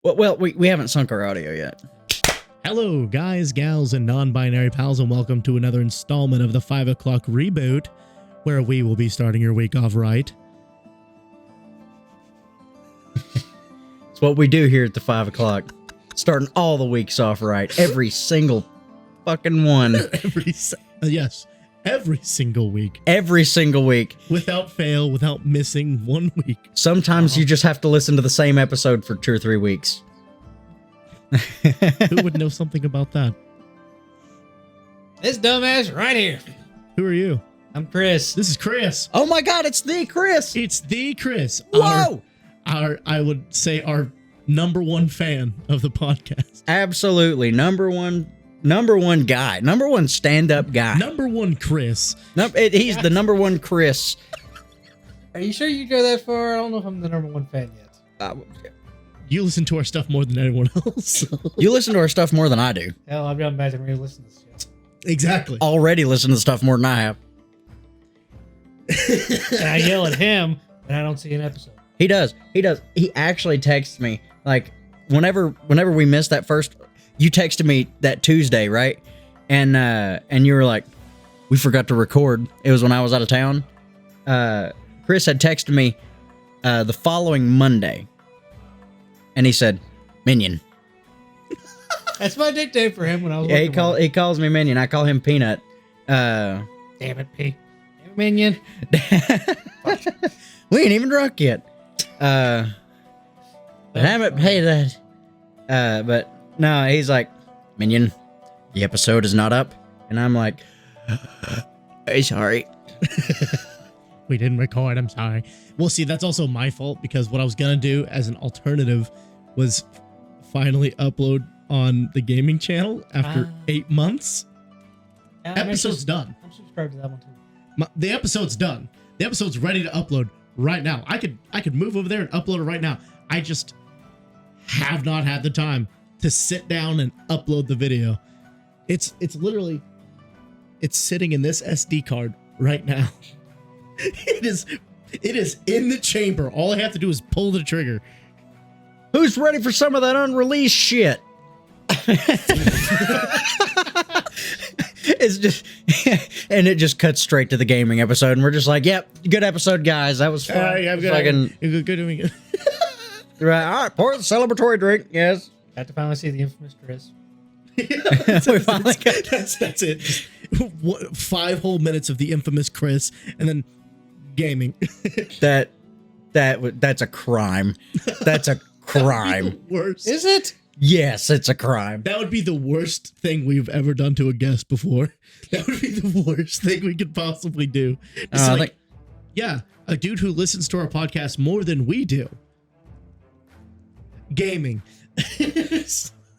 Well, we haven't sunk our audio yet. Hello, guys, gals, and non-binary pals, and welcome to another installment of the 5 o'clock reboot, where we will be starting your week off right. It's what we do here at the 5 o'clock. Starting all the weeks off right. Every single fucking one. Yes, every single week. Every single week. Without fail, without missing 1 week. Sometimes you just have to listen to the same episode for 2 or 3 weeks. Who would know something about that? This dumbass right here. Who are you? I'm Chris. This is Chris. Oh my god, it's the Chris! It's the Chris. Whoa! I would say our number one fan of the podcast. Absolutely. Number one guy. Number one stand-up guy. Number one Chris. He's the number one Chris. Are you sure you go that far? I don't know if I'm the number one fan yet. You listen to our stuff more than anyone else. You listen to our stuff more than I do. Hell, I've done back and re-listen to this shit. Exactly. Already listen to stuff more than I have. And I yell at him, and I don't see an episode. He does. He actually texts me, like, whenever we missed that first, you texted me that Tuesday, right? And you were like, we forgot to record. It was when I was out of town. Chris had texted me the following Monday, and he said, Minion. That's my nickname for him when I was Yeah, he calls me Minion. I call him Peanut. Damn it, P. Damn it, Minion. We ain't even drunk yet. Damn it, hey that. But no, he's like, Minion, the episode is not up. And I'm like, hey, sorry. We didn't record, I'm sorry. Well, see, that's also my fault, because what I was going to do as an alternative was finally upload on the gaming channel after 8 months. Episode's done. I'm subscribed to that one too. The episode's done. The episode's ready to upload right now. I could move over there and upload it right now. I just have not had the time to sit down and upload the video. It's literally, it's sitting in this SD card right now. It is in the chamber. All I have to do is pull the trigger. Who's ready for some of that unreleased shit? It's just, and it just cuts straight to the gaming episode, and we're just like, "Yep, good episode, guys. That was fun." Good doing it. Right, all right. Pour the celebratory drink. Yes. Got to finally see the infamous Chris. That's it. Just 5 whole minutes of the infamous Chris, and then gaming. That's a crime. That's a crime. Worst. Is it? Yes, it's a crime. That would be the worst thing we've ever done to a guest before. That would be the worst thing we could possibly do. It's yeah, a dude who listens to our podcast more than we do. Gaming.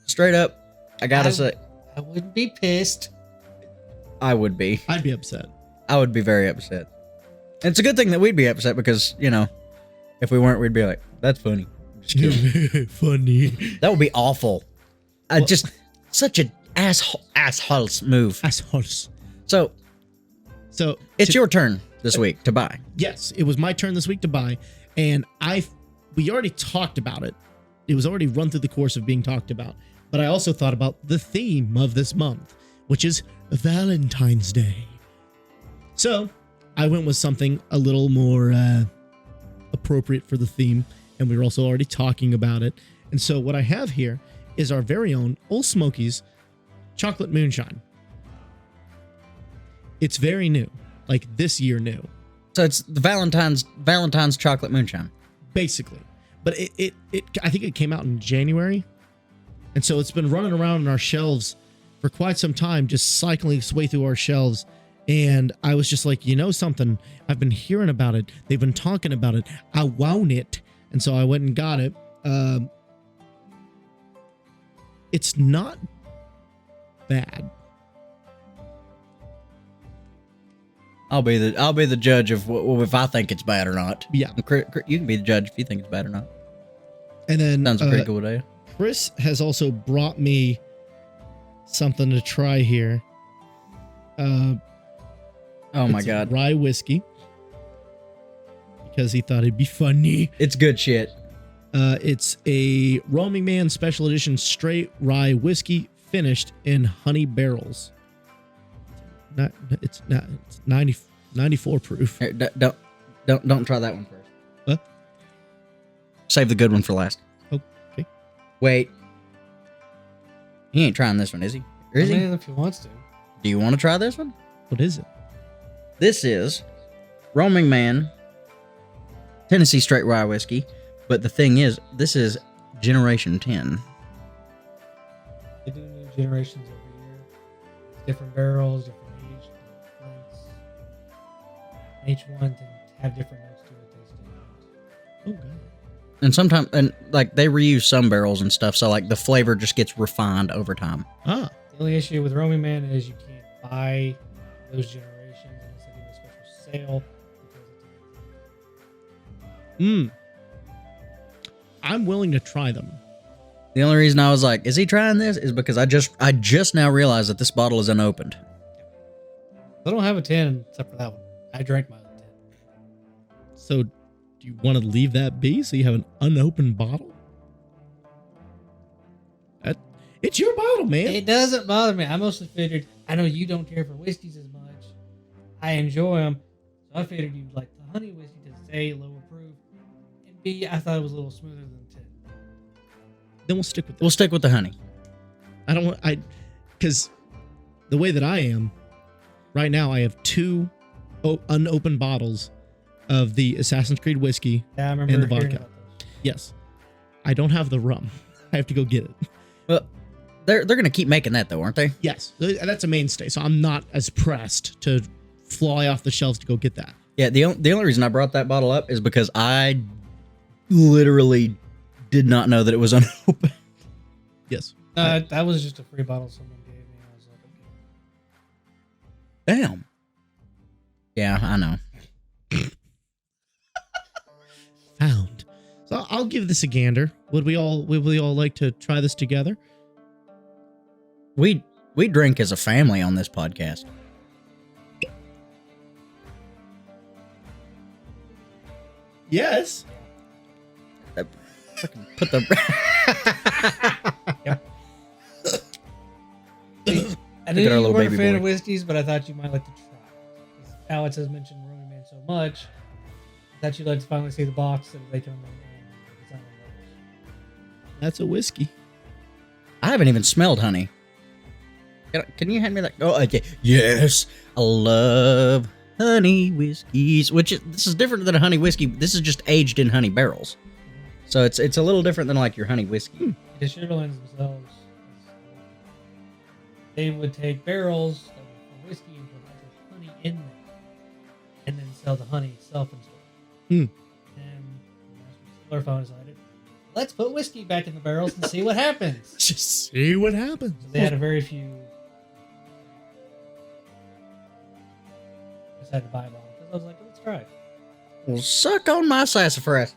Straight up, I gotta say, I wouldn't be pissed. I would be. I'd be upset. I would be very upset. And it's a good thing that we'd be upset, because, you know, if we weren't, we'd be like, that's funny. Just kidding. Funny. That would be awful. Just such an asshole's move. Assholes. So it's your turn this week to buy. Yes, it was my turn this week to buy, and we already talked about it. It was already run through the course of being talked about, but I also thought about the theme of this month, which is Valentine's Day. So I went with something a little more appropriate for the theme, and we were also already talking about it. And so what I have here is our very own Old Smoky's Chocolate Moonshine. It's very new, like this year new. So it's the Valentine's Chocolate Moonshine. Basically. But it I think it came out in January. And so it's been running around on our shelves for quite some time, just cycling its way through our shelves. And I was just like, you know something? I've been hearing about it. They've been talking about it. I want it. And so I went and got it. It's not bad. I'll be the judge of if I think it's bad or not. Yeah. You can be the judge if you think it's bad or not. And then sounds a pretty cool idea. Chris has also brought me something to try here. Oh my God. Rye whiskey. Because he thought it'd be funny. It's good shit. It's a Roaming Man Special Edition Straight Rye Whiskey finished in honey barrels. It's 94 proof. Here, don't try that one first. What? Save the good one for last. Okay. Wait. He ain't trying this one, is he? Or is he? If he wants to. Do you want to try this one? What is it? This is Roaming Man Tennessee Straight Rye Whiskey. But the thing is, this is Generation 10. They do new generations every year. Different barrels, different age, different lengths. Each one can have different notes to it. Taste different. Oh, God. And sometimes, like, they reuse some barrels and stuff, so, like, the flavor just gets refined over time. Ah. The only issue with Roaming Man is you can't buy those generations unless they do a special sale. I'm willing to try them. The only reason I was like, is he trying this? Is because I just now realized that this bottle is unopened. I don't have a 10 except for that one. I drank my own 10. So, do you want to leave that be so you have an unopened bottle? It's your bottle, man. It doesn't bother me. I mostly figured, I know you don't care for whiskeys as much. I enjoy them. So I figured you'd like the honey whiskey to say lower proof. And B, I thought it was a little smoother than 10. Then we'll stick with that. We'll stick with the honey. Because the way that I am, right now I have 2 unopened bottles of the Assassin's Creed whiskey Yeah, I remember and the hearing vodka. about those. Yes. I don't have the rum. I have to go get it. Well, they're going to keep making that, though, aren't they? Yes. That's a mainstay, so I'm not as pressed to fly off the shelves to go get that. Yeah, the only reason I brought that bottle up is because I literally did not know that it was unopened. Yes. That was just a free bottle someone gave me. I was like, okay. Damn. Yeah, I know. Found. So I'll give this a gander. Would we all like to try this together? We drink as a family on this podcast. Yes. Fucking put the. I knew our you little weren't a baby fan boy. of whiskeys, but I thought you might like to try it. 'Cause Alex has mentioned Roaming Man so much that you'd like to finally see the box and they come in. Design on That's a whiskey. I haven't even smelled honey. Can you hand me that? Oh, okay. Yes, I love honey whiskeys. This is different than a honey whiskey. This is just aged in honey barrels, so it's a little different than like your honey whiskey. The Sugarlands themselves, they would take barrels that were for whiskey and put actual honey in them, and then sell the honey itself in store. And the Distiller decided, let's put whiskey back in the barrels and see what happens. Just see what happens. So they had a very few. I decided to buy a bottle because I was like, let's try it. Well, suck on my sassafras.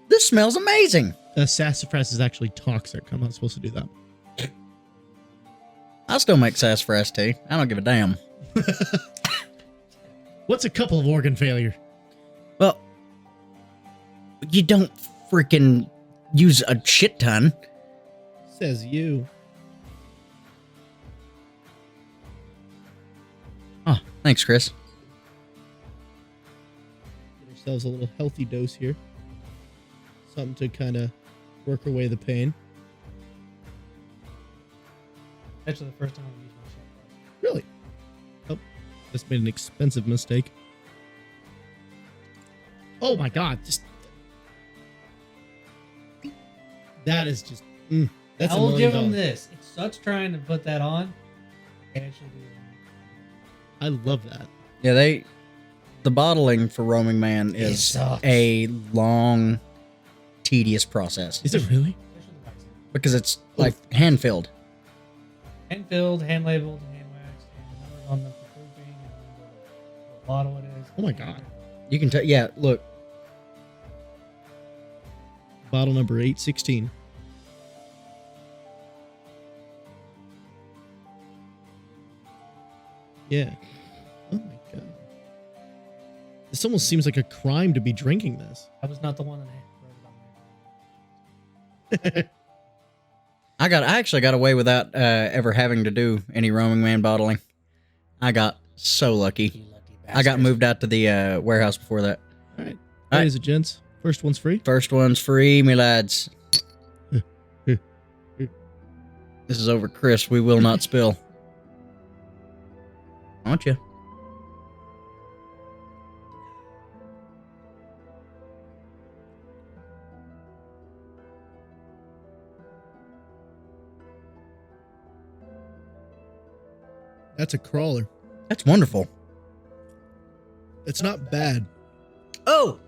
This smells amazing. Sassafras is actually toxic. I'm not supposed to do that. I still make sassafras tea. I don't give a damn. What's a couple of organ failure? Well, you don't freaking use a shit ton. Says you. Oh, thanks, Chris. Get ourselves a little healthy dose here. Something to kind of work away the pain. Actually, the first time I used my shot. Really? Oh, just made an expensive mistake. Oh my God! That is just. That's I will $1 give million. them this. It sucks trying to put that on. I can actually do it. I love that. Yeah, the bottling for Roaming Man is sucks. a long, tedious process Is it really? Especially the waxing. because it's like hand filled. Hand filled, hand labeled, hand waxed, and numbers on them for proofing, and then what bottle it is. Oh my God. You can tell. Yeah, look. Bottle number 816. Yeah. Oh my God. This almost seems like a crime to be drinking this. I was not the one that wrote it on there. I actually got away without ever having to do any roaming man bottling. I got so lucky. You lucky I got bastard. moved out to the warehouse before that. All right. All right. Ladies and gents, first one's free. First one's free, me lads. This is over, Chris. We will not spill. Won't you? That's a crawler. That's wonderful. It's not bad. Oh,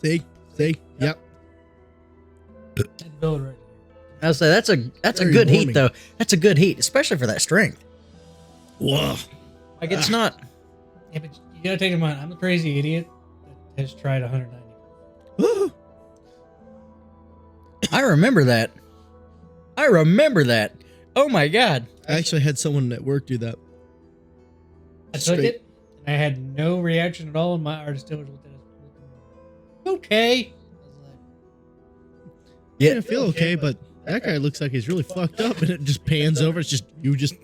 See? Yep. That build right here. I'll say that's a Very good heat warming. though. That's a good heat, especially for that strength. Whoa. Like it's not. Yeah, but you gotta take in mind, I'm a crazy idiot that has tried 190. I remember that. Oh my god. I actually had someone at work do that. I took Straight. it, and I had no reaction at all, and my artist still was looking at us. Okay. I was like, Yeah, I feel okay, but that guy looks like he's really fucked up, and it just pans over. It's just you just.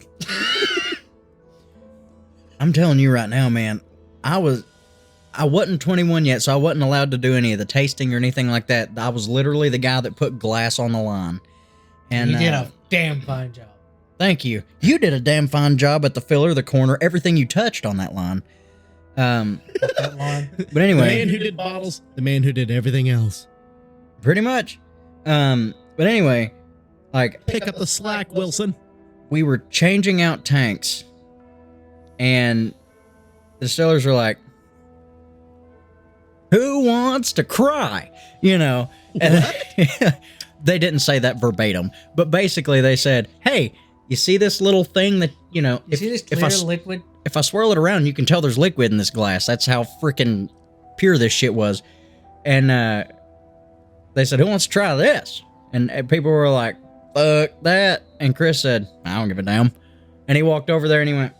I'm telling you right now, man. I wasn't 21 yet, so I wasn't allowed to do any of the tasting or anything like that. I was literally the guy that put glass on the line. And you did a damn fine job. thank you. You did a damn fine job at the filler, the corner, everything you touched on that line. That line. But The anyway, man who did bottles, the man who did everything else. pretty much. But anyway, like Pick up the slack, Wilson. we were changing out tanks, and the distillers were like, "Who wants to cry?" You know, and they didn't say that verbatim, but basically they said, "Hey, you see this little thing that You see this clear liquid? if I swirl it around, you can tell there's liquid in this glass. That's how freaking pure this shit was." And they said, "Who wants to try this?" And people were like, "Fuck that." And Chris said, "I don't give a damn." And he walked over there and he went,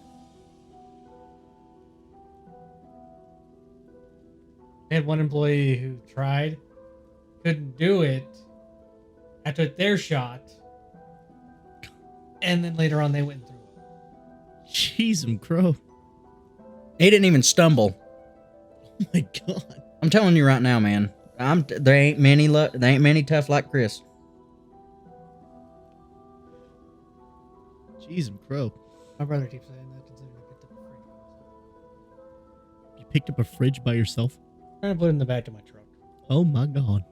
I had one employee who tried, couldn't do it. I took their shot, and then later on they went through it. Jeez, and crow. he didn't even stumble. Oh my god. I'm telling you right now, man. There ain't many tough like Chris. Jeez, and crow. My brother keeps saying that, considering I picked up a fridge. You picked up a fridge by yourself? Trying to put it in the back of my truck. Oh my god.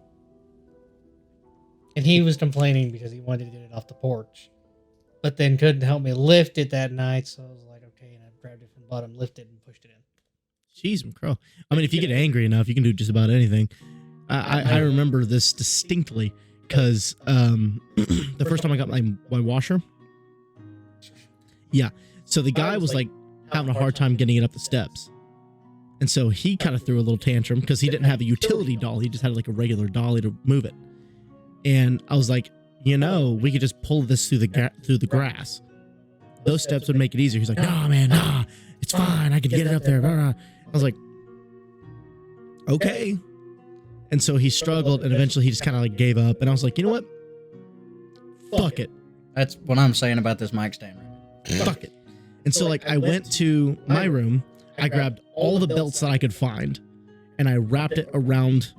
And he was complaining because he wanted to get it off the porch, but then couldn't help me lift it that night. So I was like, okay, and I grabbed it from the bottom, lifted it, and pushed it in. Jeez, and crow. I mean, if you get angry enough, you can do just about anything. I remember this distinctly because the first time I got my washer. Yeah. So the guy was like having a hard time getting it up the steps. And so he kind of threw a little tantrum because he didn't have a utility doll. He just had like a regular dolly to move it. And I was like, we could just pull this through the grass. Those steps would make it easier. He's like, "No, man, nah, it's fine. I can get it up there." Blah, blah. I was like, okay. And so he struggled, and eventually he just kind of like gave up. And I was like, you know what? Fuck it. That's what I'm saying about this mic stand right now. Fuck it. And so like I went to my room, I grabbed all the belts that I could find, and I wrapped it around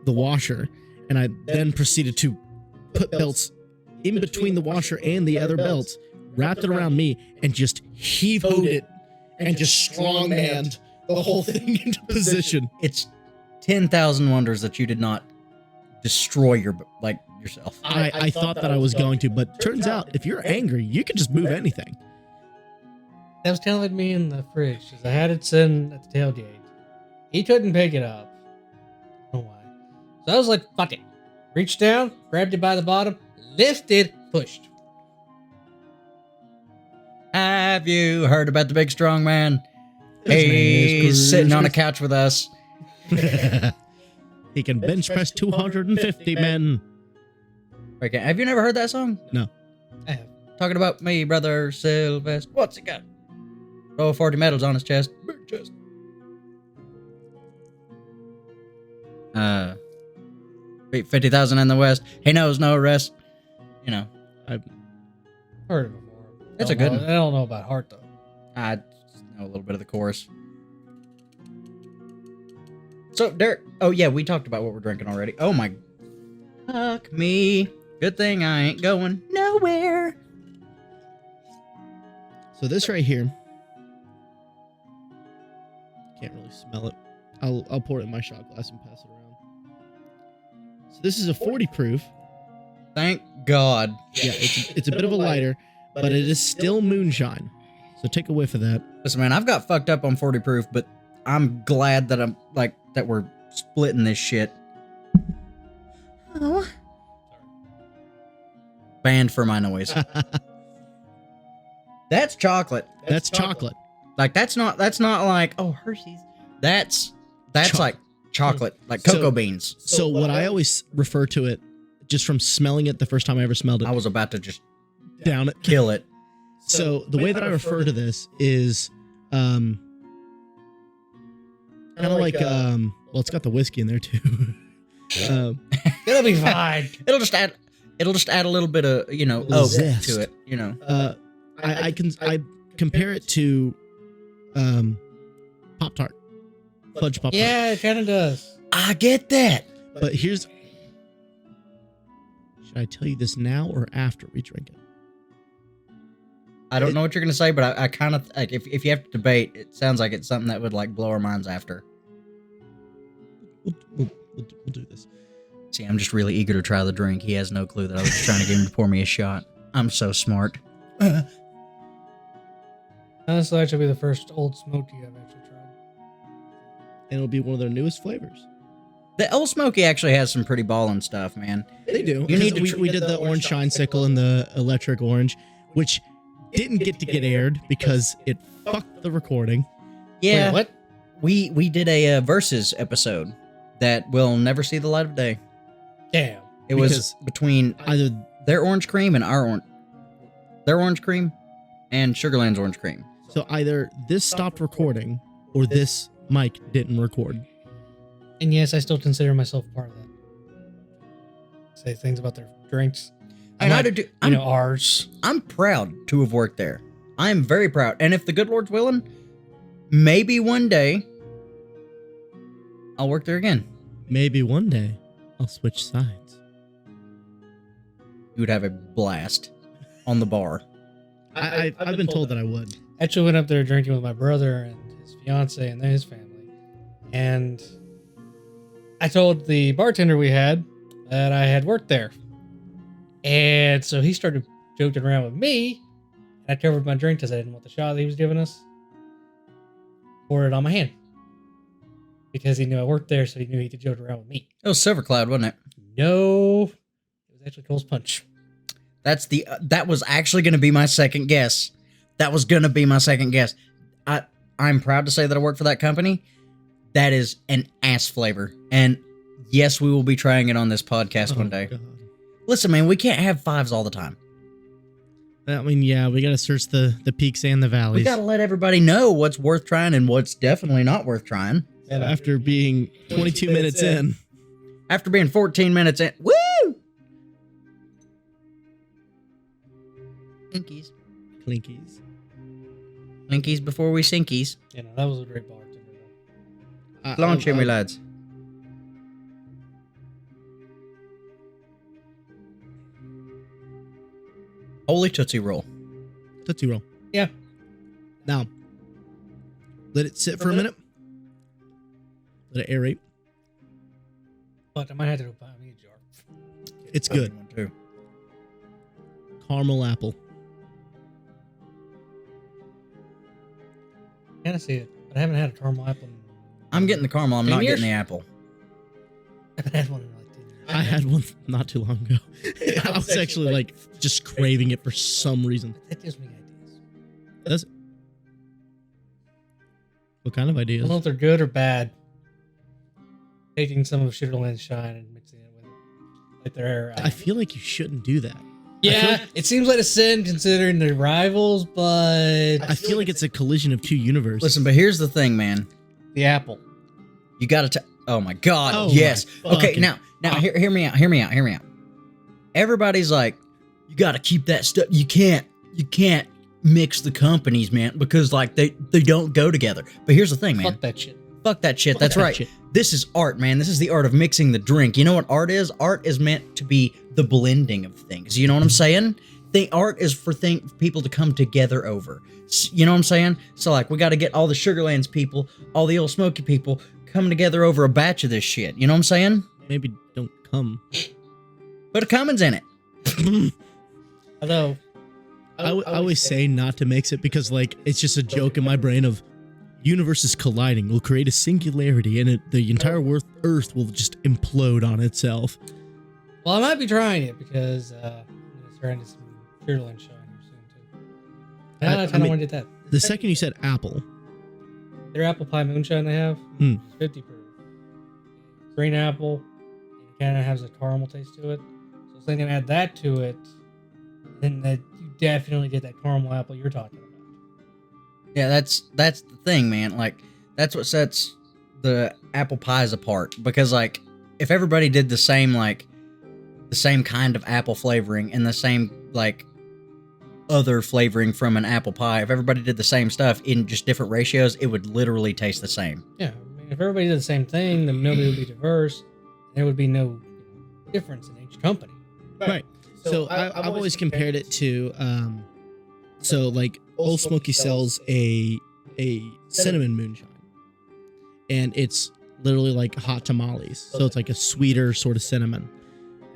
the washer, and I then proceeded to put belts in between the washer and the other belts, wrapped it around me, and just heave-hoed it, and just strongmanned the whole thing into position. It's 10,000 wonders that you did not destroy yourself. I thought that I was going to, but turns out if you're angry, you can just move anything. That was kind of like me in the fridge, because I had it sitting at the tailgate. He couldn't pick it up. I don't know why. So I was like, fuck it. Reached down, grabbed it by the bottom, lifted, pushed. Have you heard about the big strong man? His name is He's sitting on a Chris. couch with us. He can bench press 250 men. Okay, have you never heard that song? No. I have. Talking about me, brother Sylvester. What's he got? Oh, 40 medals on his chest. Big chest. 50,000 in the West. He knows no rest. You know. I've Heard it before. It's a good I one. don't know about Heart, though. I just know a little bit of the chorus. So, Derek. Oh, yeah, we talked about what we're drinking already. Oh, my. Fuck me. Good thing I ain't going nowhere. So this right here, can't really smell it. I'll pour it in my shot glass and pass it around. So this is a 40 proof. Thank God. Yeah, it's a bit of a lighter, but it is still moonshine. So take a whiff of that. Listen, man, I've got fucked up on 40 proof, but I'm glad that that we're splitting this shit. Oh. Banned for my noise. That's chocolate. That's chocolate. Like that's not like, oh, Hershey's. That's like chocolate, like cocoa beans. So what I always refer to it, just from smelling it the first time I ever smelled it, I was about to just down it. kill it. So the way that I refer to this is kind of like well, it's got the whiskey in there too. It'll be fine. It'll just add a little bit of, Zest to it, I compare it to Pop-Tart. Fudge Pop-Tart. Yeah, it kind of does. I get that. But here's, should I tell you this now or after we drink it? I don't know what you're gonna say, but I kind of like if you have to debate, it sounds like it's something that would like blow our minds after. We'll do this. See, I'm just really eager to try the drink. He has no clue that I was just trying to get him to pour me a shot. I'm so smart. This will actually be the first Old Smoky I've actually tried. And it'll be one of their newest flavors. The Old Smoky actually has some pretty ballin' stuff, man. They do. You need to we did the orange shine sickle and the electric orange, which didn't get to get aired because it fucked the recording. Yeah. Wait, what? We did a versus episode that will never see the light of day. Damn. It was Because between either their orange cream and their orange cream and Sugarland's orange cream. so either this stopped recording or this mic didn't record. And yes, I still consider myself part of that. Say things about their drinks. And Ours. I'm proud to have worked there. I am very proud. And if the good Lord's willing, maybe one day I'll work there again. Maybe one day I'll switch sides. You would have a blast on the bar. I've been told that I would. Actually went up there drinking with my brother and his fiance and his family. And I told the bartender we had that I had worked there. And so he started joking around with me. And I covered my drink because I didn't want the shot that he was giving us. Poured it on my hand. Because he knew I worked there, so he knew he could joke around with me. It was Silver Cloud, wasn't it? No. It was actually Cole's Punch. That was actually going to be my second guess. I'm proud to say that I work for that company. That is an ass flavor. And yes, we will be trying it on this podcast one day. God. Listen, man, we can't have fives all the time. I mean, yeah, we got to search the peaks and the valleys. We got to let everybody know what's worth trying and what's definitely not worth trying. And after being 22 minutes in. After being 14 minutes in. Woo! Clinkies. Clinkies. Clinkies before we sinkies. Yeah, no, that was a great bartender. Launch here, me lads. Holy Tootsie Roll. Tootsie Roll. Yeah. Now, let it sit for a minute. Let it aerate. But I might have to go buy me a jar. It's good. One too. Caramel apple. Kind of see it, but I haven't had a caramel apple. I'm getting the caramel. I'm 10 not years? getting the apple. I haven't had one in like 10 years. I had one not too long ago. I was actually like just craving it for some reason. That gives me ideas. Does it? What kind of I ideas? don't know if they're good or bad. Taking some of Sugarland's shine and mixing it with like their. I feel like you shouldn't do that. Yeah, it seems like a sin considering they're rivals, but I feel like it's a collision of two universes. Listen, but here's the thing, man. the apple. You gotta Oh my God. Oh yes. my Okay. fucking Now hear me out. Everybody's like, you got to keep that stuff. You can't mix the companies, man, because like they don't go together. But here's the thing, man. Fuck that shit. Fuck that shit. That's right. shit. This is art, man. This is the art of mixing the drink. You know what art is? Art is meant to be the blending of things. You know what I'm saying? Art is for people to come together over. You know what I'm saying? So like, we got to get all the Sugarlands people, all the old Smoky people coming together over a batch of this shit. You know what I'm saying? Maybe don't come. Put a Cummins in it. Although, I always say not to mix it because like it's just a joke in my brain of universes colliding will create a singularity and the entire Earth will just implode on itself. well, I might be trying it because I'm going to start into some Sugarland showing here soon too. And I kind of want to get that. The second you said apple, Their apple pie moonshine they have, Hmm. 50 proof. Green apple, and it kind of has a caramel taste to it. So I was thinking add that to it, then that you definitely get that caramel apple you're talking about. Yeah, that's the thing, man. Like, that's what sets the apple pies apart. Because like, if everybody did the same kind of apple flavoring and the same like other flavoring from an apple pie, if everybody did the same stuff in just different ratios, it would literally taste the same. Yeah, I mean, if everybody did the same thing, then nobody would be diverse. There would be no difference in each company. right? So I've always compared it to so like Old Smoky sells a cinnamon moonshine, and it's literally like hot tamales. So it's like a sweeter sort of cinnamon.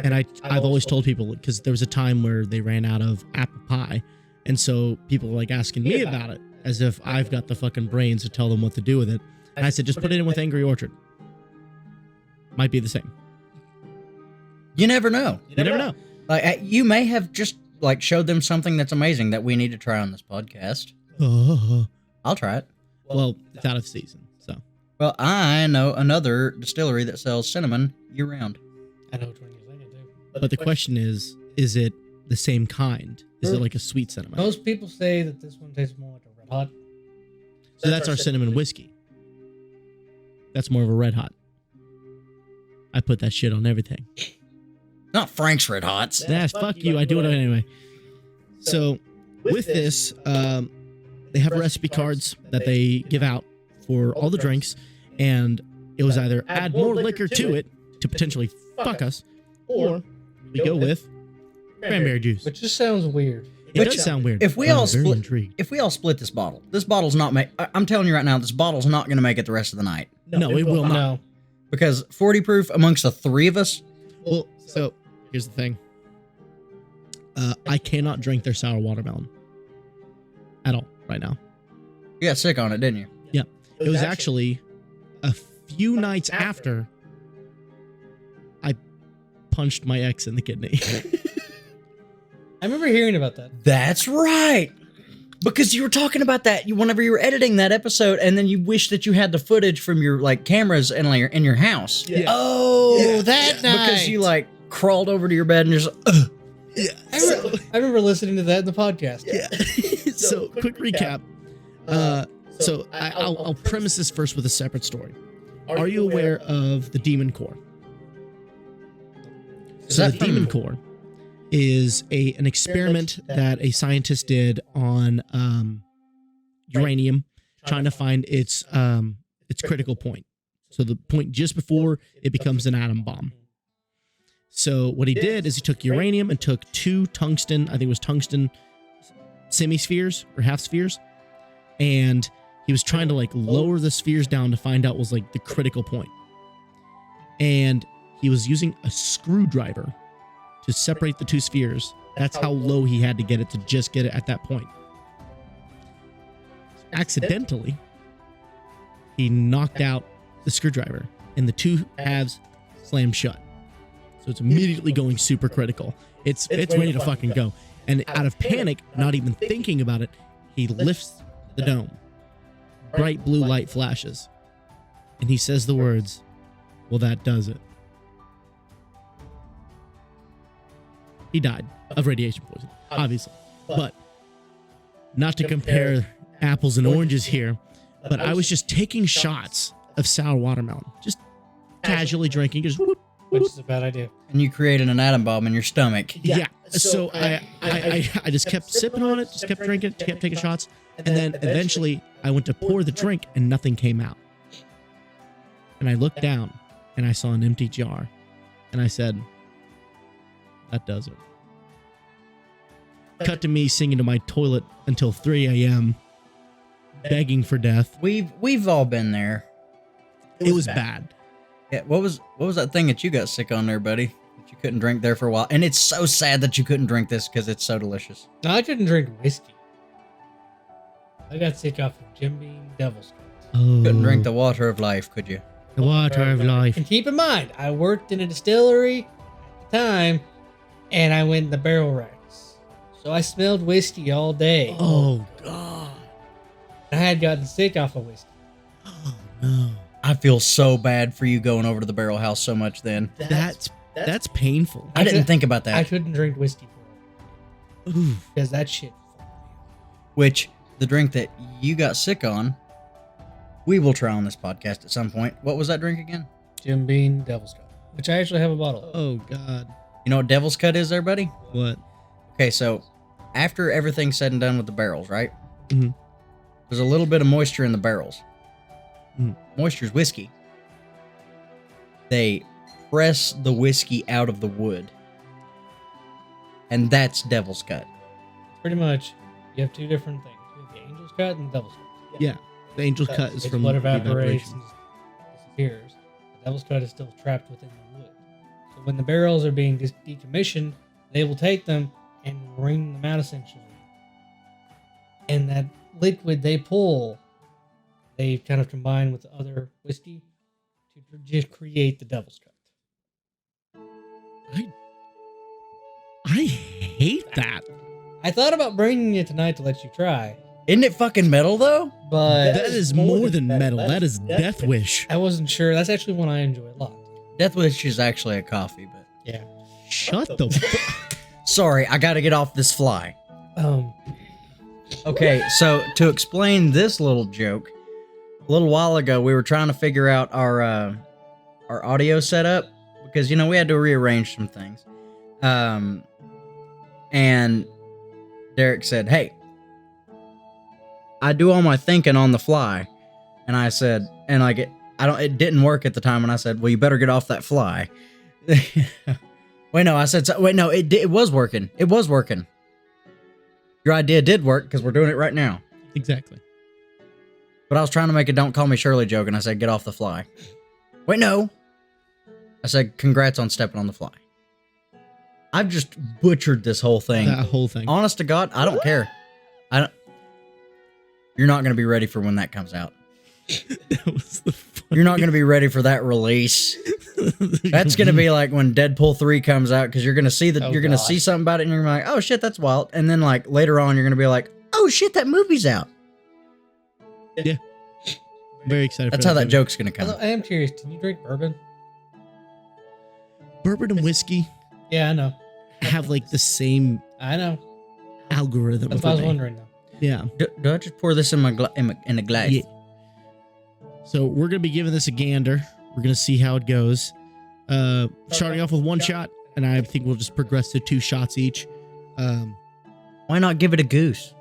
And I've always told people, because there was a time where they ran out of apple pie, and so people were like asking me about it as if I've got the fucking brains to tell them what to do with it. And I said, just put it in with Angry Orchard. Might be the same. You never know. You never know. Like, you may have just like showed them something that's amazing that we need to try on this podcast. I'll try it. Well, it's out of season, so. Well, I know another distillery that sells cinnamon year round. I know which one you're thinking too. But the question is it the same kind? Is it like a sweet cinnamon? Most people say that this one tastes more like a Red Hot. So that's our cinnamon whiskey. That's more of a red hot. I put that shit on everything. Not Frank's Red Hots. Nah, fuck you. I do it anyway. So with this, they have recipe cards that they give out for all the drinks, and it was either add more liquor to it to potentially fuck us, or we go with cranberry juice. Which just sounds weird. It does sound weird. If we I'm all very split, intrigued. this bottle's not I'm telling you right now, this bottle's not going to make it the rest of the night. No, it will not. No. Because 40 proof amongst the three of us, Well, so here's the thing. I cannot drink their sour watermelon at all right now. you got sick on it, didn't you? Yeah. It was actually a few nights after I punched my ex in the kidney. I remember hearing about that. That's right. Because you were talking about that whenever you were editing that episode, and then you wished that you had the footage from your like cameras in your house. Yeah. Oh, that night. Because you like crawled over to your bed and just I remember listening to that in the podcast. Yeah. So quick recap. So I'll premise this first with a separate story. Are you aware of the Demon Core? So the Demon Core is an experiment that a scientist did on uranium, trying to find its critical point. So the point just before it becomes an atom bomb. So what he did is he took uranium and took two tungsten, I think it was tungsten semispheres or half spheres, and he was trying to like lower the spheres down to find out what was like the critical point. And he was using a screwdriver to separate the two spheres. That's how low he had to get it to just get it at that point. Accidentally, he knocked out the screwdriver and the two halves slammed shut. So it's immediately going super critical. It's ready to fucking go. And out of panic, not even thinking about it, he lifts the dome. Bright blue light flashes. And he says the words, "Well, that does it." He died of radiation poisoning, obviously. But not to compare apples and oranges here, but I was just taking shots of sour watermelon. Just casually drinking. Just whoop, Which whoop. is a bad idea. And you created an atom bomb in your stomach. Yeah. So I just kept sipping on it, just kept drinking, kept taking shots. And then eventually I went to pour the drink and nothing came out. And I looked down and I saw an empty jar. And I said, that does it. Cut to me singing to my toilet until 3 a.m., begging for death. We've all been there. It was bad. Yeah, what was that thing that you got sick on there, buddy? That you couldn't drink there for a while. And it's so sad that you couldn't drink this because it's so delicious. No, I couldn't drink whiskey. I got sick off of Jim Beam Devil's Cut. Oh, Couldn't drink the water of life, could you? the water of life. And keep in mind, I worked in a distillery at the time, and I went in the barrel racks. So I smelled whiskey all day. Oh, God. I had gotten sick off of whiskey. Oh, no. I feel so bad for you going over to the barrel house so much then. That's painful. I didn't think about I that. couldn't drink whiskey for Ooh. because that shit fucked me up. Which, the drink that you got sick on, we will try on this podcast at some point. What was that drink again? Jim Beam Devil's Cut, which I actually have a bottle of. Oh, God. You know what Devil's Cut is there, buddy? What? Okay, so after everything's said and done with the barrels, right? Mhm. There's a little bit of moisture in the barrels. Moisture's whiskey. They press the whiskey out of the wood. And that's Devil's Cut. Pretty much, you have two different things. You have the Angel's Cut and the Devil's Cut. Yeah. The angel's cut is It's from what the evaporates evaporation. and disappears. The Devil's Cut is still trapped within the wood. So when the barrels are being decommissioned, they will take them and wring them out essentially. And that liquid they pull, they kind of combine with the other whiskey to just create the Devil's Cut. I hate that. I thought about bringing it tonight to let you try, Isn't it fucking metal, though? but That is more than metal. That is Death Wish. I wasn't sure. That's actually one I enjoy a lot. Death Wish is actually a coffee, but... Yeah. Shut the fuck. Sorry, I gotta get off this fly. Um, Okay, so to explain this little joke, a little while ago we were trying to figure out our audio setup because we had to rearrange some things. And Derek said, "Hey, I do all my thinking on the fly," and I said, and like it didn't work at the time, and I said, "Well, you better get off that fly." Wait, no, I said, wait, no, it was working. It was working. Your idea did work because we're doing it right now. Exactly. But I was trying to make a "Don't Call Me Shirley" joke, and I said, "Get off the fly." Wait, no. I said, "Congrats on stepping on the fly." I've just butchered this whole thing. That whole thing. Honest to God, I don't care. You're not going to be ready for when that comes out. That was the You're not going to be ready for that release. That's going to be like when Deadpool 3 comes out, because you're going to see Oh, to see something about it, and you're gonna be like, "Oh shit, that's wild." And then like later on, you're going to be like, "Oh shit, that movie's out." Very excited. That's for how that movie. joke's going to come. although I am curious. Can you drink bourbon? Bourbon and whiskey Yeah, I know. have like the same I know. algorithm. That's for what I was me. wondering though. Yeah. Do I just pour this in in a glass? Yeah. So we're gonna be giving this a gander. We're gonna see how it goes. Starting off with one shot, and I think we'll just progress to 2 shots each. Why not give it a goose?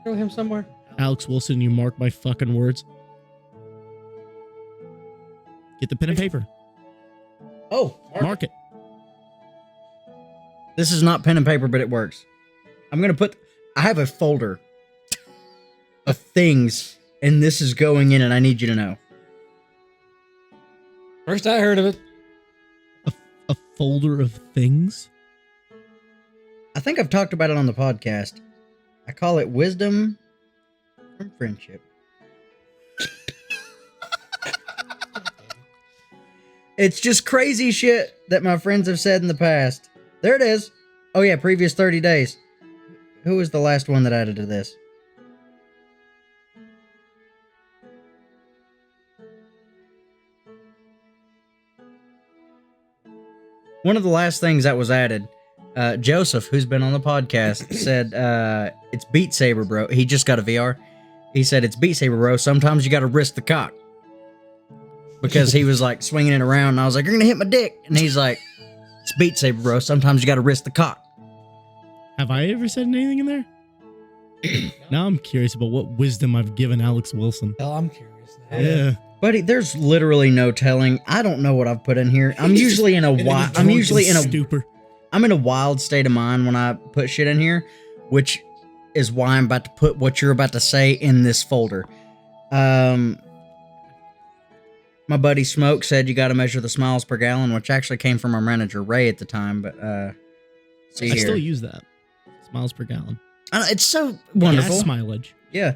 Throw him somewhere. Alex Wilson, you mark my fucking words. Get the pen and paper. Oh, Mark it. this is not pen and paper, but it works. I have a folder of things, and this is going in, and I need you to know. First I heard of it. A folder of things. I think I've talked about it on the podcast. I call it wisdom from friendship. It's just crazy shit that my friends have said in the past. There it is. Oh yeah, previous 30 days. Who was the last one that added to this? One of the last things that was added, Joseph, who's been on the podcast, said it's Beat Saber, bro. He just got a VR. He said it's Beat Saber, bro. Sometimes you got to risk the cock. because he was like swinging it around, and I was like, "You're gonna hit my dick," and he's like, "It's Beat Saber, bro. Sometimes you got to risk the cock." Have I ever said anything in there? Now I'm curious about what wisdom I've given Alex Wilson. Hell, I'm curious now. Yeah. Buddy, there's literally no telling. I don't know what I've put in here. I'm usually in a I'm in a wild state of mind when I put shit in here, which is why I'm about to put what you're about to say in this folder. My buddy Smoke said you got to measure the smiles per gallon, which actually came from our manager Ray at the time. But see I here, still use that. Miles per gallon. it's so wonderful. Gas mileage. Yeah.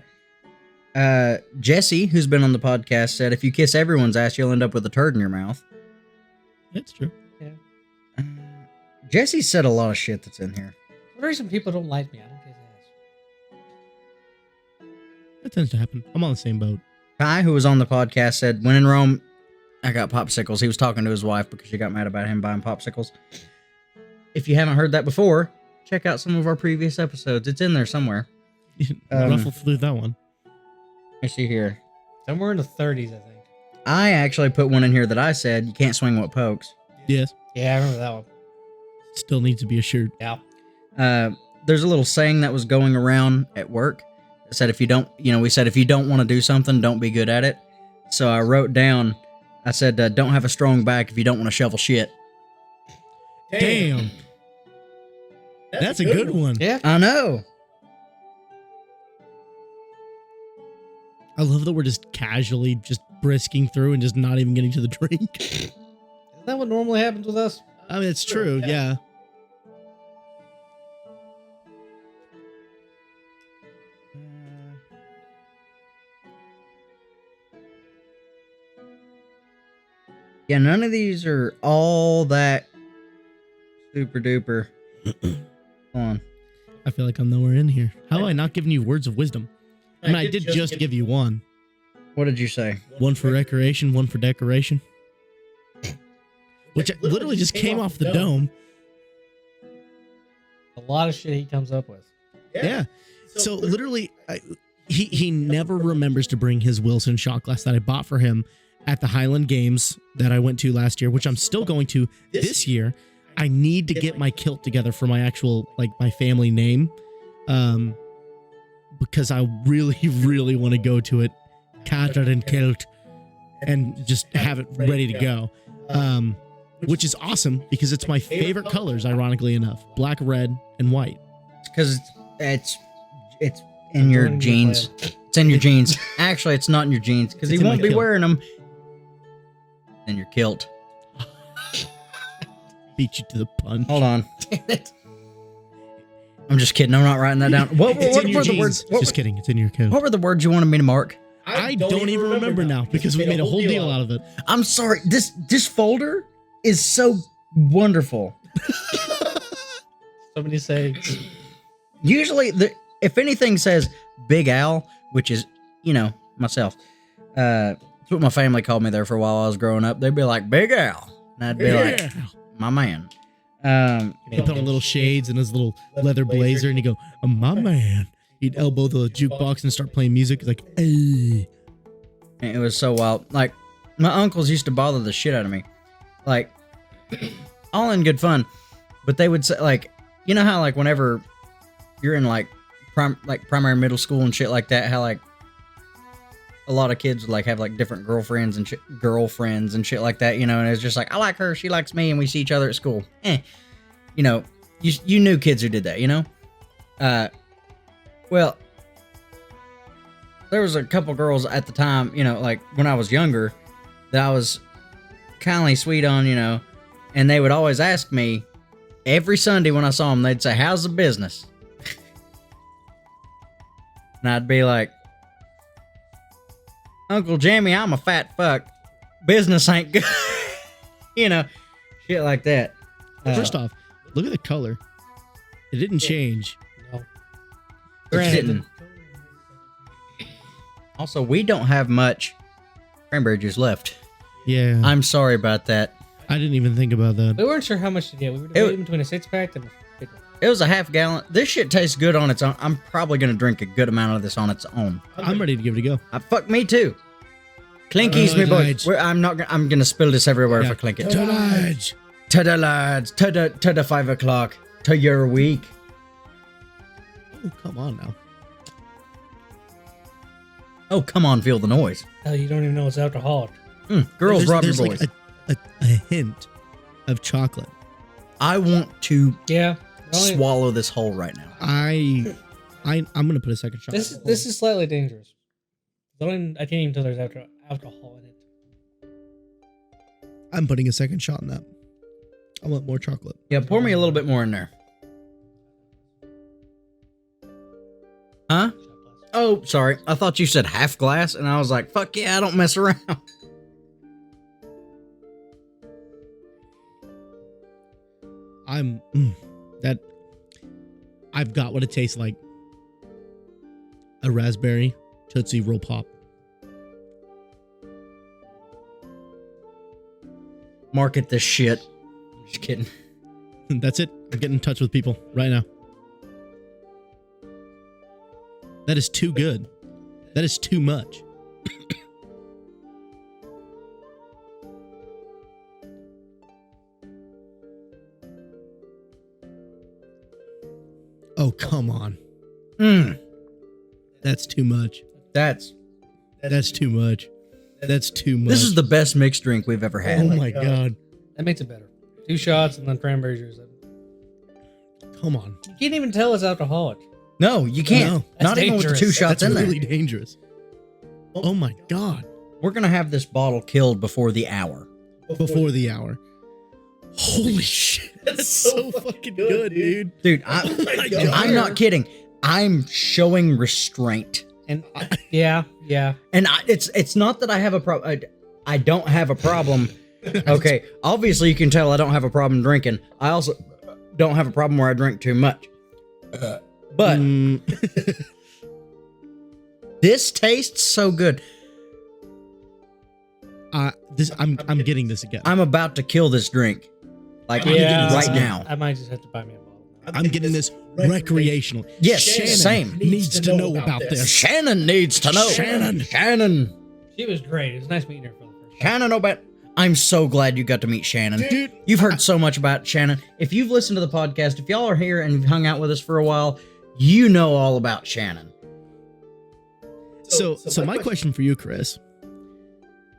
Jesse, who's been on the podcast, said if you kiss everyone's ass, you'll end up with a turd in your mouth. That's true. Yeah. Jesse said a lot of shit that's in here. For the reason people don't like me, I don't kiss ass. That tends to happen. I'm on the same boat. Kai, who was on the podcast, said, when in Rome, I got popsicles. He was talking to his wife because she got mad about him buying popsicles. If you haven't heard that before, check out some of our previous episodes. It's in there somewhere. Ruffle through that one. I see here. Somewhere in the 30s, I think. I actually put one in here that I said, you can't swing what pokes. Yes. Yeah, I remember that one. Still needs to be a shirt. Yeah. There's a little saying that was going around at work. It said, if you don't, we said, if you don't want to do something, don't be good at it. So I wrote down, I said, don't have a strong back if you don't want to shovel shit. Damn. That's a good one. Yeah. I know. I love that we're just casually just brisking through and just not even getting to the drink. Isn't that what normally happens with us? I mean, it's true. Yeah. Yeah, none of these are all that super duper. Hold on. I feel like I'm nowhere in here. How have I not given you words of wisdom? I mean, I did just give you one. What did you say? One for recreation, one for decoration. Which literally just came off the dome. A lot of shit he comes up with. Yeah. So literally, he never remembers to bring his Wilson shot glass that I bought for him at the Highland Games that I went to last year, which I'm still going to this year. I need to get my kilt together for my actual, my family name. Because I really, really want to go to it, Cadre and kilt, and just have it ready to go. Which is awesome because it's my favorite colors, ironically enough, black, red, and white. It's because it's in your jeans. It's in your jeans. Actually, it's not in your jeans because he won't be wearing them. In your kilt. Beat you to the punch. Hold on. Damn it. I'm just kidding. I'm not writing that down. What were the words? Just kidding. It's in your coat. What were the words you wanted me to mark? I don't even remember now because we made a whole deal out of it. I'm sorry. This folder is so wonderful. So many sayings. Usually, if anything says Big Al, which is, myself, that's what my family called me there for a while I was growing up. They'd be like, Big Al. And I'd be like, my man. He'd put on little shades and his little leather blazer and he'd go, my man. He'd elbow the jukebox and start playing music. He's like, hey. It was so wild. Like, my uncles used to bother the shit out of me. Like, all in good fun. But they would say, you know how, whenever you're in, primary middle school and shit like that, how, a lot of kids would, have, different girlfriends and shit like that, and it's just I like her, she likes me, and we see each other at school. You knew kids who did that, well, there was a couple girls at the time, when I was younger, that I was kindly sweet on, and they would always ask me, every Sunday when I saw them, they'd say, how's the business? And I'd be like, Uncle Jimmy, I'm a fat fuck. Business ain't good. Shit like that. First off, look at the color. It didn't change. No. It didn't. Also, we don't have much cranberry juice left. Yeah. I'm sorry about that. I didn't even think about that. We weren't sure how much to get. We were debating between a 6-pack and a big one. It was a half gallon. This shit tastes good on its own. I'm probably going to drink a good amount of this on its own. I'm ready to give it a go. Fuck me too. Clinkies, me boy. Tonnage. I'm gonna spill this everywhere Yeah. for Clinky. Tonnage. To the lads, to the 5 o'clock, to your week. Oh, come on now. Oh, come on, feel the noise. Hell, you don't even know it's alcoholic. Girls, rob your there's boys. like a hint of chocolate. I want to Yeah. swallow this whole right now. I'm gonna put a second shot. This is slightly dangerous. I can't even tell there's alcohol in it. I'm putting a second shot in that. I want more chocolate. Yeah, pour me a little bit more in there. Huh? Oh, sorry. I thought you said half glass, and I was like, fuck yeah, I don't mess around. I've got what it tastes like. A raspberry Tootsie Roll Pop. Market this shit. I'm just kidding. That's it. I'm getting in touch with people right now. That is too good. That is too much. Oh, come on. That's too much. That's too much. That's too much. This is the best mixed drink we've ever had. Oh my god. That makes it better. 2 shots and then cranberry juice. Come on. You can't even tell it's alcoholic. No, you can't. No. Not That's even with the 2 dangerous. shots That's in really there. dangerous. Oh my god. We're going to have this bottle killed before the hour. Before the hour. Holy shit. That's so fucking good, dude. Dude, my God. I'm not kidding. I'm showing restraint. And yeah. And it's not that I have a problem. I don't have a problem. Okay, obviously you can tell I don't have a problem drinking. I also don't have a problem where I drink too much. But this tastes so good. I'm getting this again. I'm about to kill this drink. Like Yeah. right now. I might just have to buy me a bottle. I'm getting this recreational. Yes, Shannon same. needs to know about this. Shannon needs to know. Shannon. She was great. It was nice meeting her for the first time. Shannon about. I'm so glad you got to meet Shannon. Dude. You've heard so much about Shannon. If you've listened to the podcast, if y'all are here and you've hung out with us for a while, you know all about Shannon. So my question for you, Chris.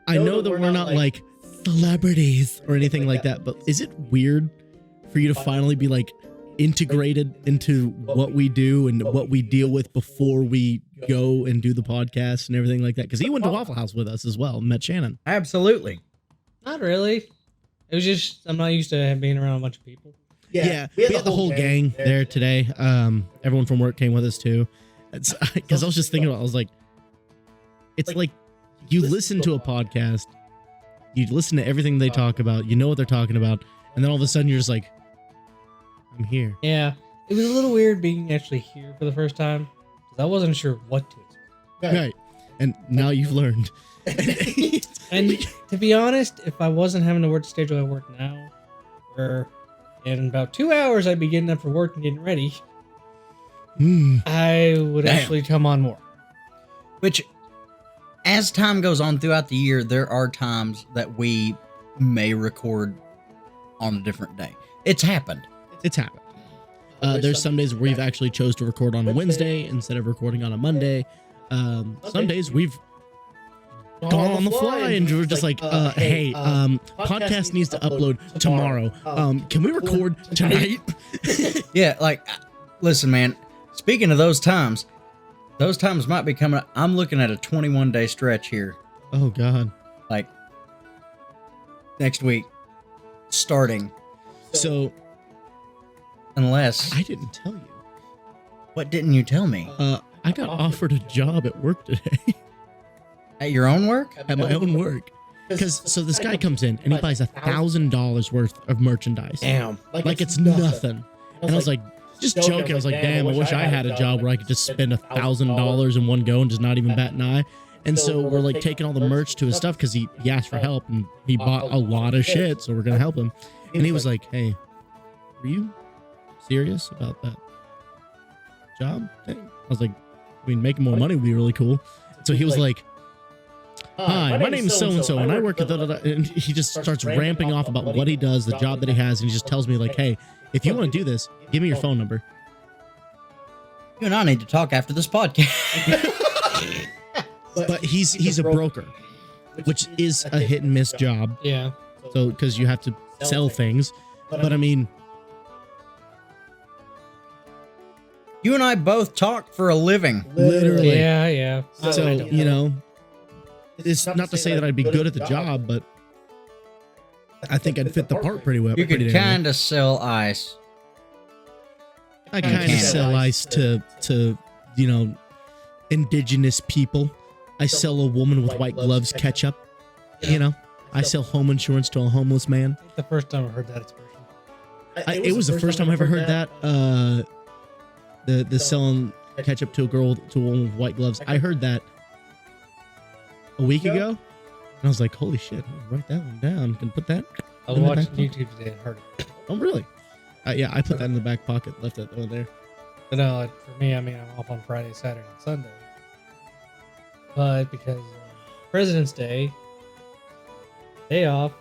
I know that we're not like celebrities or anything like that, but is it weird for you to finally be like integrated into what we do and what we deal with before we go and do the podcast and everything like that? Because he went to Waffle House with us as well and met Shannon. Absolutely. Not really. It was just, I'm not used to being around a bunch of people. Yeah, we had the whole gang there today. Everyone from work came with us too. Because I was just thinking about, I was like, it's like you listen to a podcast, you listen to everything they talk about, you know what they're talking about, and then all of a sudden you're just like, I'm here. Yeah. It was a little weird being actually here for the first time because I wasn't sure what to expect. Right. And now you've learned. And to be honest, if I wasn't having to work the schedule I work now, where in about 2 hours I'd be getting up for work and getting ready, I would actually come on more. Which, as time goes on throughout the year, there are times that we may record on a different day. It's happened. It's happened. There's some days where we've actually chose to record on a Wednesday instead of recording on a Monday. Some days we've gone on the fly and we're just like, hey, podcast needs to upload tomorrow. Can we record tonight? Yeah, like, listen, man, speaking of those times might be coming up. I'm looking at a 21-day stretch here. Oh, God. Like, next week, starting. So, Unless, I didn't tell you. what didn't you tell me? I got offered a job at work today. At your own work? At my own work. So this guy comes in and he buys $1,000 worth of merchandise. Damn. Like it's nothing. And I was like, just joking. I was like, damn, I wish I had a job where I could just spend $1,000 in one go and just not even bat an eye. And so we're like taking all the merch to his stuff because he asked for help and he bought a lot of shit. So we're going to help him. And he was like, hey, were you serious about that job thing? I was like, I mean, making more money would be really cool. So he was like, Hi, my name is so-and-so, and I work at and he just starts ramping off about what he does, the job that he has, and he just tells me, like, hey, if you want to do this, give me your phone number. You and I need to talk after this podcast. But he's a broker, which is a hit and miss job. Yeah. So, because you have to sell things. But I mean, You and I both talk for a living. literally. Yeah. So, I don't you know, it's not to say that I'd be good at the job, but I think I'd fit the part pretty well. You pretty could damn well. kind of sell ice. I kind of can. sell ice to you know, indigenous people. I sell a woman with white gloves ketchup. You know, I sell home insurance to a homeless man. I think the first time I heard that expression. It was the first time I ever heard that. The selling ketchup to a woman with white gloves. I heard that a week ago, and I was like, "Holy shit! Write that one down. Can put that." I was in the watching back pocket? YouTube today and heard it. Oh, really? Yeah, I put that in the back pocket. Left that one there. But no, for me, I mean, I'm off on Friday, Saturday, and Sunday. But because President's Day, day off,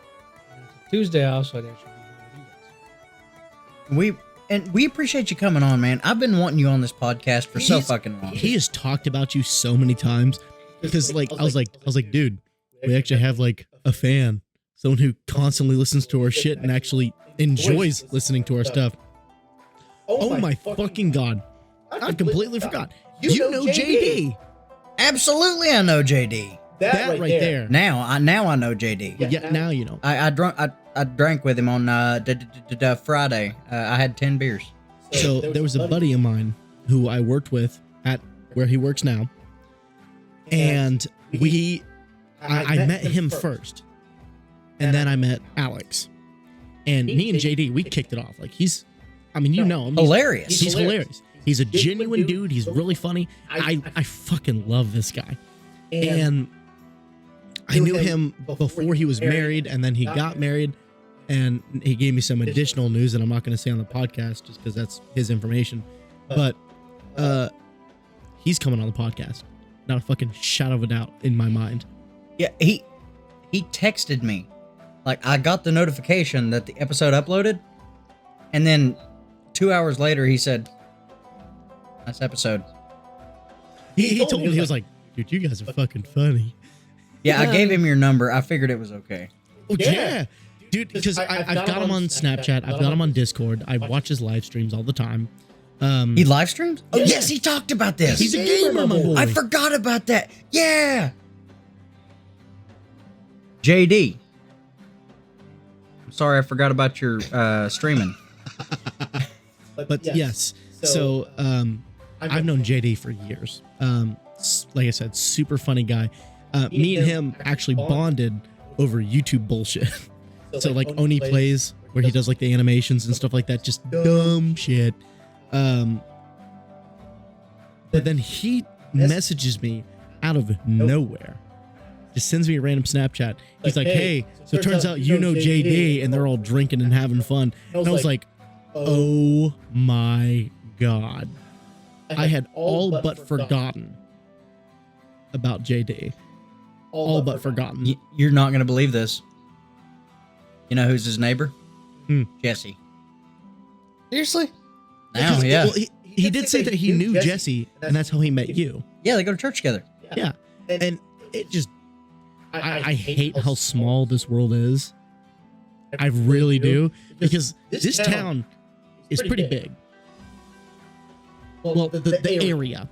and it's a Tuesday off, so I'd actually be here with you guys. We appreciate you coming on, man. I've been wanting you on this podcast for so fucking long. He has talked about you so many times because, like, I was like, dude, we actually have like a fan, someone who constantly listens to our shit and actually enjoys listening to our stuff. Oh my fucking god! I completely forgot. You know JD. Absolutely, I know JD. That right there. Now I know JD. Yeah, now you know. I drank with him on Friday. I had 10 beers. So there was a buddy of mine who I worked with at where he works now, and I met him first, and then I met Alex, and me and JD, we kicked it off. Like, I mean, you know him. Hilarious. He's hilarious. He's a genuine dude. He's really funny. I fucking love this guy. And I knew him before he was married, and then he got married, and he gave me some additional news that I'm not going to say on the podcast just because that's his information. But he's coming on the podcast. Not a fucking shadow of a doubt in my mind. Yeah, he texted me. Like, I got the notification that the episode uploaded, and then 2 hours later he said, "Nice episode." He told me, he was like, "Dude, you guys are fucking funny." Yeah, I gave him your number. I figured it was okay. Oh, yeah. Dude, because I've got him on Snapchat. I've got him on Discord. I watch his live streams all the time. He live streams? Oh, yes, he talked about this. He's a gamer, my boy. I forgot about that. Yeah. JD. I'm sorry I forgot about your streaming. But yes, so I've known JD for years. Like I said, super funny guy. Me and him actually bonded over YouTube bullshit. So like Oni Plays, where he does like the animations and stuff like that, just dumb shit. But then he messages me out of nowhere. Just sends me a random Snapchat. He's like, "Hey, so it turns out you know JD," and they're all drinking and having fun. And I was like, oh my god. I had all but forgotten about JD. All but forgotten. You're not going to believe this. You know who's his neighbor? Hmm. Jesse. Seriously? Now, yeah. Well, he did say that he knew Jesse, and that's how he met you. Yeah, they go to church together. Yeah. And it just, I hate how small this world is. I really do. Because this town is pretty big. Well, the area.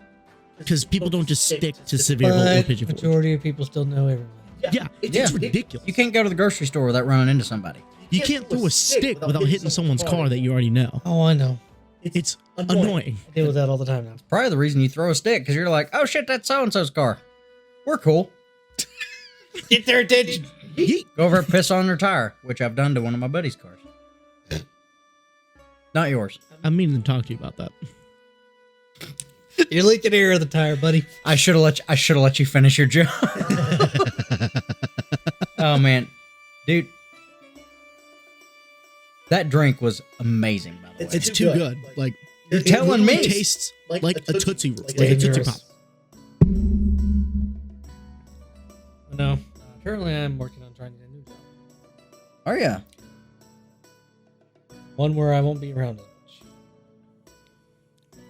Because people don't just stick to Severe or But Pigeon Forge. majority of people still know everyone. Yeah, it's ridiculous. You can't go to the grocery store without running into somebody. You can't throw a stick without hitting someone's car that you already know. Oh, I know. It's annoying. I deal with that all the time now. Probably the reason you throw a stick, because you're like, oh shit, that's so-and-so's car. We're cool. Get their attention. Go over and piss on their tire, which I've done to one of my buddy's cars. Not yours. I'm meaning to talk to you about that. You're leaking air of the tire, buddy. I should have let you finish your job. Oh man, dude, that drink was amazing. By the way, It's too good. Like, you're telling me, it tastes like a Tootsie Roll, like a Tootsie Pop. No. Currently, I'm working on trying to get a new job. Oh yeah. One where I won't be around as much.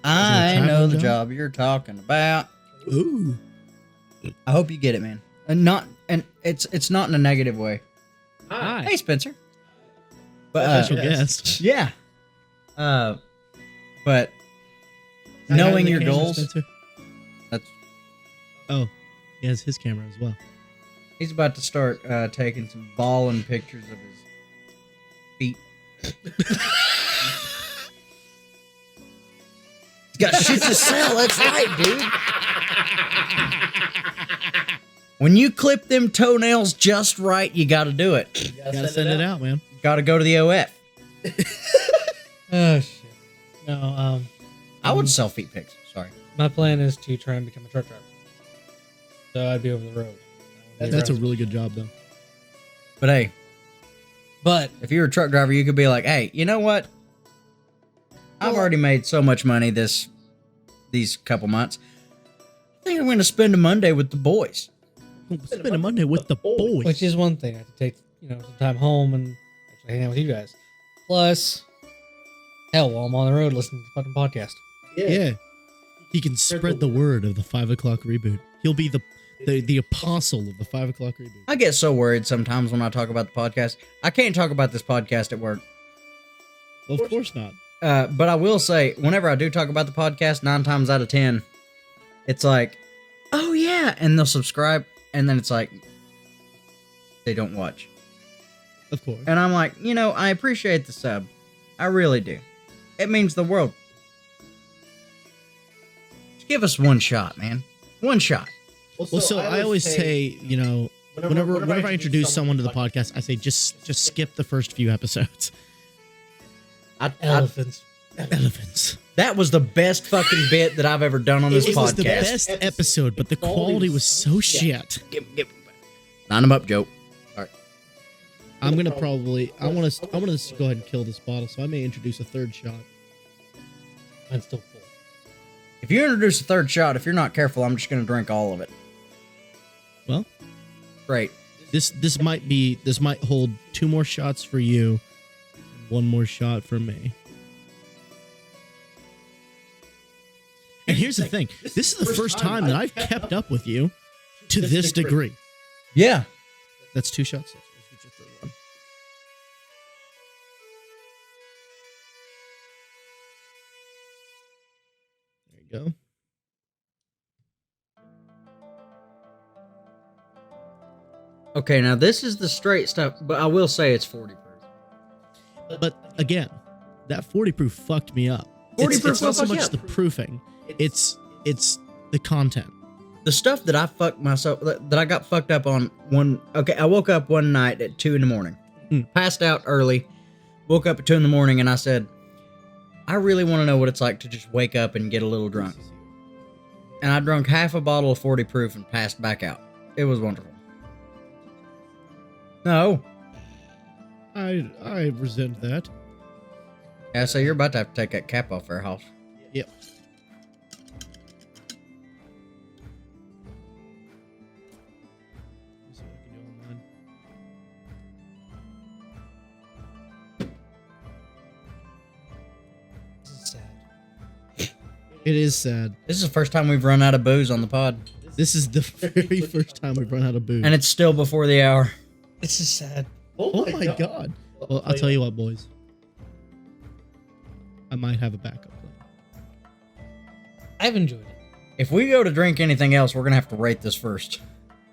I know traveling the job? job you're talking about. Ooh. I hope you get it, man. And it's not in a negative way. Hi. Hey, Spencer. But Special guest. yeah. But knowing your goals, Spencer? that's Oh, he has his camera as well. he's about to start taking some balling pictures of his feet. He's got shit to sell. That's right, dude. When you clip them toenails just right, you got to do it. You gotta send it out, man. Got to go to the OF. Oh, shit. No, I would sell feet pics. Sorry. my plan is to try and become a truck driver. So I'd be over the road. That's a really good job, though. But hey, But if you were a truck driver, you could be like, hey, you know what? I've already made so much money these couple months. I think I'm going to spend a Monday with the boys. Spend a Monday with the boys. which is one thing. I have to take, some time home and actually hang out with you guys. Plus, hell, while I'm on the road listening to the fucking podcast. Yeah. He can spread the word of the 5 o'clock reboot. He'll be the apostle of the 5 o'clock reboot. I get so worried sometimes when I talk about the podcast. I can't talk about this podcast at work. Well, of course not. But I will say, whenever I do talk about the podcast, 9 times out of 10, it's like, oh yeah, and they'll subscribe, and then it's like, they don't watch. Of course. And I'm like, I appreciate the sub. I really do. It means the world. Just give us one shot, man. One shot. Well, so I always say, whenever I introduce someone to the podcast, I say just skip the first few episodes. Elephants. Elephants. That was the best fucking bit that I've ever done on this It podcast. was the best episode, but the quality was so shit. Line them up, Joe. Sorry. I'm gonna probably I want to go ahead and kill this bottle, so I may introduce a third shot. Mine's still full. If you introduce a third shot, if you're not careful, I'm just going to drink all of it. Well, Great. this might hold 2 more shots for you, and 1 more shot for me. And here's the thing: this is the first time that I've kept up with you to this degree. Yeah. That's 2 shots. Let's get your third one. There you go. Okay, now this is the straight stuff, but I will say it's 40 proof. But again, that 40 proof fucked me up. 40 It's proof not so fucked you much up. the proofing; it's the content. The stuff that I fucked myself, that I got fucked up on I woke up one night at 2 in the morning, passed out early, woke up at 2 in the morning, and I said, I really want to know what it's like to just wake up and get a little drunk. And I drank half a bottle of 40 proof and passed back out. It was wonderful. No. I resent that. Yeah, so you're about to have to take that cap off our house. Yep. See what I can do online. This is sad. It is sad. This is the first time we've run out of booze on the pod. This is the very first time we've run out of booze. And it's still before the hour. This is sad. oh my god. Well, I'll tell you what, boys. I might have a backup plan. I've enjoyed it. If we go to drink anything else, we're going to have to rate this first.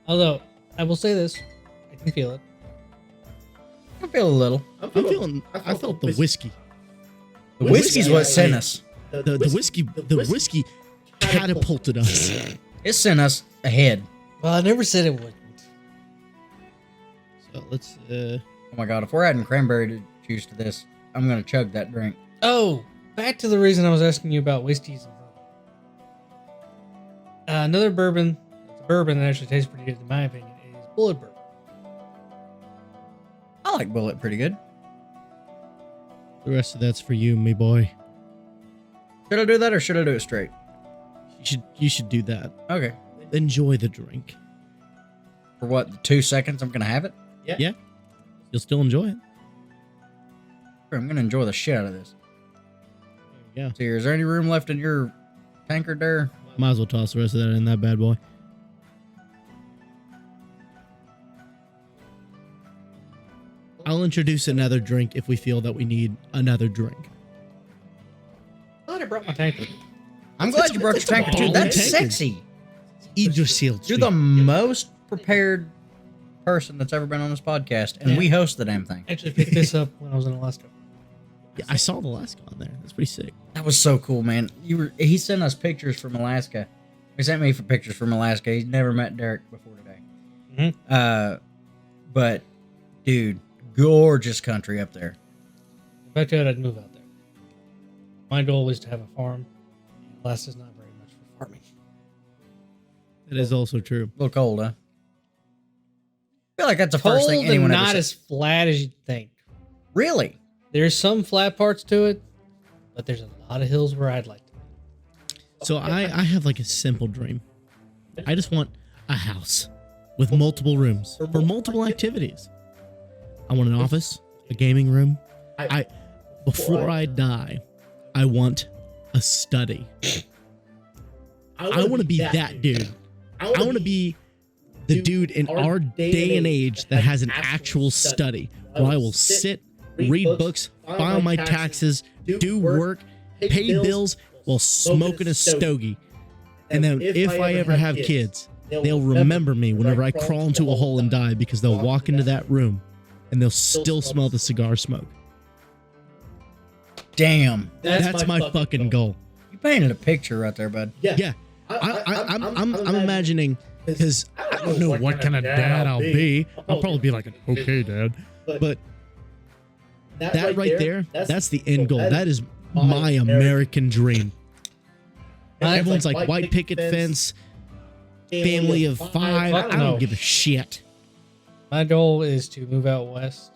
Although, I will say this. I can feel it. I feel a little. I felt the whiskey. The whiskey's what sent us. The whiskey catapulted us. It sent us ahead. Well, I never said it wouldn't. So let's Oh my god, if we're adding cranberry juice to this, I'm going to chug that drink. Oh, back to the reason I was asking you about whiskeys and bourbon. Another bourbon that actually tastes pretty good in my opinion is Bullet Bourbon. I like Bullet pretty good. the rest of that's for you, me boy. Should I do that or should I do it straight? You should do that. Okay. Enjoy the drink. for what, the 2 seconds I'm gonna have it? Yeah. You'll still enjoy it. I'm gonna enjoy the shit out of this. There you go. See, is there any room left in your tankard there? Might as well toss the rest of that in that bad boy. I'll introduce another drink if we feel that we need another drink. I thought I brought my tankard. I'm glad you brought your tankard too. ball That's tankard. sexy. Either sealed. You're the most prepared person that's ever been on this podcast, and we host the damn thing. I actually picked this up when I was in Alaska. Yeah, I saw the last one there. That's pretty sick. That was so cool, man. He sent us pictures from Alaska. He sent me for pictures from Alaska. He's never met Derek before today. Mm-hmm. But dude, gorgeous country up there. If I could, I'd move out there. My goal was to have a farm. Alaska's not very much for farming. That is also true. A little cold, huh? I feel like that's the first thing anyone ever not said. as flat as you'd think. Really? There's some flat parts to it, but there's a lot of hills where I'd like to be. So I have like a simple dream. I just want a house with multiple rooms for multiple activities. I want an office, a gaming room. Before I die, I want a study. I want to be that dude. I want to be the dude in our day and age that has an actual study where I will sit, read books, file my taxes, do work, pay bills while smoking a stogie. And then if I ever have kids, they'll remember me whenever I crawl into a hole and die because they'll walk into that room and they'll still smell the cigar smoke. Damn. That's my fucking goal. You painted a picture right there, bud. Yeah. I'm imagining, because I don't know what kind of dad I'll be. I'll probably be like an okay dad. But that right there, that's the end goal. That is my American dream. Everyone's like white picket fence, family of 5. I don't give a shit. My goal is to move out west,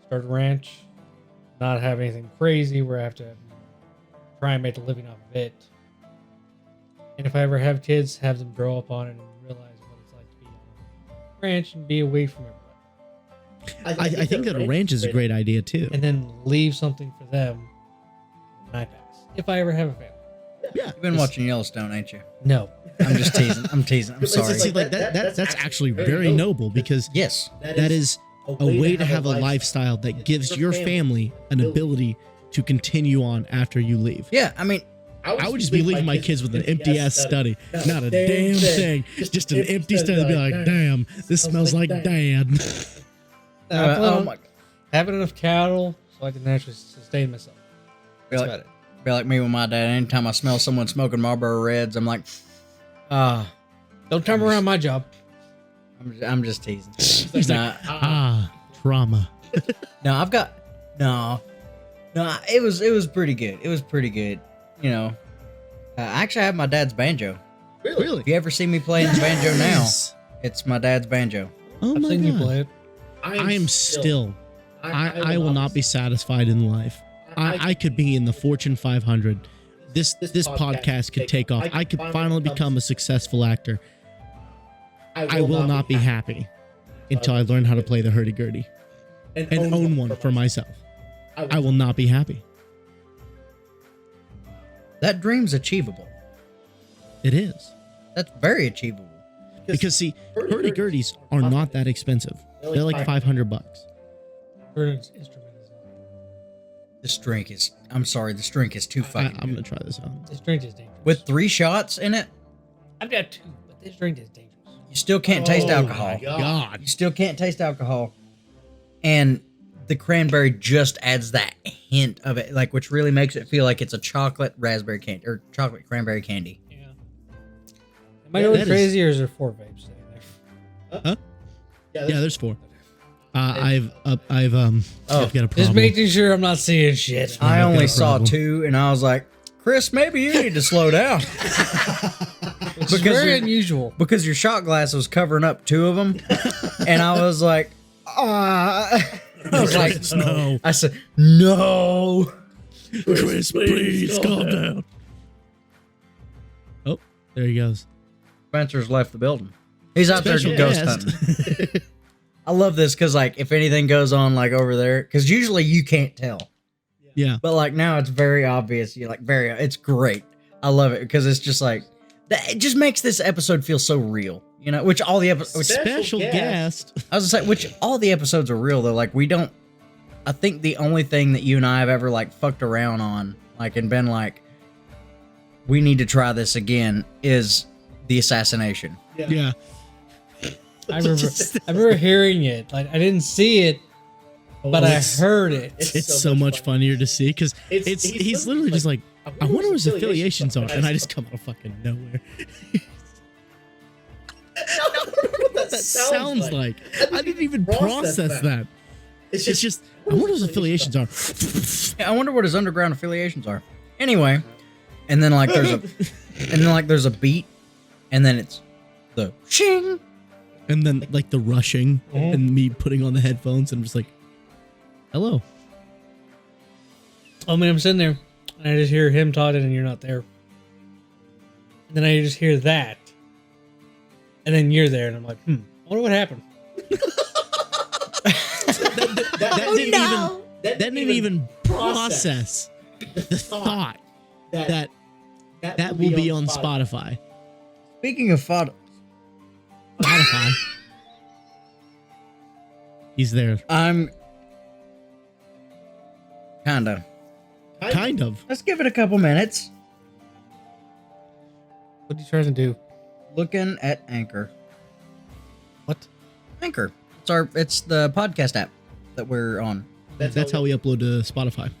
start a ranch, not have anything crazy where I have to try and make a living off of it. And if I ever have kids, have them grow up on it and realize what it's like to be on a ranch and be away from everybody. I think that a ranch is a great idea too. And then leave something for them when I pass. If I ever have a family. Yeah. You've been watching Yellowstone, ain't you? No. I'm just teasing. I'm teasing. I'm sorry. See, like that's actually very noble because Yes. that is a way to have a lifestyle that gives your family an ability to continue on after you leave. Yeah, I mean, I would just be leaving my kids with an empty ass study. Not a damn thing. Just an empty study to be like, damn, this smells like dad. oh my, Having enough cattle so I can naturally sustain myself. be That's like, about it. be like me with my dad. Anytime I smell someone smoking Marlboro Reds, I'm like, Don't come around my job. I'm just teasing. He's Nah, like, trauma. no, I've got no. It was pretty good. It was pretty good. You know, actually, I have my dad's banjo. Really? If you ever see me playing the banjo now, Yes. it's my dad's banjo. Oh I've my seen you God. play it. I am still. I will not be satisfied in life. I could be in the Fortune 500. This podcast could take off. I could finally become a successful actor. I will not be happy until I learn how to play the hurdy-gurdy and own one for myself. I will not be happy. That dream's achievable. It is. That's very achievable. Because see, hurdy-gurdies are not that expensive. They're like $500. Burns instrument is This drink is. I'm sorry. This drink is too fucking. I'm gonna try this out. This drink is dangerous. With 3 shots in it, I've got 2, but this drink is dangerous. you still can't taste alcohol. God. You still can't taste alcohol, and the cranberry just adds that hint of it, like which really makes it feel like it's a chocolate raspberry candy or chocolate cranberry candy. Yeah. Am I going that is- crazy or is there 4 vapes sitting there? Huh? Yeah, there's 4. I've got a problem. Just making sure I'm not seeing shit. I I've got only a saw problem. 2, and I was like, Chris, maybe you need to slow down It's because very you're- unusual. because your shot glass was covering up 2 of them, and I was like, I was like, No. I said, no. Chris, please calm down. Oh, there he goes. Spencer's left the building. He's out there Special ghost guest. hunting. I love this because, like, if anything goes on, like, over there, because usually you can't tell. Yeah. But, like, now it's very obvious. You're like, it's great. I love it because it's just like, it just makes this episode feel so real, you know, which all the episodes, Special guest. I was gonna say, which all the episodes are real, though. Like, I think the only thing that you and I have ever, like, fucked around on, like, and been like, we need to try this again is the assassination. Yeah. I remember hearing it. Like I didn't see it, but I heard it. It's so much funnier to see because he's literally just like, I wonder what his affiliations are, and I just come out of fucking nowhere. What that sounds like. I didn't even process that. It's just, I wonder what his affiliations are. Yeah, I wonder what his underground affiliations are. Anyway, and then like there's a beat, and then it's the shing. And then like the rushing and me putting on the headphones and I'm just like, hello. I mean, I'm sitting there and I just hear him talking and you're not there. And then I just hear that. And then you're there and I'm like, I wonder what happened. that didn't even process the thought that will be on Spotify. Speaking of Spotify. He's there. I'm kind of. Let's give it a couple minutes. What are you trying to do? Looking at Anchor. What? Anchor. It's the podcast app that we're on. That's how we upload to Spotify.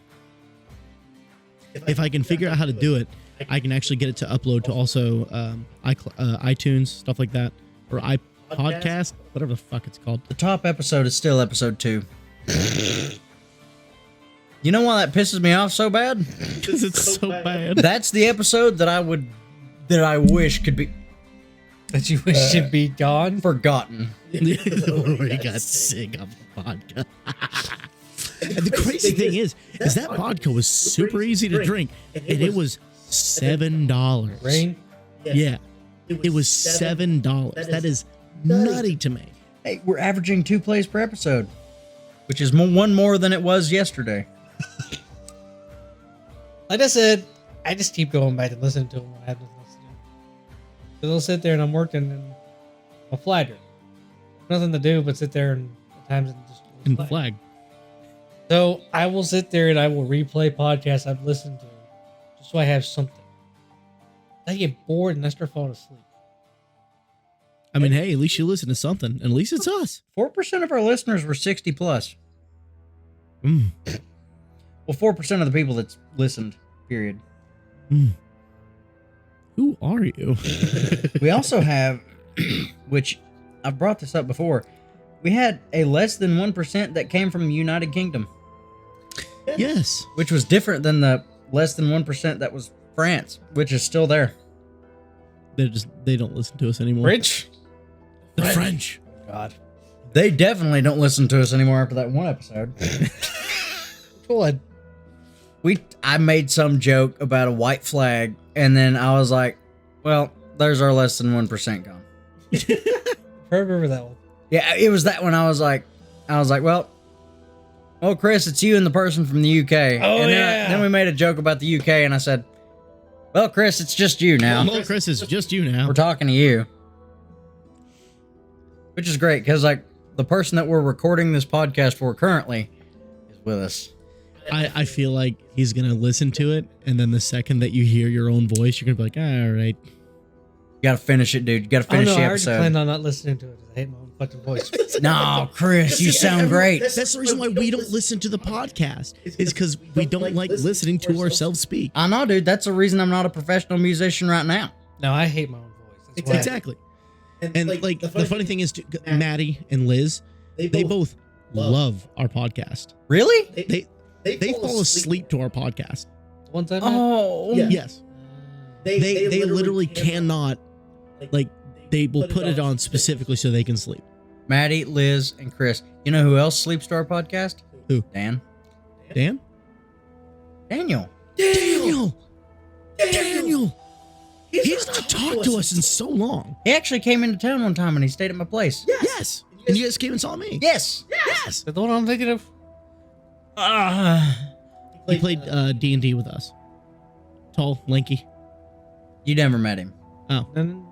If I can figure out how to do it, I can actually get it to upload to also iTunes, stuff like that, or iPodcast, whatever the fuck it's called. The top episode is still episode 2. You know why that pisses me off so bad? Because it's so bad. That's the episode that I wish could be That you wish should be gone? forgotten. We got sick of the vodka. And the crazy thing is that vodka was super easy to drink, and it was $7. Rain? Yeah, it was $7. That is nutty to me. Hey, we're averaging 2 plays per episode, which is one more than it was yesterday. Like I said, I just keep going back and listening to them when I have nothing else to do. Because I'll sit there and I'm working and I'm a flagger. Nothing to do but sit there and at times and just And flag. So I will sit there and I will replay podcasts I've listened to just so I have something. I get bored and I start falling asleep. I mean, hey, at least you listen to something. And at least it's us. 4% of our listeners were 60 plus. Mm. Well, 4% of the people that's listened, period. Mm. Who are you? We also have, which I've brought this up before, we had a less than 1% that came from the United Kingdom, Yes. which was different than the less than 1% that was France, which is still there. They don't listen to us anymore. Rich? The French. God. They definitely don't listen to us anymore after that one episode. What? I made some joke about a white flag, and then I was like, well, there's our less than 1% gone. I remember that one. Yeah, it was that one. I was like, well, Chris, it's you and the person from the UK. Oh, and yeah. then we made a joke about the UK, and I said, well, Chris, it's just you now. Well, Chris, it's just you now. We're talking to you. Which is great, because, like, the person that we're recording this podcast for currently is with us. I feel like he's going to listen to it, and then the second that you hear your own voice, you're going to be like, all right. You gotta finish it, dude. You gotta finish the I already episode. planned on not listening to it. I hate my own fucking voice. No, Chris, you sound great. That's the reason why we don't listen to the podcast, is because we don't like listening to ourselves speak. I know, dude. That's the reason I'm not a professional musician right now. No, I hate my own voice. That's why. Exactly. And like the funny thing is, Maddie and Liz, they both love our podcast. Really? They fall asleep to our podcast. One time. Oh, Yes. They literally cannot, like, they will put it on specifically so they can sleep. Maddie, Liz, and Chris. You know who else sleeps to our podcast? Who? Dan. Dan? Daniel. Daniel! He's not talked to us in so long. He actually came into town one time and he stayed at my place. Yes. And you guys came and saw me. Yes. Yes. The one I'm thinking of. He played D&D with us. Tall, lanky. You never met him. Oh. And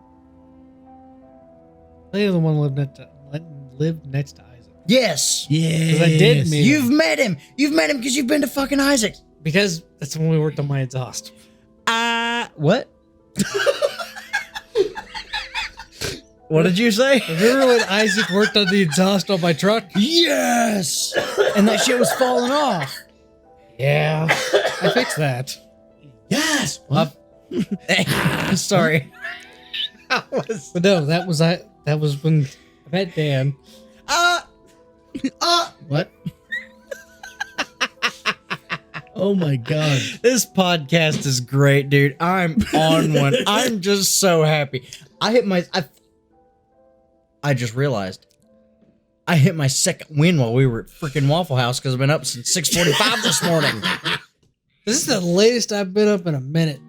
they the one lived next to Isaac. Yes. Yeah. Because I did meet You've him. met him. You've met him because you've been to fucking Isaac's. Because that's when we worked on my exhaust. What? What did you say? Remember when Isaac worked on the exhaust on my truck? Yes. And that shit was falling off. Yeah. I fixed that. Yes. Sorry. But no, that was when I met Dan. What? Oh my god. This podcast is great, dude. I'm on one. I'm just so happy. I just realized I hit my second win while we were at freaking Waffle House because I've been up since 6:45 this morning. This is the latest I've been up in a minute.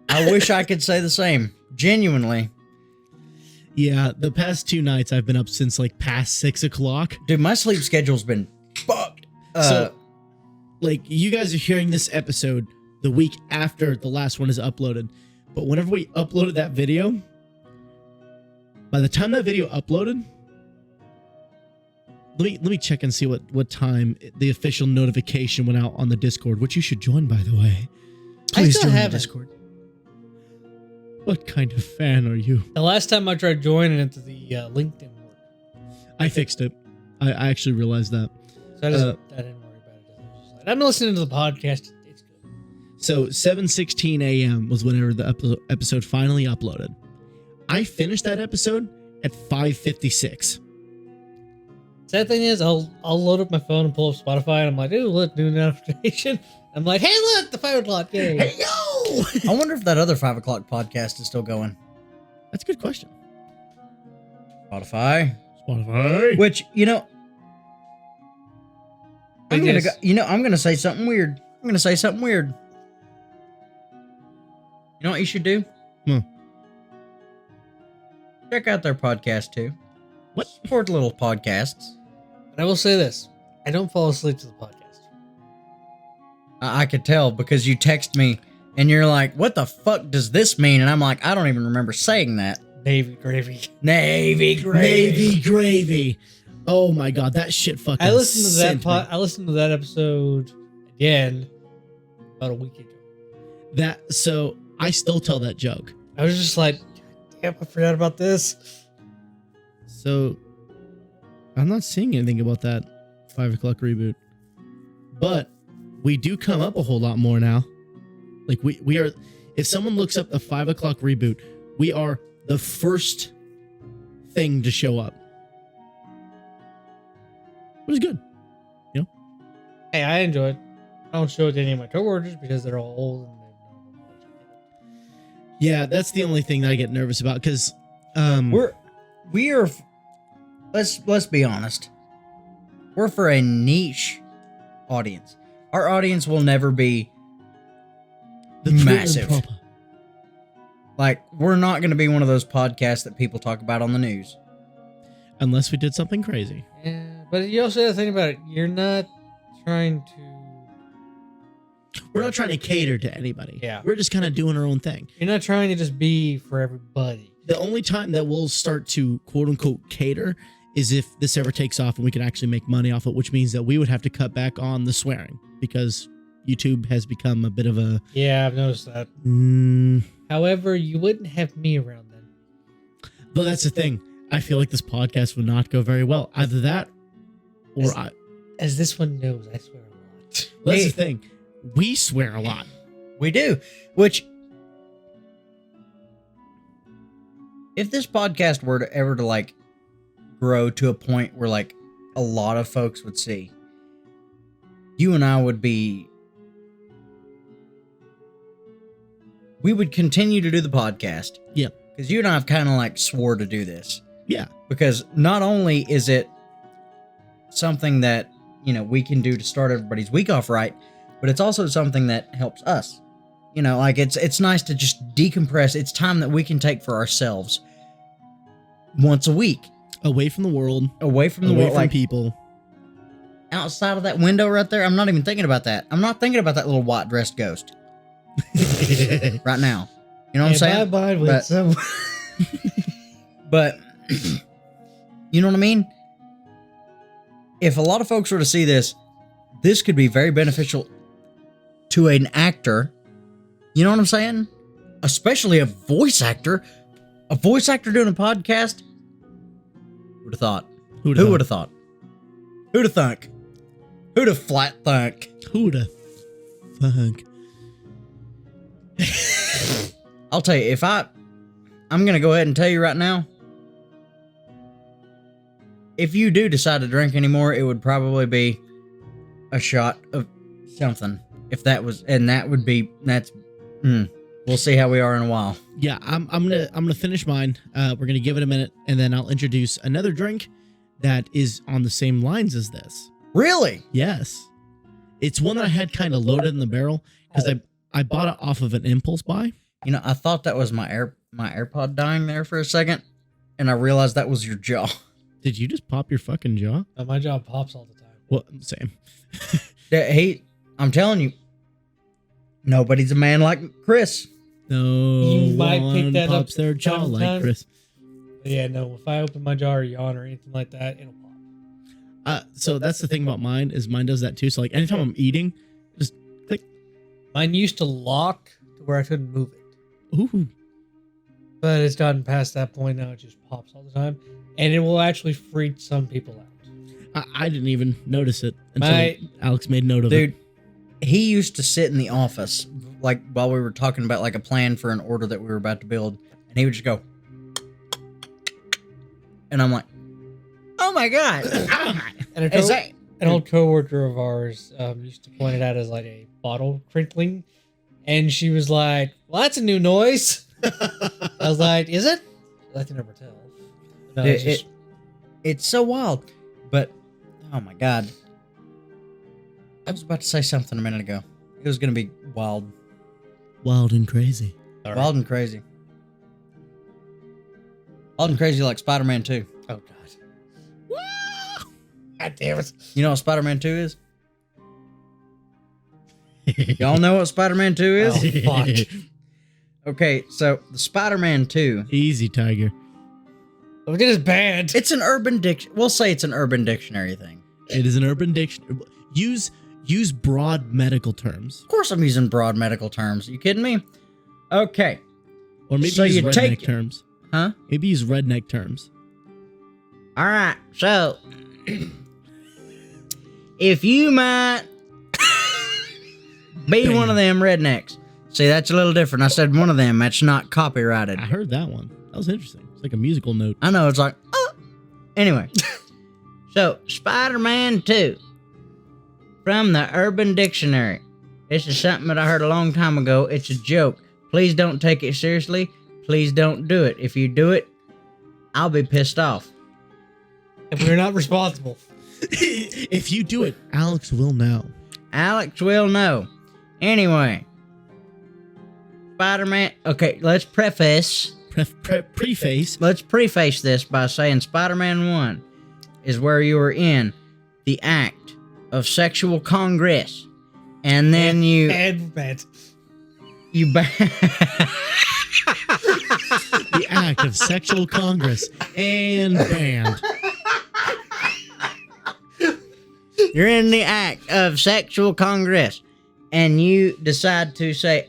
I wish I could say the same. Genuinely. Yeah, the past 2 nights I've been up since like past 6 o'clock. Dude, my sleep schedule's been fucked. So, like, you guys are hearing this episode the week after the last one is uploaded. But whenever we uploaded that video, by the time that video uploaded, let me check and see what time the official notification went out on the Discord, which you should join, by the way. Please still join the haven't. Discord. What kind of fan are you? The last time I tried joining it, the LinkedIn worked. I fixed it. I actually realized that. So I didn't worry about it. I was just like, I'm listening to the podcast. It's good. So 7:16 a.m. was whenever the episode finally uploaded. I finished that episode at 5:56. Sad thing is, I'll load up my phone and pull up Spotify, and I'm like, ooh, look, new notification. I'm like, hey, look, the 5 o'clock, yay. Hey, yo! I wonder if that other 5 o'clock podcast is still going. That's a good question. Spotify. Which, I'm gonna go, I'm gonna say something weird. You know what you should do? Check out their podcast too. What? Support little podcasts. And I will say this, I don't fall asleep to the podcast. I could tell because you text me and you're like, what the fuck does this mean? And I'm like, I don't even remember saying that. Navy gravy. Navy gravy. Oh my god, that shit fucking I listened to sent me. I listened to that episode again about a week ago. So I still tell that joke. I was just like, damn, I forgot about this. So I'm not seeing anything about that 5 o'clock reboot, but we do come up a whole lot more now. Like we are, if someone looks up the 5 o'clock reboot, we are the first thing to show up. It was good. Hey, I enjoyed. I don't show it to any of my coworkers because they're all old and Yeah, that's the only thing that I get nervous about because we are let's be honest. We're for a niche audience. Our audience will never be massive. Like, we're not going to be one of those podcasts that people talk about on the news. Unless we did something crazy. yeah, but you also have to think about it. You're not trying to. We're not trying to cater to anybody. Yeah. We're just kind of doing our own thing. You're not trying to just be for everybody. The only time that we'll start to quote unquote cater is if this ever takes off and we can actually make money off it, which means that we would have to cut back on the swearing because YouTube has become a bit of a... Yeah, I've noticed that. However, you wouldn't have me around then. But that's the thing. I feel like this podcast would not go very well. Either that or As this one knows, I swear a lot. That's the thing. We swear a lot. We do. Which, if this podcast were to ever to like grow to a point where like a lot of folks would see, you and I would be... We would continue to do the podcast. Yeah. Because you and I have kind of like swore to do this. Yeah. Because not only is it something that, we can do to start everybody's week off right, but it's also something that helps us. You know, like it's nice to just decompress. It's time that we can take for ourselves once a week. Away from the world. Away from the away world. from Like people. outside of that window right there, I'm not even thinking about that. I'm not thinking about that little white dressed ghost. Right now. You know what I'm saying? Bye with some. But you know what I mean? If a lot of folks were to see this, this could be very beneficial to an actor. You know what I'm saying? Especially a voice actor. A voice actor doing a podcast. Who'd have thought? Who would have thought? Who'd have thunk? Who'd have flat thunk? Who'd have thunk? I'll tell you, I'm going to go ahead and tell you right now, if you do decide to drink anymore, it would probably be a shot of something. If that was, and that would be, we'll see how we are in a while. Yeah, I'm gonna finish mine. We're gonna give it a minute, and then I'll introduce another drink that is on the same lines as this. Really? Yes, it's one that I had kind of loaded in the barrel because I bought it off of an impulse buy. You know, I thought that was my AirPod dying there for a second, and I realized that was your jaw. Did you just pop your fucking jaw? My jaw pops all the time. Well, same. I'm telling you, nobody's a man like Chris. No, You might pick that up pops their jaw like sometime. Chris. But yeah, no. If I open my jaw or yawn or anything like that, it'll pop. So that's the thing about mine is mine does that too. So like anytime I'm eating, just click. Mine used to lock to where I couldn't move it, Ooh. but it's gotten past that point now. It just pops all the time, and it will actually freak some people out. I didn't even notice it until My- Alex made note of Dude, it. he used to sit in the office, like while we were talking about like a plan for an order that we were about to build, and he would just go, and I'm like, oh my God. And Is that, an old coworker of ours used to point it out as like a bottle crinkling, and she was like, "Well, that's a new noise." I was like, "Is it?" I can never tell. No, it's just, it's so wild, but oh my God. I was about to say something a minute ago. It was going to be wild. Wild and crazy. sorry. Wild and crazy. Wild and crazy like Spider-Man 2. Oh God. God damn it. You know what Spider-Man 2 is? Y'all know what Spider-Man 2 is? Oh, fuck. Okay, so the Spider-Man 2. Easy, Tiger. Look at his band. It's an urban dictionary. We'll say it's an urban dictionary thing. It is an urban dictionary. Use broad medical terms. Of course I'm using broad medical terms. You kidding me? Okay. Or maybe So use you redneck take- terms. Huh? Maybe use redneck terms. All right. So if you might be one of them rednecks. See, that's a little different. I said one of them. That's not copyrighted. I heard that one. That was interesting. It's like a musical note. I know. It's like, oh. Anyway. So, Spider-Man 2 from the Urban Dictionary. This is something that I heard a long time ago. It's a joke. Please don't take it seriously. Please don't do it. If you do it, I'll be pissed off. And we're not responsible. If you do it, Alex will know. Alex will know. Anyway. Spider-Man. Okay, let's preface. Preface. Let's preface this by saying Spider-Man 1 is where you are in the act of sexual congress. And then you And The act of sexual congress and banned. you're in the act of sexual congress. And you decide to say,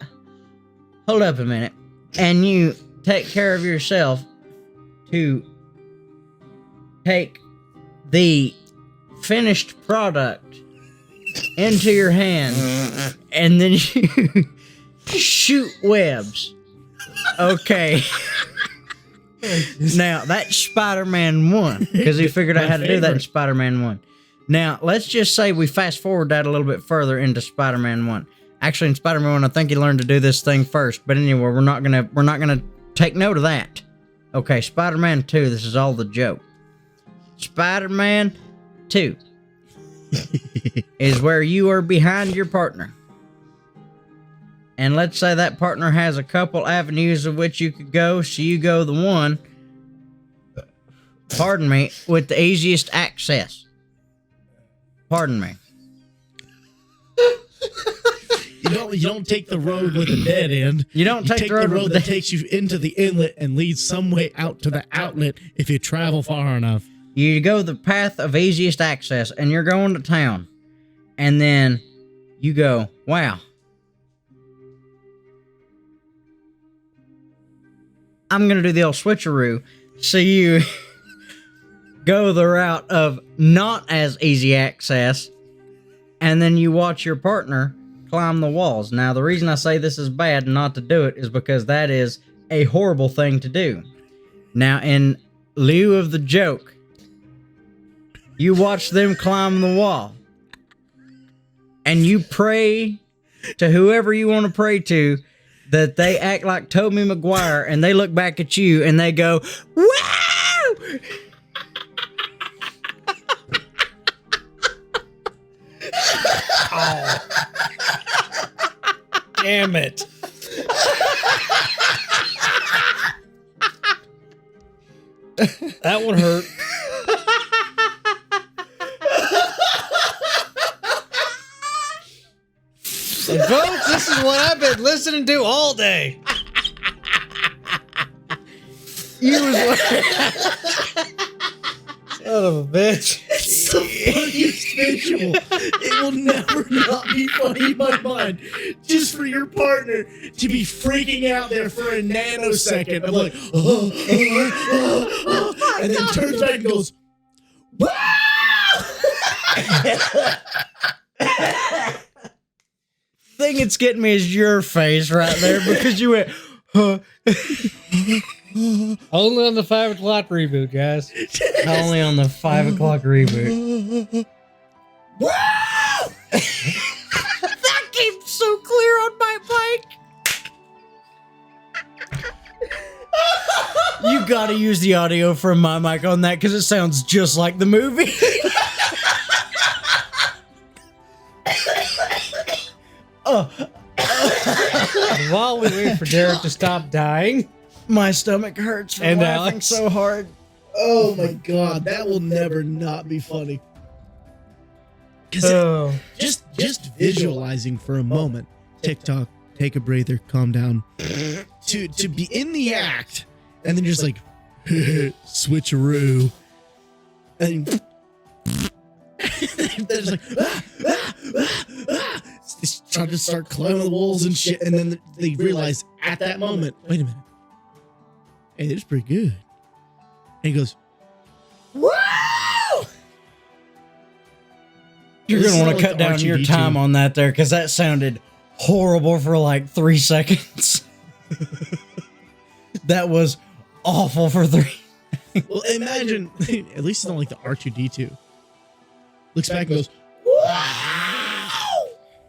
hold up a minute. And you take care of yourself to take the finished product into your hand, and then you shoot webs. Okay. Now, that's Spider-Man 1, because he figured out how to do that in Spider-Man 1. Now, let's just say we fast forward that a little bit further into Spider-Man 1. Actually, in Spider-Man 1, I think he learned to do this thing first, but anyway, we're not gonna take note of that. Okay, Spider-Man 2, this is all the joke. Spider-Man 2 is where you are behind your partner. and let's say that partner has a couple avenues of which you could go, so you go the one, pardon me, with the easiest access. Pardon me. You don't take the road with a dead end. You don't take the road that takes you into the inlet and leads some way out to the outlet if you travel far enough. You go the path of easiest access, and you're going to town. And then you go, wow. I'm going to do the old switcheroo. So you go the route of not as easy access, and then you watch your partner climb the walls. Now, the reason I say this is bad and not to do it is because that is a horrible thing to do. Now, in lieu of the joke, you watch them climb the wall, and you pray to whoever you want to pray to that they act like Tobey Maguire, and they look back at you and they go, wow! Oh. Damn it. That one hurt. And folks, this is what I've been listening to all day. You was like, Son of a bitch. It's the funniest visual. It will never not be funny in my mind. Just for your partner to be freaking out there for a nanosecond of like, and then turns back and goes, wow! thing that's getting me is your face right there because you went, huh. Only on the 5 o'clock reboot, guys. Only on the 5 o'clock reboot. Wow! That came so clear on my mic. You gotta use the audio from my mic on that because it sounds just like the movie. While we wait for Derek to stop dying, My stomach hurts from And laughing Alex. so hard. Oh my god, that will never not be funny. oh, Just visualizing for a moment. TikTok, take a breather, calm down. To be in the act, and then just like switcheroo, and they're just like just trying to start climbing the walls and shit, and then they realize at that moment, wait a minute, hey, this is pretty good. And he goes, "Wow!" You're This gonna is want to like cut the down your R2D2. time on that there because that sounded horrible for like 3 seconds. That was awful for 3. Well, imagine, at least it's not like the R2D2. Looks back and goes, "Wow!"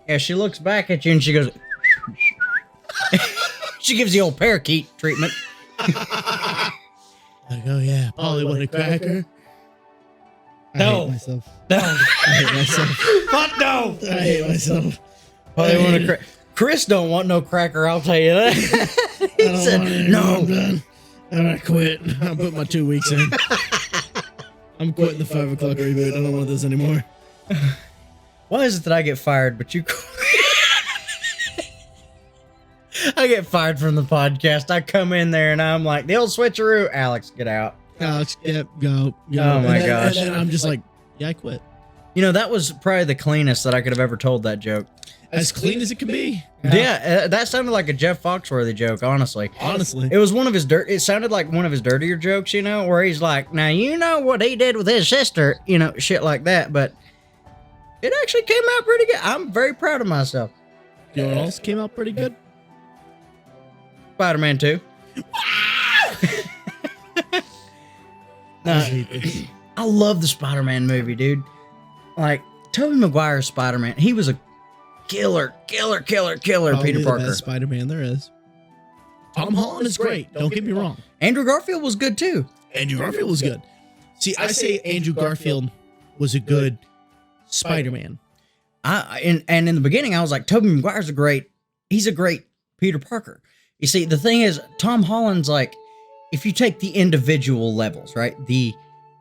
Yeah, she looks back at you and she goes. She gives the old parakeet treatment. Like, oh yeah, Polly want a cracker? I No. hate myself. no. I hate myself. Fuck no. I hate myself. Probably want a Chris don't want no cracker, I'll tell you that. He I don't said, want it. no. I'm done. I'm gonna quit. I'll put my 2 weeks in. I'm quitting the 5 o'clock reboot. I don't want this anymore. Why is it that I get fired, but you I get fired from the podcast. I come in there and I'm like, the old switcheroo. Alex, get out. Alex, yep, go. Oh my And then- gosh. And then I'm just like, yeah, I quit. You know, that was probably the cleanest that I could have ever told that joke. As clean as it can be. Yeah, that sounded like a Jeff Foxworthy joke, honestly. Honestly. It was one of his it sounded like one of his dirtier jokes, you know, where he's like, now you know what he did with his sister, you know, shit like that, but it actually came out pretty good. I'm very proud of myself. You know what else came out pretty good? Spider-Man 2. No, I love the Spider-Man movie, dude. Like, Tobey Maguire's Spider-Man, he was a killer Probably Peter the Parker. best Spider-Man there is. Tom Holland is great. Don't get me wrong. Andrew Garfield was good too. Andrew Garfield was good. See, I say Andrew Garfield was a good Spider-Man. And in the beginning, I was like, Tobey Maguire's a great. he's a great Peter Parker. You see, the thing is, Tom Holland's like, if you take the individual levels, right? The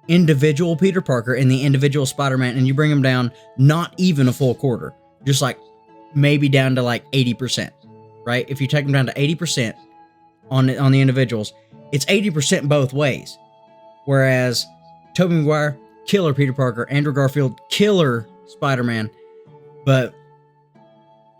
individual Peter Parker and the individual Spider-Man, and you bring them down not even a full quarter, just like maybe down to like 80%, right? If you take them down to 80% on the individuals, it's 80% both ways. Whereas Tobey Maguire, killer Peter Parker, Andrew Garfield, killer Spider-Man. But,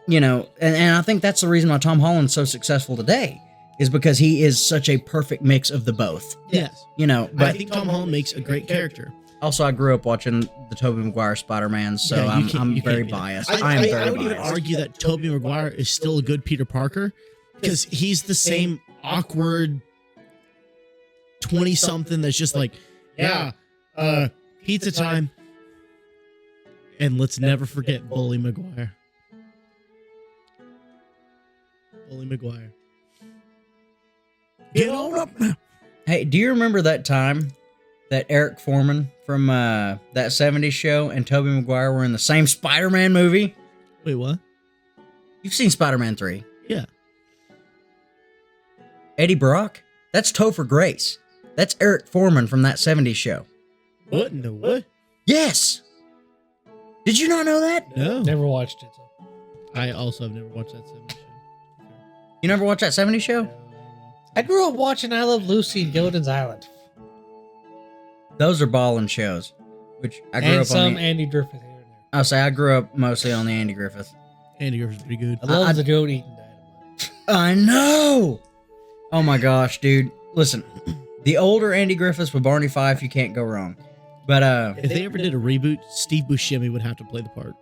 you know, and I think that's the reason why Tom Holland's so successful today, is because he is such a perfect mix of the both. Yes. You know, but I think Tom Holland makes a great character. also I grew up watching the Tobey Maguire Spider-Man, so Yeah, you I'm can't very be that. biased. I I'm very would even biased. argue that Tobey Maguire is still a good Peter Parker because he's the same awkward 20-something that's just like, pizza time. And let's never forget Bully Maguire. Bully Maguire. Get on up now. Hey, do you remember that time that Eric Foreman from that 70s show and Tobey Maguire were in the same Spider-Man movie? Wait, what? You've seen Spider-Man 3. Yeah. Eddie Brock? That's Topher Grace. That's Eric Foreman from that 70s show. What in the what? Yes! Did you not know that? No. Never watched it. So. I also have never watched that 70s show. You never watched that 70s show? I grew up watching I Love Lucy and Gilligan's Island. Those are ballin' shows. Which I grew And up some on. Andy Griffith here and there. I'll say I grew up mostly on the Andy Griffith. Andy Griffith's pretty good. I love I- the Joe Eaton Dynamite. I know! Oh my gosh, dude. Listen, the older Andy Griffiths with Barney Fife, you can't go wrong. But, If they ever did a reboot, Steve Buscemi would have to play the part.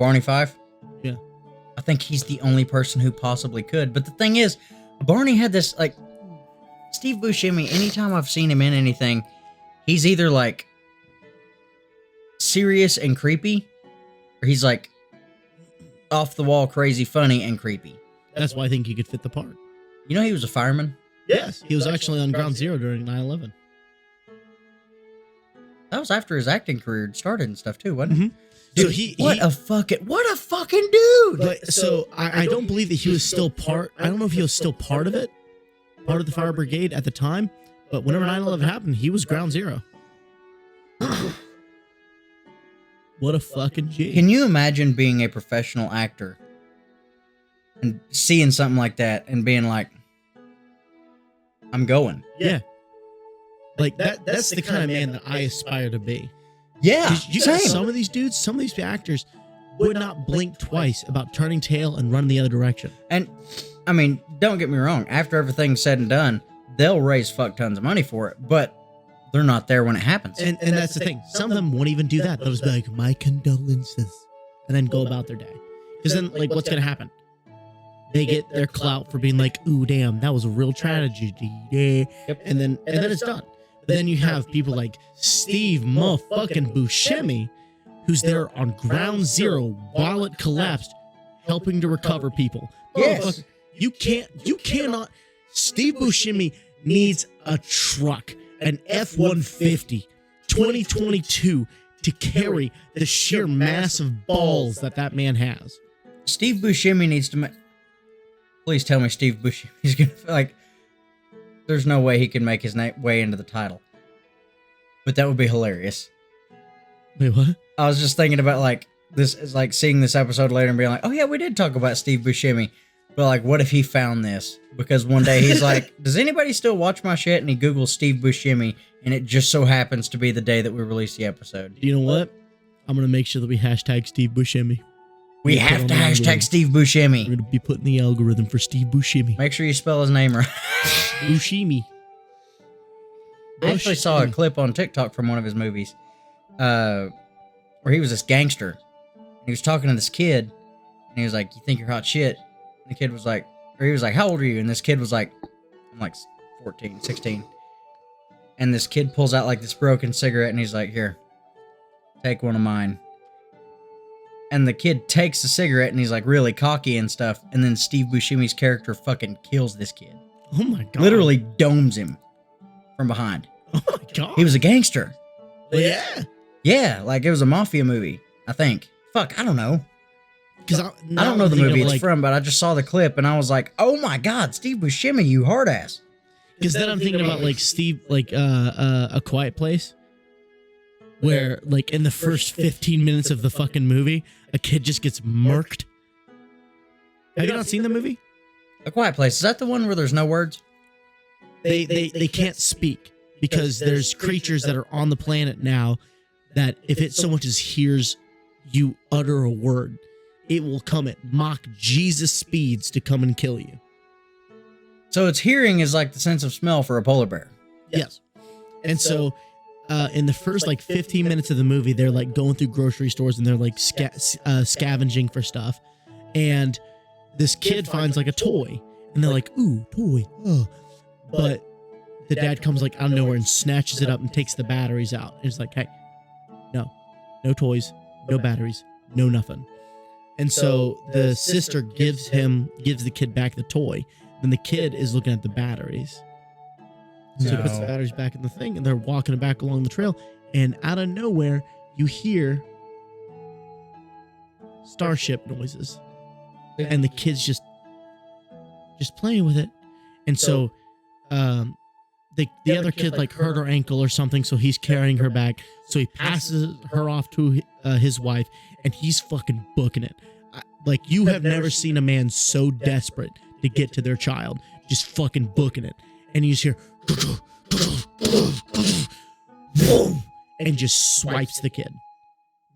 Barney Fife? Yeah. I think he's the only person who possibly could. But the thing is, Barney had this, like, Steve Buscemi, anytime I've seen him in anything, he's either, like, serious and creepy, or he's, like, off-the-wall crazy funny and creepy. That's why I think he could fit the part. You know he was a fireman? Yes. He was actually on Ground Zero during 9/11. That was after his acting career started and stuff, too, wasn't it? Mhm. So Dude, what a fucking dude! But so I don't believe that he was still part. I don't know if he was still part of it, part of the fire brigade at the time. But whenever 9/11 happened, he was Ground Zero. What a fucking G. Can you imagine being a professional actor and seeing something like that and being like, I'm going? Yeah. Like that's the kind of man that I aspire to be. Yeah, 'Cause you same. got some of these dudes, some of these actors would not blink twice about turning tail and running the other direction. And, I mean, don't get me wrong. After everything's said and done, they'll raise fuck tons of money for it, but they're not there when it happens. And that's the thing. Some of them won't even do that. They'll just be like, my condolences, and then go about their day. Because then, like, what's going to happen? They get their clout for being like, ooh, damn, that was a real tragedy. Yeah. Yep. And then it's done. But then you have people like Steve motherfucking Buscemi, who's there on Ground Zero while it collapsed, helping to recover people. Yes. Motherfucker, you cannot. Steve Buscemi needs a truck, an F-150, 2022, to carry the sheer massive balls that man has. Steve Buscemi needs to please tell me Steve Buscemi's gonna, like, there's no way he can make his way into the title. But that would be hilarious. Wait, what? I was just thinking about, like, this is like seeing this episode later and being like, oh yeah, we did talk about Steve Buscemi. But, like, what if he found this? Because one day he's like, does anybody still watch my shit? And he Googles Steve Buscemi, and it just so happens to be the day that we release the episode. You know what? I'm going to make sure that we hashtag Steve Buscemi. We We'll put have on to the hashtag algorithm. Steve We're Buscemi. going to be putting the algorithm for Steve Buscemi. Make sure you spell his name right. Buscemi. I actually saw a clip on TikTok from one of his movies where he was this gangster. And he was talking to this kid, and he was like, you think you're hot shit? And the kid was like, or he was like, how old are you? And this kid was like, I'm like 14, 16. And this kid pulls out like this broken cigarette, and he's like, here, take one of mine. And the kid takes the cigarette, and he's like really cocky and stuff. And then Steve Buscemi's character fucking kills this kid. Oh my God. Literally domes him from behind. Oh my God. He was a gangster. Yeah. Yeah, like it was a mafia movie, I think. Fuck, I don't know. Because I don't know the movie it's from, but I just saw the clip and I was like, oh my God, Steve Buscemi, you hard ass. Because then I'm thinking about like Steve, like A Quiet Place, where like in the first 15 minutes of the fucking movie, a kid just gets murked. Have you not seen the movie? A Quiet Place, is that the one where there's no words? They can't speak because there's creatures that are on the planet now that if it so much as hears you utter a word, it will come at Mach Jesus speeds to come and kill you. So its hearing is like the sense of smell for a polar bear. Yes. And so in the first like 15 minutes of the movie, they're like going through grocery stores and they're like scavenging for stuff. And this kid finds like a toy and they're like, ooh, toy. Oh. But the dad comes like out of nowhere and snatches it up and takes the batteries out. And it's like, hey, no toys, no batteries, no nothing. And so the sister gives the kid back the toy. Then the kid is looking at the batteries. So he puts the batteries back in the thing and they're walking back along the trail. And out of nowhere, you hear starship noises. And the kid's just playing with it. And so the other kid like hurt her ankle or something, so he's carrying her back. So he passes her off to his wife, and he's fucking booking it. Like, you have never seen a man so desperate to get to their child, just fucking booking it. And you just hear, and just swipes the kid,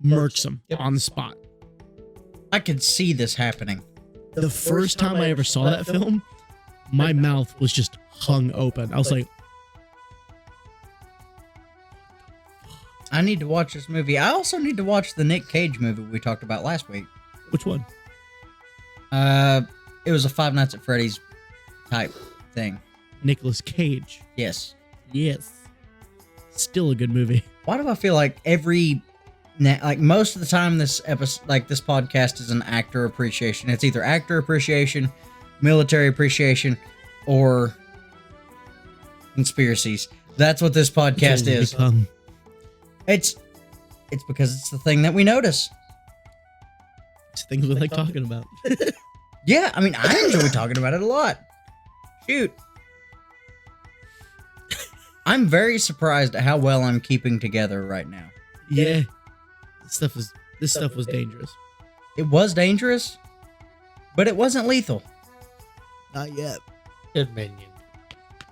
murks him on the spot. I could see this happening. The first time I ever saw that film, my mouth was just hung open. I was like, I need to watch this movie. I also need to watch the Nick Cage movie we talked about last week. which one? It was a Five Nights at Freddy's type thing. Nicolas Cage. Yes. Yes. Still a good movie. Why do I feel like most of the time this episode, like this podcast, is an actor appreciation? It's either actor appreciation, military appreciation, or conspiracies. That's what this podcast is. It's because it's the thing that we notice. It's things we like talking about. Yeah, I mean, I enjoy talking about it a lot. Shoot. I'm very surprised at how well I'm keeping together right now. Yeah. This stuff was dangerous. It was dangerous, but it wasn't lethal. Not yet. Good minion.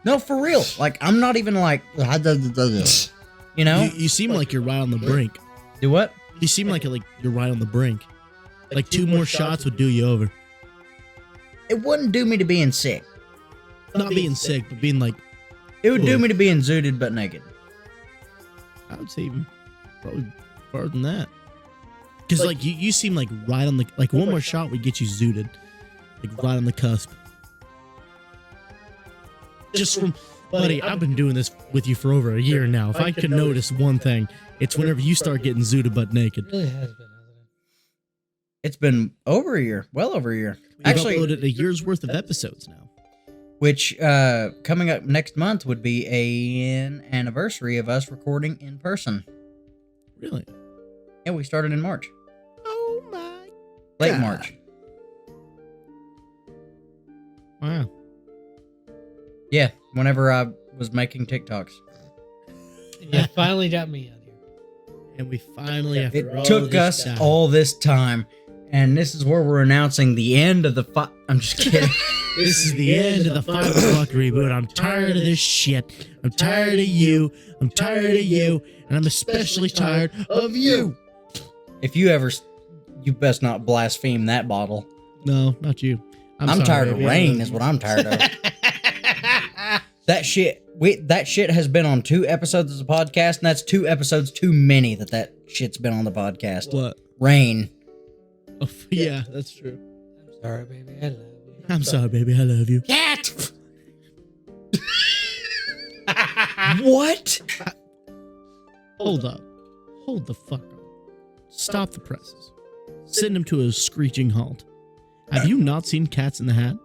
No, for real. Like, I'm not even like, you know? You seem like you're right on the brink. Do what? You seem like you're right on the brink. Like 2 more shots would do you over. It wouldn't do me to being sick. Not being sick, but being like... It would do me to being zooted but naked. I would say even probably farther than that. Because like you seem like right on the... Like 1 more shot would get you zooted. Like right on the cusp. Just from... Buddy, I've been doing this with you for over a year now. If I could notice one thing, it's whenever you start getting zooted butt naked. It really has been, hasn't it? It's been over a year. Well over a year. We've Actually, uploaded a year's worth of episodes now. which coming up next month would be an anniversary of us recording in person. Really? Yeah, we started in March. Oh my Late God. March. Wow. Yeah, whenever I was making TikToks. And you finally got me out here. And we finally, after all It took this us time- all this time, and this is where we're announcing the end of the I'm just kidding. This is the end of the 5 o'clock reboot. I'm tired of this shit. I'm tired of you. I'm tired of you. And I'm especially tired of you. If you ever, you best not blaspheme that bottle. No, not you. I'm sorry, tired of baby. rain is what I'm tired of. That shit has been on 2 episodes of the podcast, and that's 2 episodes too many that shit's been on the podcast. What? Rain. Oh, yeah, that's true. I'm sorry, baby. I love you. I'm sorry, baby. I love you. Cat! What? Hold up. Hold the fuck up. Stop the presses. Send him to a screeching halt. Have you not seen Cats in the Hat?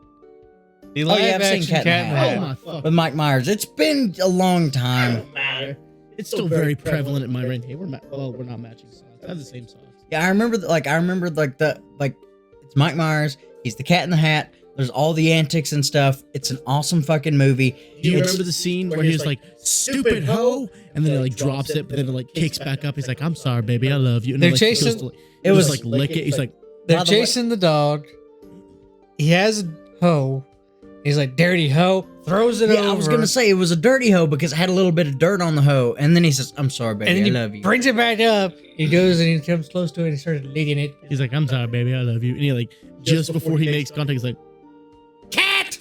The Oh, yeah, I've seen live-action Cat in the Hat. Oh my fuck. With Mike Myers. It's been a long time. Matter. It's still very prevalent in my brain. Hey, we're not matching songs. I have the same songs. Yeah, I remember the It's Mike Myers. He's the Cat in the Hat. There's all the antics and stuff. It's an awesome fucking movie. Do you remember the scene where he was like, "Stupid hoe," and then it like drops it, but then it like kicks back up. He's like, "I'm sorry, baby, I love you." And They're then, like, chasing- goes to, it was like lick it. He's like, They're chasing the dog. He has a hoe. He's like, dirty hoe. Throws it over. I was gonna say it was a dirty hoe because it had a little bit of dirt on the hoe, and then he says, "I'm sorry, baby, and then I he love you." brings it back up. He goes and he comes close to it and he started licking it. he's like, "I'm sorry, baby, I love you." And he like just before he makes contact, he's like, Cat!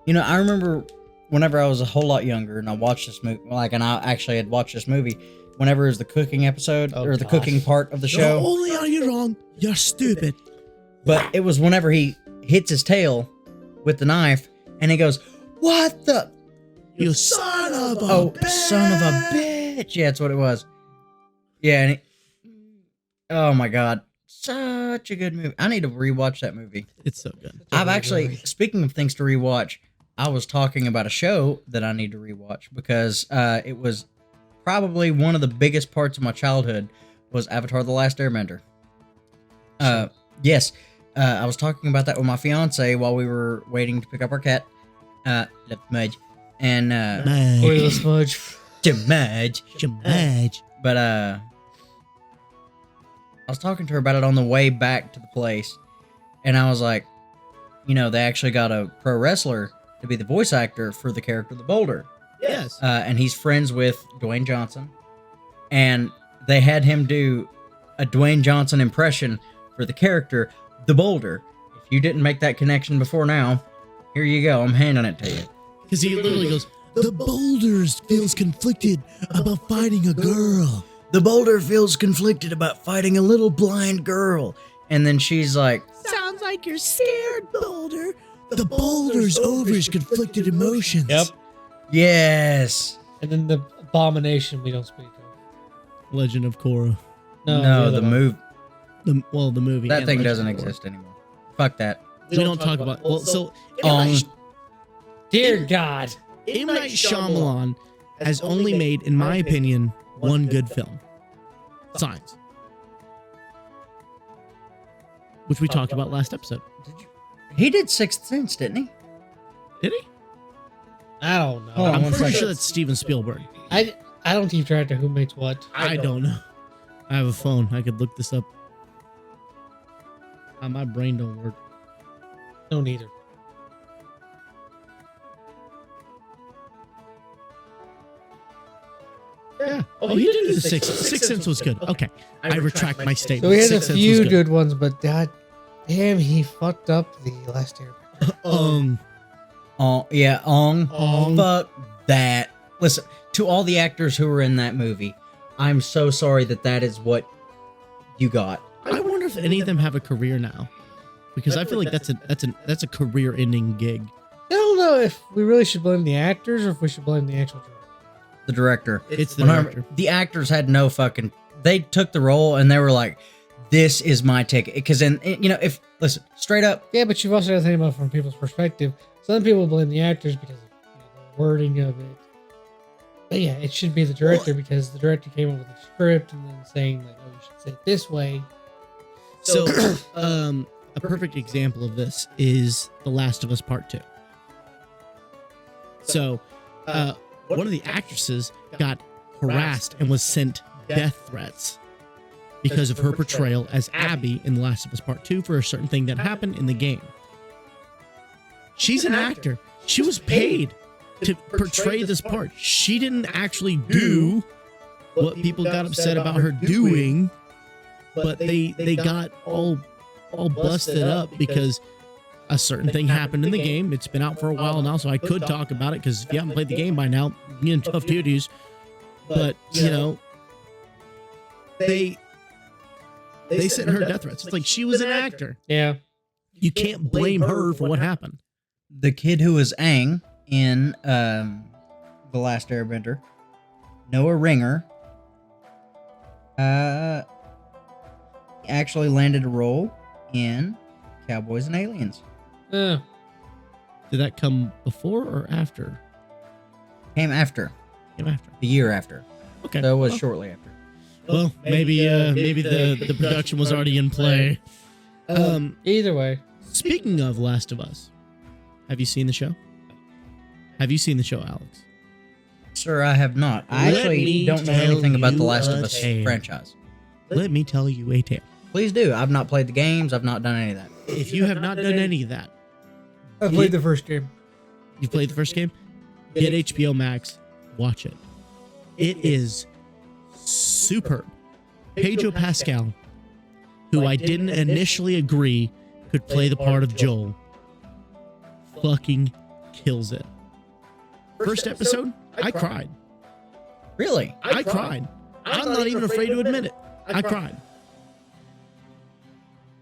You know, I remember whenever I was a whole lot younger and I watched this movie, and I actually had watched this movie. Whenever it was the cooking episode or the cooking part of the show, "Not only are you wrong, you're stupid." but it was whenever he hits his tail with the knife, and he goes, "What the? You son of a Son of a bitch!" Yeah, that's what it was. Yeah, and oh my god, such a good movie. I need to rewatch that movie. It's so good. I've actually, speaking of things to rewatch, I was talking about a show that I need to rewatch because it was probably one of the biggest parts of my childhood was Avatar: The Last Airbender. Yes, I was talking about that with my fiance while we were waiting to pick up our cat, left Mudge, and Oil smudge. Mudge. But I was talking to her about it on the way back to the place, and I was like, you know, they actually got a pro wrestler to be the voice actor for the character the Boulder. Yes. And he's friends with Dwayne Johnson, and they had him do a Dwayne Johnson impression for the character the Boulder. If you didn't make that connection before now, here you go. I'm handing it to you. Because he literally goes, "The Boulders feels conflicted about fighting a girl." The Boulder feels conflicted about fighting a little blind girl. And then she's like, "Sounds like you're scared, Boulder." The Boulder's over his conflicted emotions. Yep. yes. And then the abomination we don't speak of. Legend of Korra. No, the other one. move. The movie. That and thing Legend doesn't of Korra. exist anymore. Fuck that. We don't talk about. Well, so Dear God. M. Night Shyamalan has only made, in my opinion, one good film. Signs. Which we talked about last episode. He did Sixth Sense, didn't he? Did he? I don't know. Hold on, I'm one pretty second. sure that's Steven Spielberg. I don't keep track of who makes what. I don't know. I have a phone. I could look this up. My brain don't work. Don't either. Yeah. Oh, he did do the Sixth Sense was good. Okay. I retract my So statement. he had a Sixth Sense was few good ones, but god damn, he fucked up the last year. Oh, yeah, Ong. Fuck that. Listen, to all the actors who were in that movie, I'm so sorry that is what you got. I wonder if any of them have a career now, because I feel like that's a career-ending gig. I don't know if we really should blame the actors or if we should blame the actual director. The director. It's the 100 director. The actors had no fucking. They took the role and they were like, "This is my ticket." Because then, you know, if listen straight up, Yeah, but you've also got to think about it from people's perspective. Some people blame the actors because of the wording of it. But yeah, it should be the director because the director came up with a script and then saying like, "Oh, you should say it this way." So, a perfect example of this is The Last of Us Part 2. So, one of the actresses got harassed and was sent death threats because of her portrayal as Abby in The Last of Us Part 2 for a certain thing that happened in the game. She's an actor. She was paid to portray this part. She didn't actually do what people got upset about her doing, but they got all busted up because a certain thing happened in the game. It's been out for a while now, so I could talk about it because if you haven't played the game by now, you're in tough duties. But, you know, they sent her death threats. It's like she was an actor. Yeah. You can't blame her for what happened. the kid who was Aang in The Last Airbender, Noah Ringer, actually landed a role in Cowboys and Aliens. Uh, Did that come before or after? Came after, Came after. the year after. Okay. So it was Well, shortly after. Well, maybe the production was already in play. Either way. Speaking of Last of Us, have you seen the show? Have you seen the show, Alex? Sir, I have not. I Let actually me don't know tell anything about you the Last of a Us tale. franchise. Let me tell you a tale. Please do. I've not played the games. I've not done any of that. If you have not done any of that, I played the first game. you played the first game? Get HBO Max. Watch it. It is superb. Pedro Pascal, who I didn't initially agree could play the part of Joel, fucking kills it. First episode, I cried. Really? I cried. I'm not even afraid to admit it. I cried.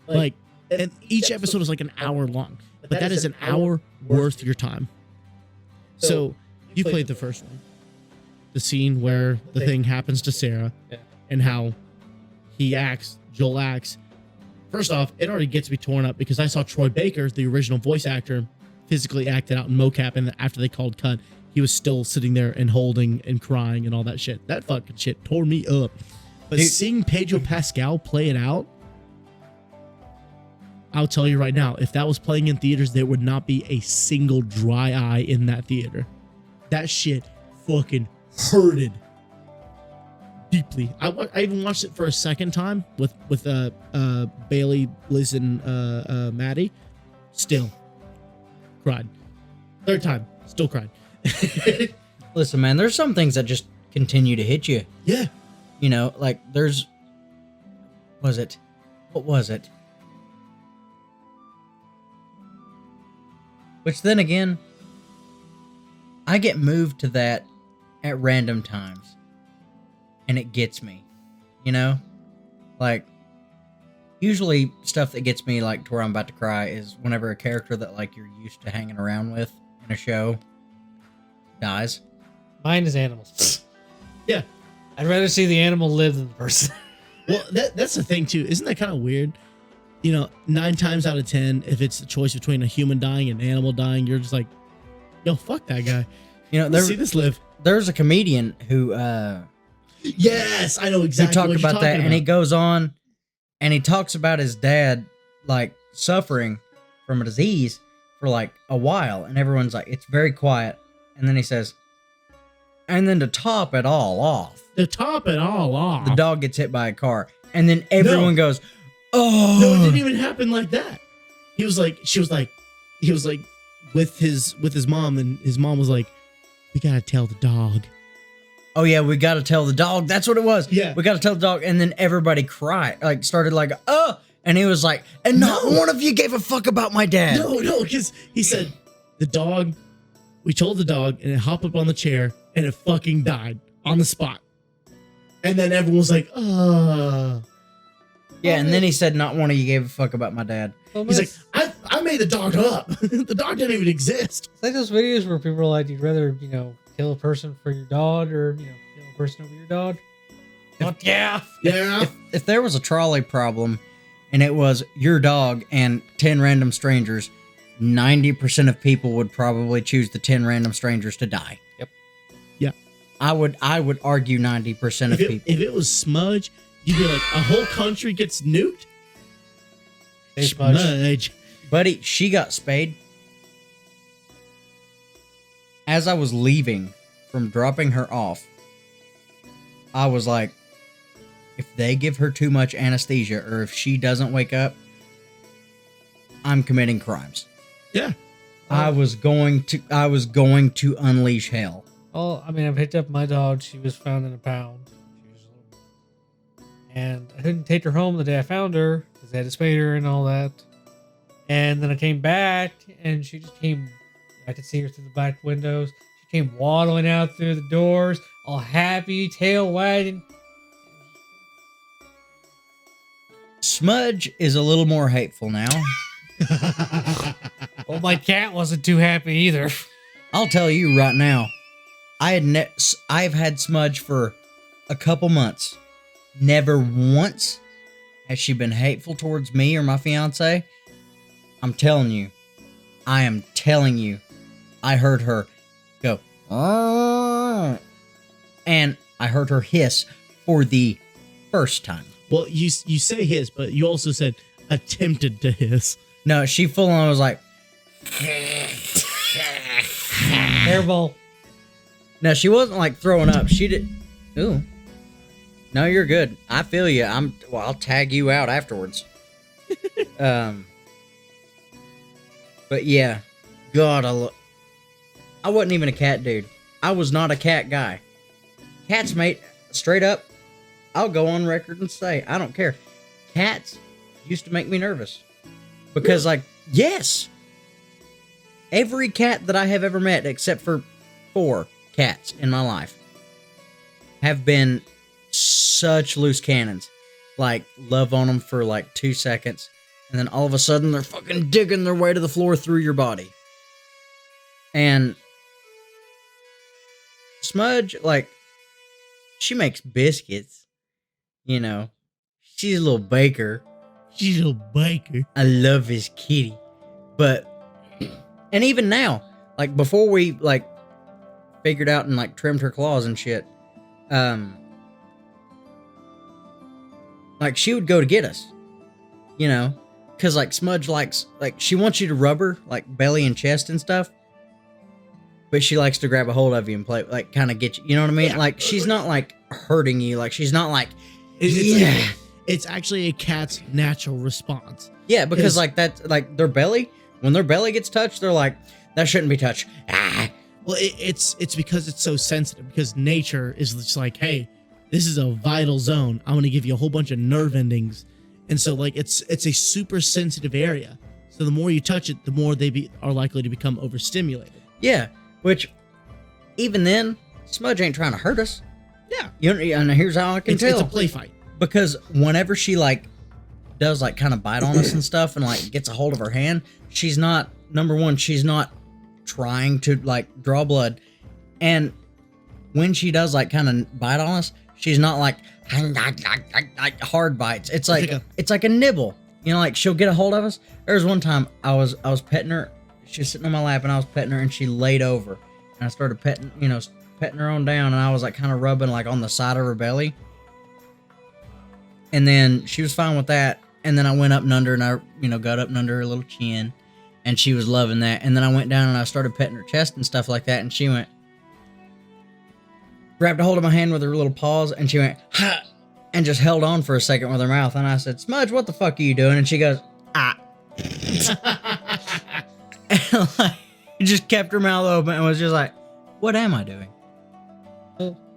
Like, and each episode is like an hour long, but that is an hour worth your time. So, you played the first one. The scene where the thing happens to Sarah, Yeah. and how Joel acts. First off, it already gets me torn up because I saw Troy Baker, the original voice actor, physically acted out in mocap, and after they called cut, he was still sitting there and holding and crying and all that shit. That fucking shit tore me up. But Dude. seeing Pedro Pascal play it out, I'll tell you right now, if that was playing in theaters, there would not be a single dry eye in that theater. That shit fucking hurted deeply. I even watched it for a second time with Bailey, Liz, and Maddie. Still cried. Third time, still cried. Listen, man, there's some things that just continue to hit you. Yeah. You know, like what was it? Which then again, I get moved to that at random times. And it gets me. You know? Like, usually stuff that gets me like to where I'm about to cry is whenever a character that like you're used to hanging around with in a show dies. Mine is animals. Yeah. I'd rather see the animal live than the person. Well, that's the thing too. Isn't that kind of weird? You know, 9 times out of 10, if it's a choice between a human dying and an animal dying, you're just like, yo, fuck that guy. You know, Let's see this live. there's a comedian who Yes, I know exactly. who talked what you're about that, talking and he goes on and he talks about his dad like suffering from a disease for like a while, and everyone's like, it's very quiet, and then he says, and then to top it all off, to top it all off. the dog gets hit by a car, and then everyone goes, oh No, it didn't even happen like that. He was like, he was like with his mom, and his mom was like, we gotta tell the dog. oh yeah, we gotta tell the dog. That's what it was. Yeah. We gotta tell the dog, and then everybody cried, like started like, oh, and he was like, and not one of you gave a fuck about my dad. No, because he said the dog. We told the dog, and it hopped up on the chair, and it fucking died on the spot. And then everyone was like, Yeah, and then he said, not one of you gave a fuck about my dad. Well, He's it's like, I made the dog up. The dog didn't even exist. like those videos where people are like, you'd rather, kill a person for your dog or, kill a person over your dog. But yeah. Yeah. If there was a trolley problem and it was your dog and 10 random strangers, 90% of people would probably choose the 10 random strangers to die. Yep. Yeah. I would argue 90% of people. If it was Smudge, you'd be like, a whole country gets nuked? Hey, Smudge. Smudge. Buddy, she got spayed. As I was leaving from dropping her off, I was like, if they give her too much anesthesia or if she doesn't wake up, I'm committing crimes. Yeah. I was going to unleash hell. Well, I mean, I picked up my dog. She was found in a pound. And I couldn't take her home the day I found her because they had to spay her and all that. And then I came back and she just came. I could see her through the back windows. She came waddling out through the doors, all happy, tail wagging. Smudge is a little more hateful now. Well, my cat wasn't too happy either. I'll tell you right now, I've had Smudge for a couple months. Never once has she been hateful towards me or my fiance. I'm telling you. I am telling you. I heard her go, "Arr," and I heard her hiss for the first time. Well, you say his, but you also said attempted to hiss. No, she full on was like, Hairball. no, she wasn't like throwing up. She did. Ooh. No, you're good. I feel you. I'll tag you out afterwards. But yeah, God, I wasn't even a cat dude. I was not a cat guy. Cats, mate, straight up, I'll go on record and say, I don't care. Cats used to make me nervous. Because, like, yes, every cat that I have ever met, except for 4 cats in my life, have been such loose cannons. Like, love on them for like 2 seconds, and then all of a sudden they're fucking digging their way to the floor through your body. And Smudge, like, she makes biscuits, you know. She's a little baker. She's a little baker. I love his kitty. But, and even now, like, before we, like, figured out and, like, trimmed her claws and shit, like, she would go to get us, you know, because, like, Smudge likes, like, she wants you to rub her, like, belly and chest and stuff, but she likes to grab a hold of you and play, like, kind of get you, you know what I mean? Yeah. Like, she's not, like, hurting you, like, she's not, like, It's actually a cat's natural response. Yeah, because, like, that's, like, their belly, when their belly gets touched, they're like, that shouldn't be touched. Ah. Well, it's because it's so sensitive, because nature is just like, hey, this is a vital zone. I'm going to give you a whole bunch of nerve endings. And so, like, it's a super sensitive area. So the more you touch it, the more they are likely to become overstimulated. Yeah, which, even then, Smudge ain't trying to hurt us. Yeah. You know, and here's how I can tell. It's a play fight. Because whenever she, like, does, like, kind of bite on us and stuff and, like, gets a hold of her hand, she's not, number one, she's not trying to, like, draw blood. And when she does, like, kind of bite on us, she's not, like, hard bites. It's like a nibble. You know, like, she'll get a hold of us. There was one time I was petting her. She was sitting on my lap, and I was petting her, and she laid over. And I started petting her on down, and I was, like, kind of rubbing, like, on the side of her belly. And then she was fine with that. And then I went up and under, and I, got up and under her little chin. And she was loving that. And then I went down and I started petting her chest and stuff like that. And she grabbed a hold of my hand with her little paws. And she went, ha! And just held on for a second with her mouth. And I said, Smudge, what the fuck are you doing? And she goes, ah. And, like, just kept her mouth open and was just like, what am I doing?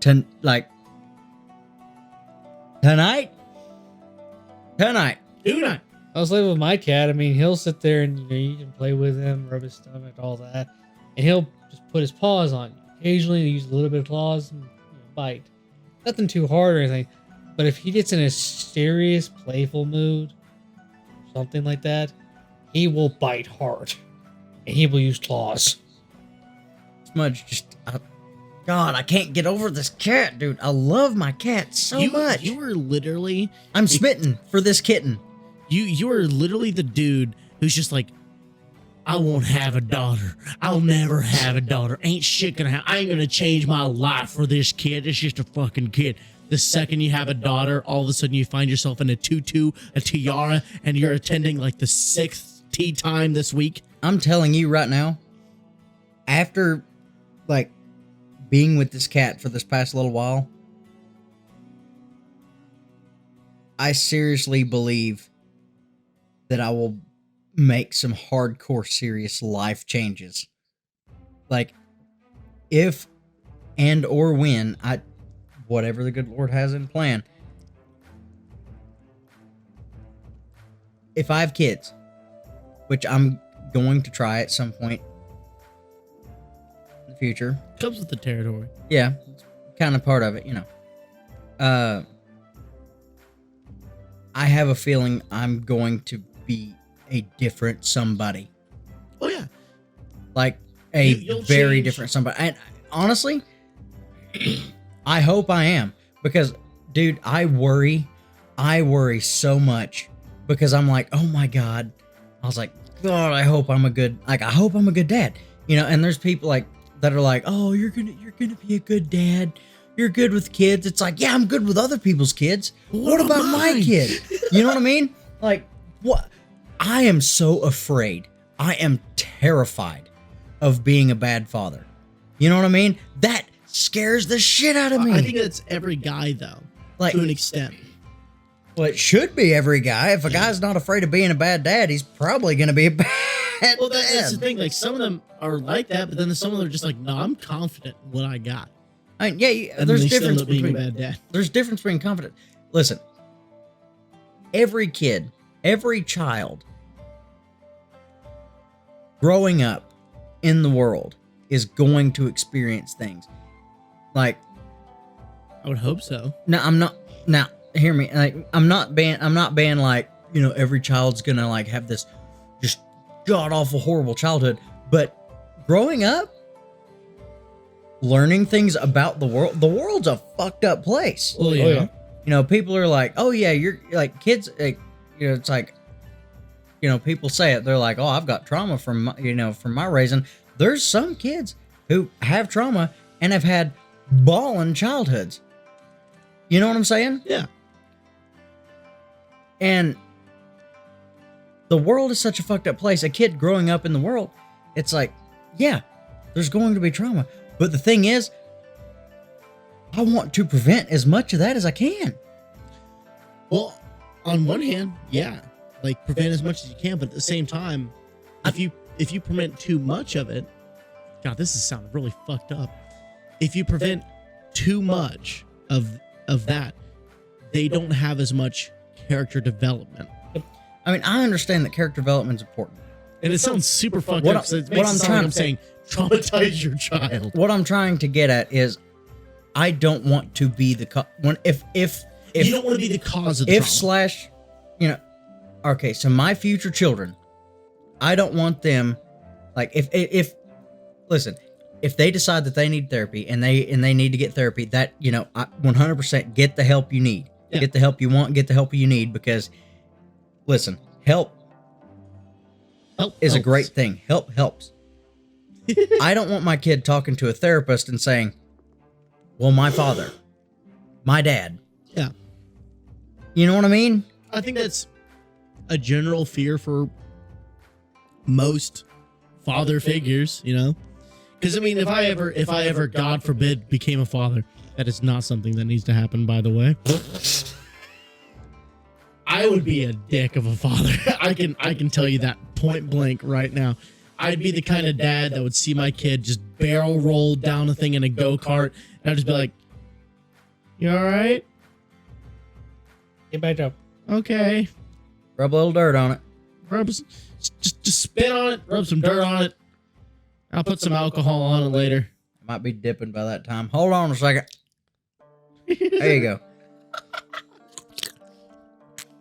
Tonight? I was living with my cat. I mean, he'll sit there and you can play with him, rub his stomach, all that, and he'll just put his paws on you. Occasionally, he'll use a little bit of claws and bite. Nothing too hard or anything, but if he gets in a serious, playful mood, something like that, he will bite hard, and he will use claws. Smudge just, God, I can't get over this cat, dude. I love my cat so much. You were literally, I'm smitten for this kitten. You are literally the dude who's just like, I won't have a daughter. I'll never have a daughter. Ain't shit gonna happen. I ain't gonna change my life for this kid. It's just a fucking kid. The second you have a daughter, all of a sudden you find yourself in a tutu, a tiara, and you're attending like the 6th tea time this week. I'm telling you right now, after, like, being with this cat for this past little while, I seriously believe that I will make some hardcore serious life changes. Like, if and or when whatever the good Lord has in plan, if I have kids, which I'm going to try at some point in the future. Comes with the territory. Yeah, it's kind of part of it, I have a feeling I'm going to be a different somebody. Oh, yeah. Like, a very change. different somebody. And honestly, I hope I am. Because, dude, I worry so much. Because I'm like, oh my God. I was like, God, I hope I'm a good dad. And there's people like that are like, oh, you're gonna be a good dad. You're good with kids. It's like, yeah, I'm good with other people's kids. What about my kid? You know what I mean? Like, What? I am so afraid. I am terrified of being a bad father. You know what I mean? That scares the shit out of me. I think that's every guy, though, Like- to an extent. Well, it should be every guy. If a guy's not afraid of being a bad dad, he's probably going to be a bad Well, that's the dad. thing. Like, some of them are like that, but then some of them are just like, no, I'm confident in what I got. I mean, yeah, And there's they still difference end up being between a bad dad. there's difference between confidence. Listen, every kid, every child growing up in the world is going to experience things. Like, I would hope so. now hear me. Like, I'm not being like, you know, every child's gonna like have this just god awful horrible childhood. But growing up, learning things about the world's a fucked up place. Well, yeah. Oh, yeah. You know, people are like, oh yeah, you're like kids, like, you know, it's like, you know, people say it, they're like, oh, I've got trauma from my, you know, from my raising. There's some kids who have trauma and have had ballin' childhoods. You know what I'm saying? Yeah. And the world is such a fucked up place. A kid growing up in the world, it's like, yeah, there's going to be trauma. But the thing is, I want to prevent as much of that as I can. Well, on one hand, yeah, like prevent as much as you can, but at the same time, if you prevent too much of it, God, this is sounding really fucked up. If you prevent too much of that, they don't have as much character development. I mean, I understand that character development is important. And it sounds super fucked What up. I- So it what makes I'm it sound trying like I'm to- saying traumatize your child. What I'm trying to get at is, I don't want to be the if You don't want to be the cause of the trauma. slash, you know, okay, so my future children, I don't want them, like, if listen, if they decide that they need therapy and they need to get therapy, that, you know, 100% get the help you need. Yeah. Get the help you want, get the help you need, because listen, help is a helps. great thing. Help helps. I don't want my kid talking to a therapist and saying, well, my father, my dad. Yeah. You know what I mean? I think that's a general fear for most father figures, you know? Because I mean, if I ever, God forbid, became a father, that is not something that needs to happen, by the way. I would be a dick of a father. I can tell you that point blank right now. I'd be the kind of dad that would see my kid just barrel roll down a thing in a go-kart, and I'd just be like, "You all right? Get back up. Okay." Rub a little dirt on it. Rub just spit on it, rub some dirt on it. I'll put some alcohol on it later. Might be dipping by that time. Hold on a second. There you go.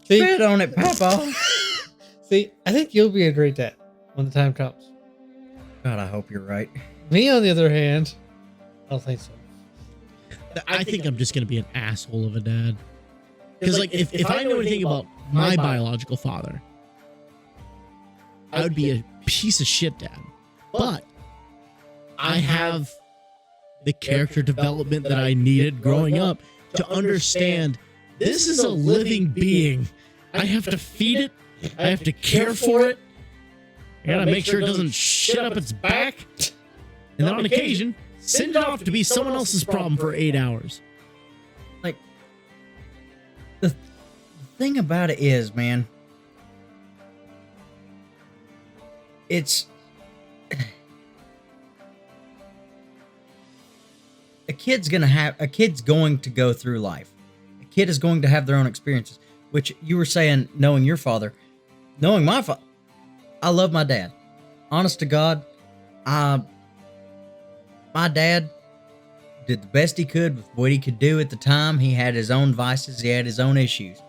See, Spit on it, Papa. see, I think you'll be a great dad when the time comes. God, I hope you're right. Me, on the other hand, I don't think so. I think I'm just gonna be an asshole of a dad. Because like if I knew anything about my biological father, I would be a piece of shit dad. But I have the character development that I needed growing up to understand this is a living being. I have to feed it. I have to care for it. I gotta make sure it doesn't shit up its back. And then on occasion, send it off to be someone else's problem for 8 hours. Like, the thing about it is, man, it's a kid's going to go through life. A kid is going to have their own experiences, which you were saying, knowing your father, knowing my father. I love my dad. Honest to God, my dad did the best he could with what he could do at the time. He had his own vices. He had his own issues.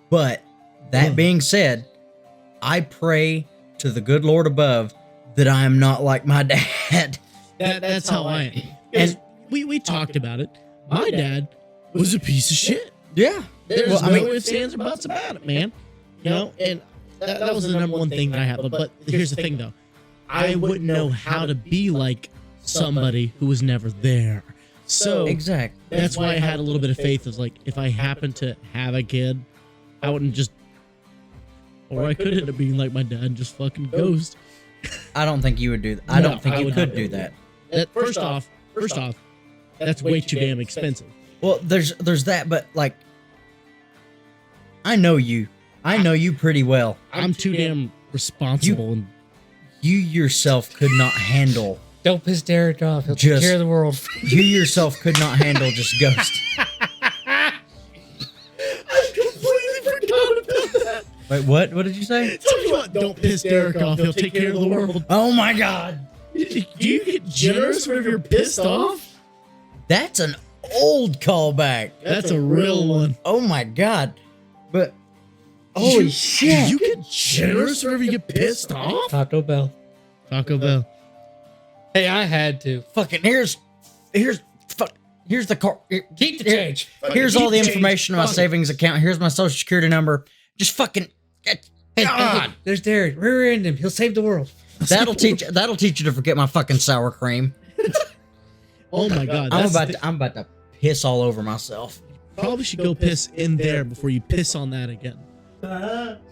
But that being said, I pray to the good Lord above that I am not like my dad. That's how I am. And we talked about it. My dad was a piece of shit. Yeah. There's no ifs, ands, or buts about it, man. You know, and that was the number one thing that I had. But here's the thing, though. I wouldn't know how to be like somebody who was never there. So Exactly. that's why I had a little bit of faith. Of like, if I happen to have a kid, I wouldn't just, or I could end up being like my dad, and just fucking ghost. I don't think you would do that. I No, don't think I you would could not do do that. First off, that's way too damn expensive. Well, there's that, but like, I know you pretty well. I'm too damn responsible. And You yourself could not handle. Don't piss Derek off. He'll take Just- care of the world. You yourself could not handle just Ghost. I completely forgot about that. Wait, what? What did you say? Talking about don't piss Derek off. He'll take care of the world. Oh my God, Do you get generous whenever you're pissed off? that's an old callback. That's a real one. Oh my God, but holy shit! You get generous whenever you get pissed off? Taco Bell. Taco Bell. Hey, I had to. Fucking here's the car. Keep the change. Here's all the Keep the change. information on my Fuck it. savings account. Here's my social security number. Just fucking. Hey, God. there's Derek. Rear end him. He'll save the world. That'll teach you to forget my fucking sour cream. Oh my God. I'm That's about to piss all over myself. probably should go piss in there before you piss on that again.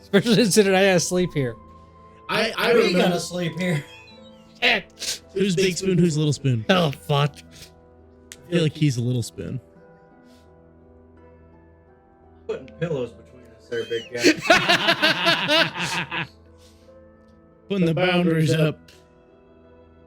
Especially considering I gotta sleep here. I remember. sleep here. Who's big spoon? Who's little spoon? Oh, fuck. I feel like he's a little spoon. Putting pillows between us there, big guy. Putting the boundaries up.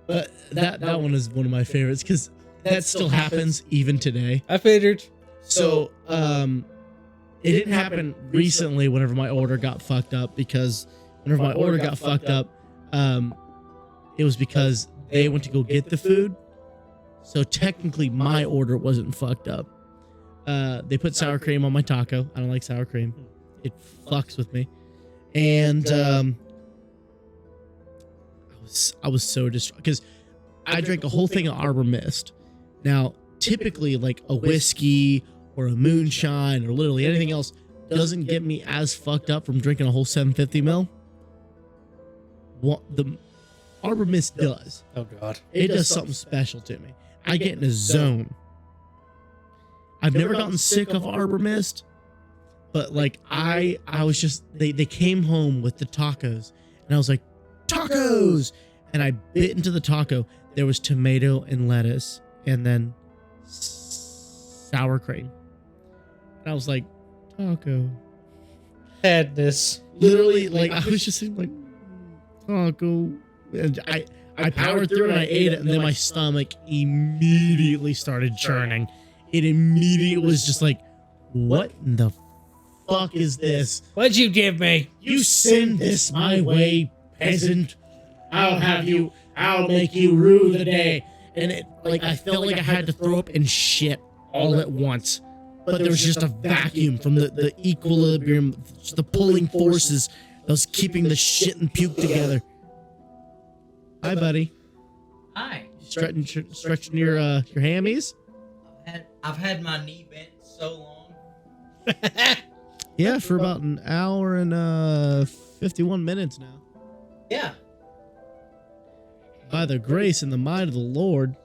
But that one is one of my favorites because that still happens even today. I figured. So, it didn't happen recently whenever my order got fucked up because whenever my order got fucked up, it was because they went to go get the food. So technically my order wasn't fucked up. They put sour cream on my taco. I don't like sour cream. It fucks with me. And, I was so distraught because I drank a whole thing of Arbor Mist. Now, typically like a whiskey or a moonshine or literally anything else doesn't get me as fucked up from drinking a whole 750 ml. What the Arbor Mist does. Oh, God. It does something special to me. I get in a zone. I've never gotten sick of Arbor Mist, but like I was just they came home with the tacos and I was like, tacos, and I bit into the taco. There was tomato and lettuce and then sour cream. And I was like, taco. Had this. Literally, like I was just like taco. And I powered through and I ate it, and then my stomach immediately started churning. It immediately was just like, what in the fuck is this? What'd you give me? You send this my way, peasant. I'll make you rue the day. And it, like, I felt like I had to throw up and shit all at once. But there was just a vacuum from the equilibrium, the pulling forces that was keeping the shit and puke together. Hi, buddy. Hi. Stretching your hammies? I've had my knee bent so long. Yeah, for about an hour and 51 minutes now. Yeah. By the grace and the might of the Lord.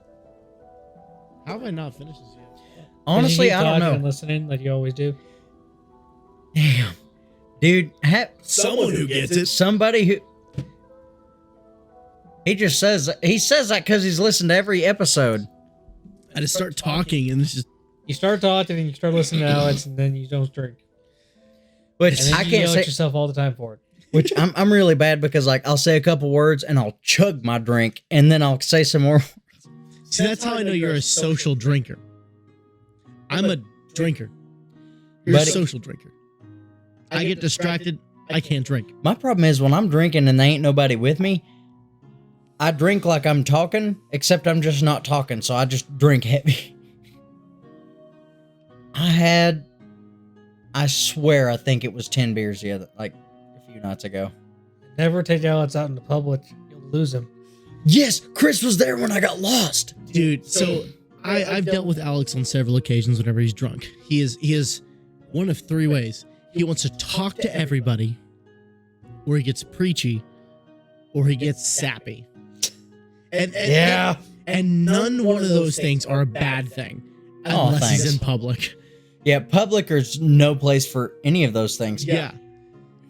How have I not finished this yet? Honestly, I don't know. And listening like you always do. Damn. Dude, Someone who gets it. somebody who he says that because he's listened to every episode. I just start talking and it's just You start talking and you start listening to Alex, and then you don't drink. Which And then I you can't yell say. at yourself all the time for it. Which I'm really bad because like I'll say a couple words and I'll chug my drink and then I'll say some more. see, that's how I know you're a social drinker. I'm a drinker. You're Buddy. a social drinker. I get distracted. I can't drink. My problem is when I'm drinking and there ain't nobody with me, I drink like I'm talking, except I'm just not talking, so I just drink heavy. I swear, I think it was 10 beers a few nights ago. Never take Alex out in the public. You'll lose him. Yes, Chris was there when I got lost. Dude, so I've dealt with Alex on several occasions whenever he's drunk. He is one of three ways. He wants to talk to everybody, or he gets preachy, or he gets sappy. And Yeah. And none one of those things are a bad thing. Oh, Unless he's thanks. in public. Yeah, public there's no place for any of those things. Yeah.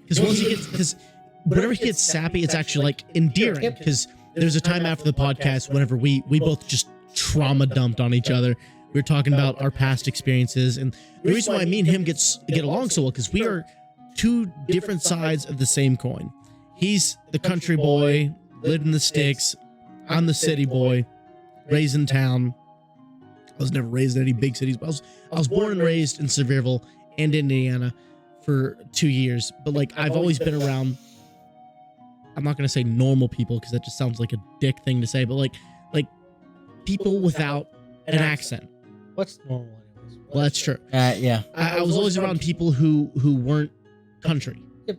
Because whenever he gets sappy, it's actually like endearing. Because there's a time after the podcast whenever we both just trauma dumped on each other. We were talking about our past experiences, and the reason why me and him get along so well because we are two different sides of the same coin. He's the country boy, lived in the sticks. I'm the city boy, raised in town. I was never raised in any big cities, but I was born and raised in Sevierville and Indiana for 2 years. But like I've always been around. I'm not gonna say normal people because that just sounds like a dick thing to say, but like people without an accent. What's normal anyways? Well, that's true. Yeah. I was always around people who weren't country. Yep.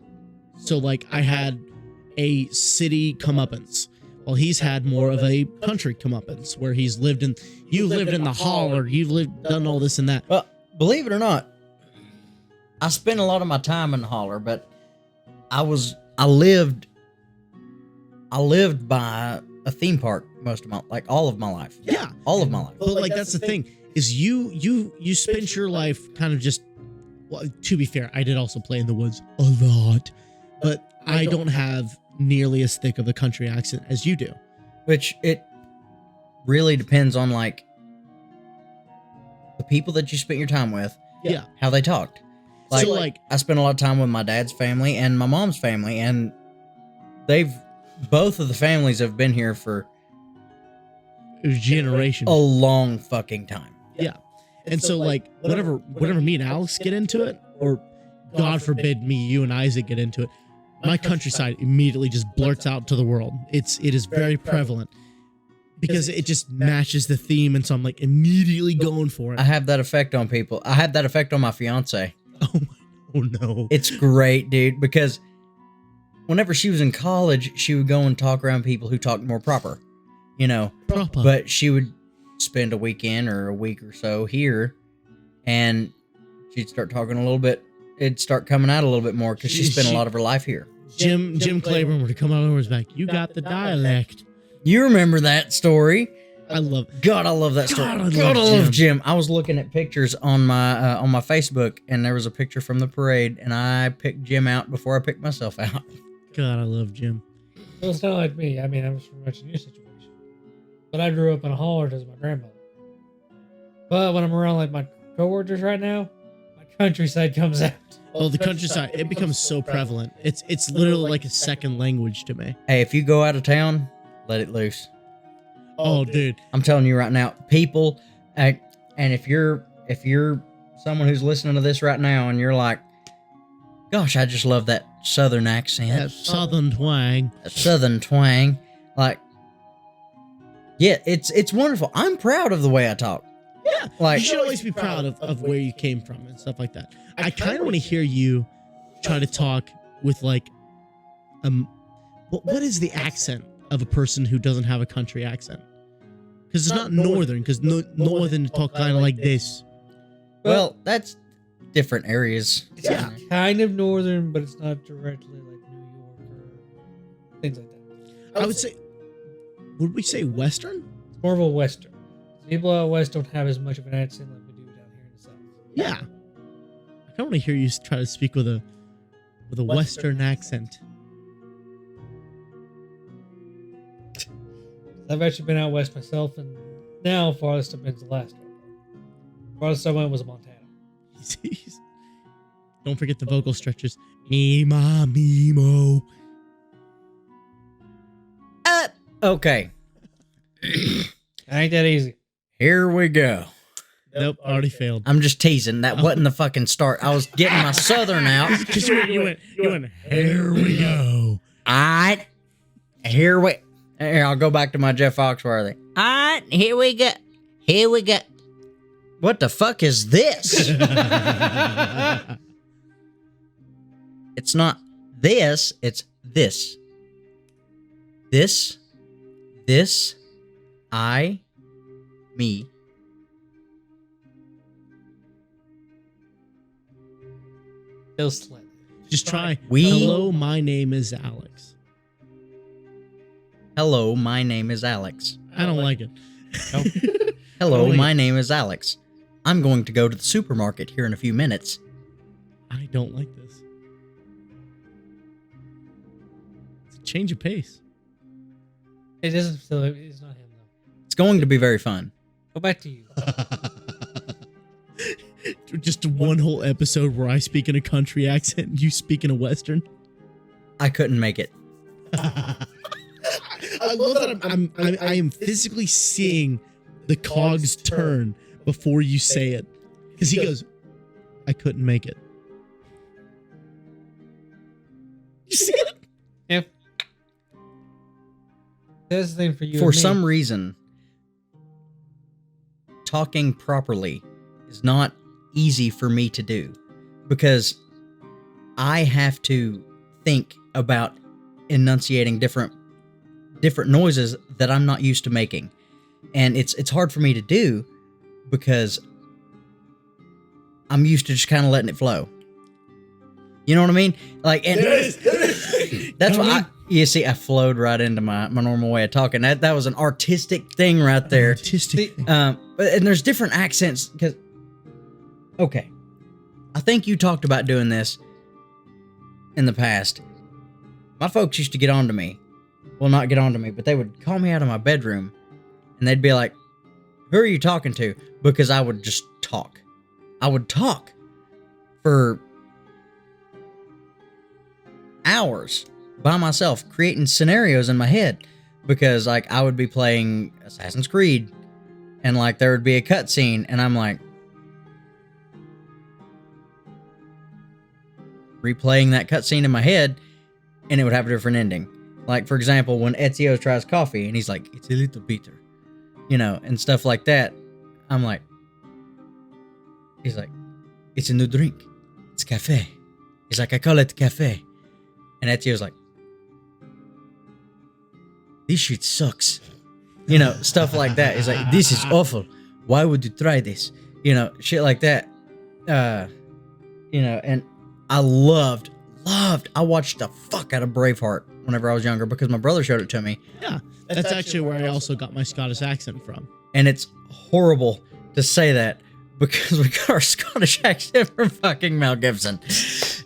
So like I had a city comeuppance. Well, he's had more of a country comeuppance where he's lived in. You've lived in the holler. You've done all this and that. Well, believe it or not, I spent a lot of my time in the holler, but I lived by a theme park most of all of my life. Yeah, all of my life. But like that's the thing is you spent your life kind of just. Well, to be fair, I did also play in the woods a lot, but I don't have nearly as thick of a country accent as you do. Which it really depends on like the people that you spent your time with. Yeah, how they talked. So like I spent a lot of time with my dad's family and my mom's family, and both of the families have been here for generations, a long fucking time. Yeah. And so like whenever me and Alex get into it, or God forbid me, you and Isaac get into it, my countryside immediately just blurts out to the world. It is very prevalent because it just matches the theme, and so I'm like immediately going for it. I have that effect on people. I had that effect on my fiance. Oh no. It's great, dude, because whenever she was in college, she would go and talk around people who talked more proper, Proper. But she would spend a weekend or a week or so here, and she'd start talking a little bit. It'd start coming out a little bit more because she spent a lot of her life here. Jim Claiborne would come out over his back. You got the dialect. You remember that story? I love. God, I love that story. God, I love Jim. I was looking at pictures on my Facebook, and there was a picture from the parade, and I picked Jim out before I picked myself out. God, I love Jim. Well, it's not like me. I mean, I was pretty much in your situation. But I grew up in a holler as my grandmother. But when I'm around like my coworkers right now, my countryside comes out. Oh, the countryside, it becomes so prevalent. It's literally like a second language to me. Hey, if you go out of town, let it loose. Oh, dude. I'm telling you right now, people, and if you're someone who's listening to this right now and you're like, gosh, I just love that southern accent. That southern twang. That southern twang. Like, yeah, it's wonderful. I'm proud of the way I talk. Yeah, like, you should always be proud of where you came from and stuff like that. I kind of want to hear you try to talk with like, what is the accent of a person who doesn't have a country accent? Because it's not northern. Because northern talk kind of like this. Well, that's different areas. It's kind of northern, but it's not directly like New York or things like that. I would say, would we say western? It's more of a western. People out west don't have as much of an accent like we do down here in the south. Yeah. I kind of want to hear you try to speak with a western accent. I've actually been out west myself, and now farthest I've been is Alaska. Farthest I went was Montana. Don't forget the vocal stretches. Me, ma, me, mo. Okay. Ain't that easy. Here we go. Nope, already failed. I'm just teasing. That wasn't the fucking start. I was getting my southern out. Because you went, here we go. Here, I'll go back to my Jeff Foxworthy. Here we go. Here we go. What the fuck is this? It's not this, it's this. This, I, me. Still slightly. Just try. We- Hello, my name is Alex. Hello, my name is Alex. I don't like it. Hello, Oh, my name is Alex. I'm going to go to the supermarket here in a few minutes. I don't like this. It's a change of pace. It isn't. So it's not him though. It's going to be very fun. Go back to you. Just one whole episode where I speak in a country accent and you speak in a Western. I couldn't make it. I love that I am physically seeing the cogs turn before you say it. Because he goes, I couldn't make it. You see it? Yeah. That's the thing for you. For and me. some reason, talking properly is not easy for me to do because I have to think about enunciating different noises that I'm not used to making. And it's hard for me to do because I'm used to just kind of letting it flow. You know what I mean? Like, and that's why you see, I flowed right into my normal way of talking. That was an artistic thing right there. Artistic. And there's different accents because, okay, I think you talked about doing this in the past. My folks used to get on to me. Well, not get on to me, but they would call me out of my bedroom and they'd be like, who are you talking to? Because I would just talk. I would talk for hours by myself, creating scenarios in my head because like I would be playing Assassin's Creed and like there would be a cutscene and I'm like replaying that cutscene in my head and it would have a different ending. Like for example, when Ezio tries coffee and he's like, it's a little bitter, you know, and stuff like that. I'm like, he's like, it's a new drink. It's cafe. He's like, I call it cafe. And Ezio's like, this shit sucks. You know, stuff like that. He's like, this is awful. Why would you try this? You know, shit like that. You know, and I I watched the fuck out of Braveheart whenever I was younger because my brother showed it to me. Yeah, that's actually where I also got my Scottish accent from. And it's horrible to say that because we got our Scottish accent from fucking Mel Gibson.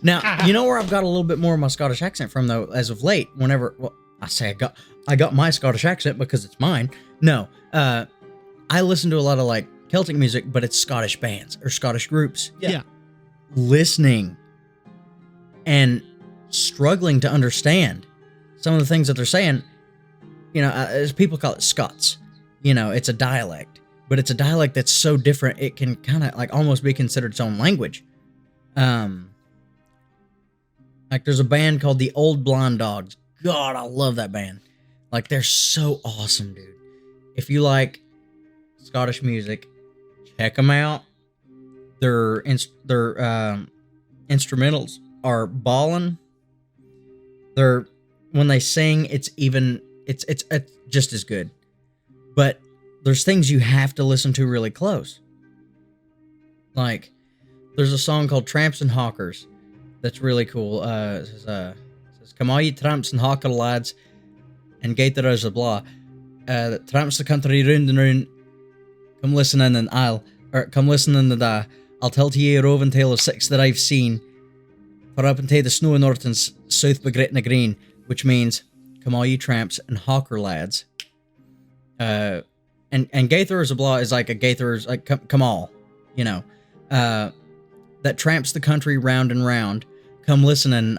Now, you know where I've got a little bit more of my Scottish accent from, though, as of late, whenever, well, I say I got my Scottish accent because it's mine. No, I listen to a lot of, like, Celtic music, but it's Scottish bands or Scottish groups. Yeah. Listening and struggling to understand some of the things that they're saying, you know, as people call it Scots. You know, it's a dialect, but it's a dialect that's so different, it can kind of, like, almost be considered its own language. Like, there's a band called the Old Blonde Dogs. God, I love that band. Like, they're so awesome, dude. If you like Scottish music, check them out. Their instrumentals are ballin'. When they sing, it's just as good. But there's things you have to listen to really close. Like, there's a song called Tramps and Hawkers that's really cool. It says, come all you tramps and hawker lads, and gaiters a blah. Tramps the country round and round. Come listen in and I'll tell to ye a roving tale of six that I've seen. For up into the snowy north and south by Gretna Green, which means, come all you tramps and hawker lads. And gaither is a blah is like a gaither is like come all, you know, that tramps the country round and round. Come listen and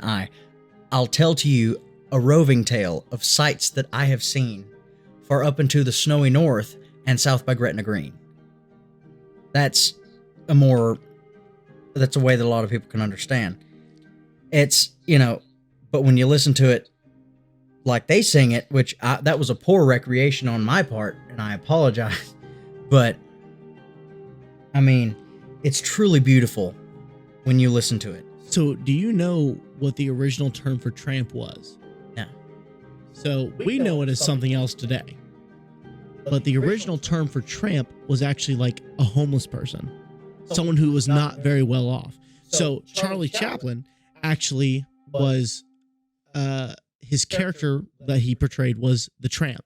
I'll tell to you a roving tale of sights that I have seen, far up into the snowy north and south by Gretna Green. That's a way that a lot of people can understand. It's, you know, but when you listen to it like they sing it, which that was a poor recreation on my part, and I apologize, but I mean, it's truly beautiful when you listen to it. So, do you know what the original term for tramp was? No. So, we know it as something else today. But the original term for tramp was actually like a homeless person, someone who was not very well off. So, Charlie Chaplin actually was, his character that he portrayed was the tramp.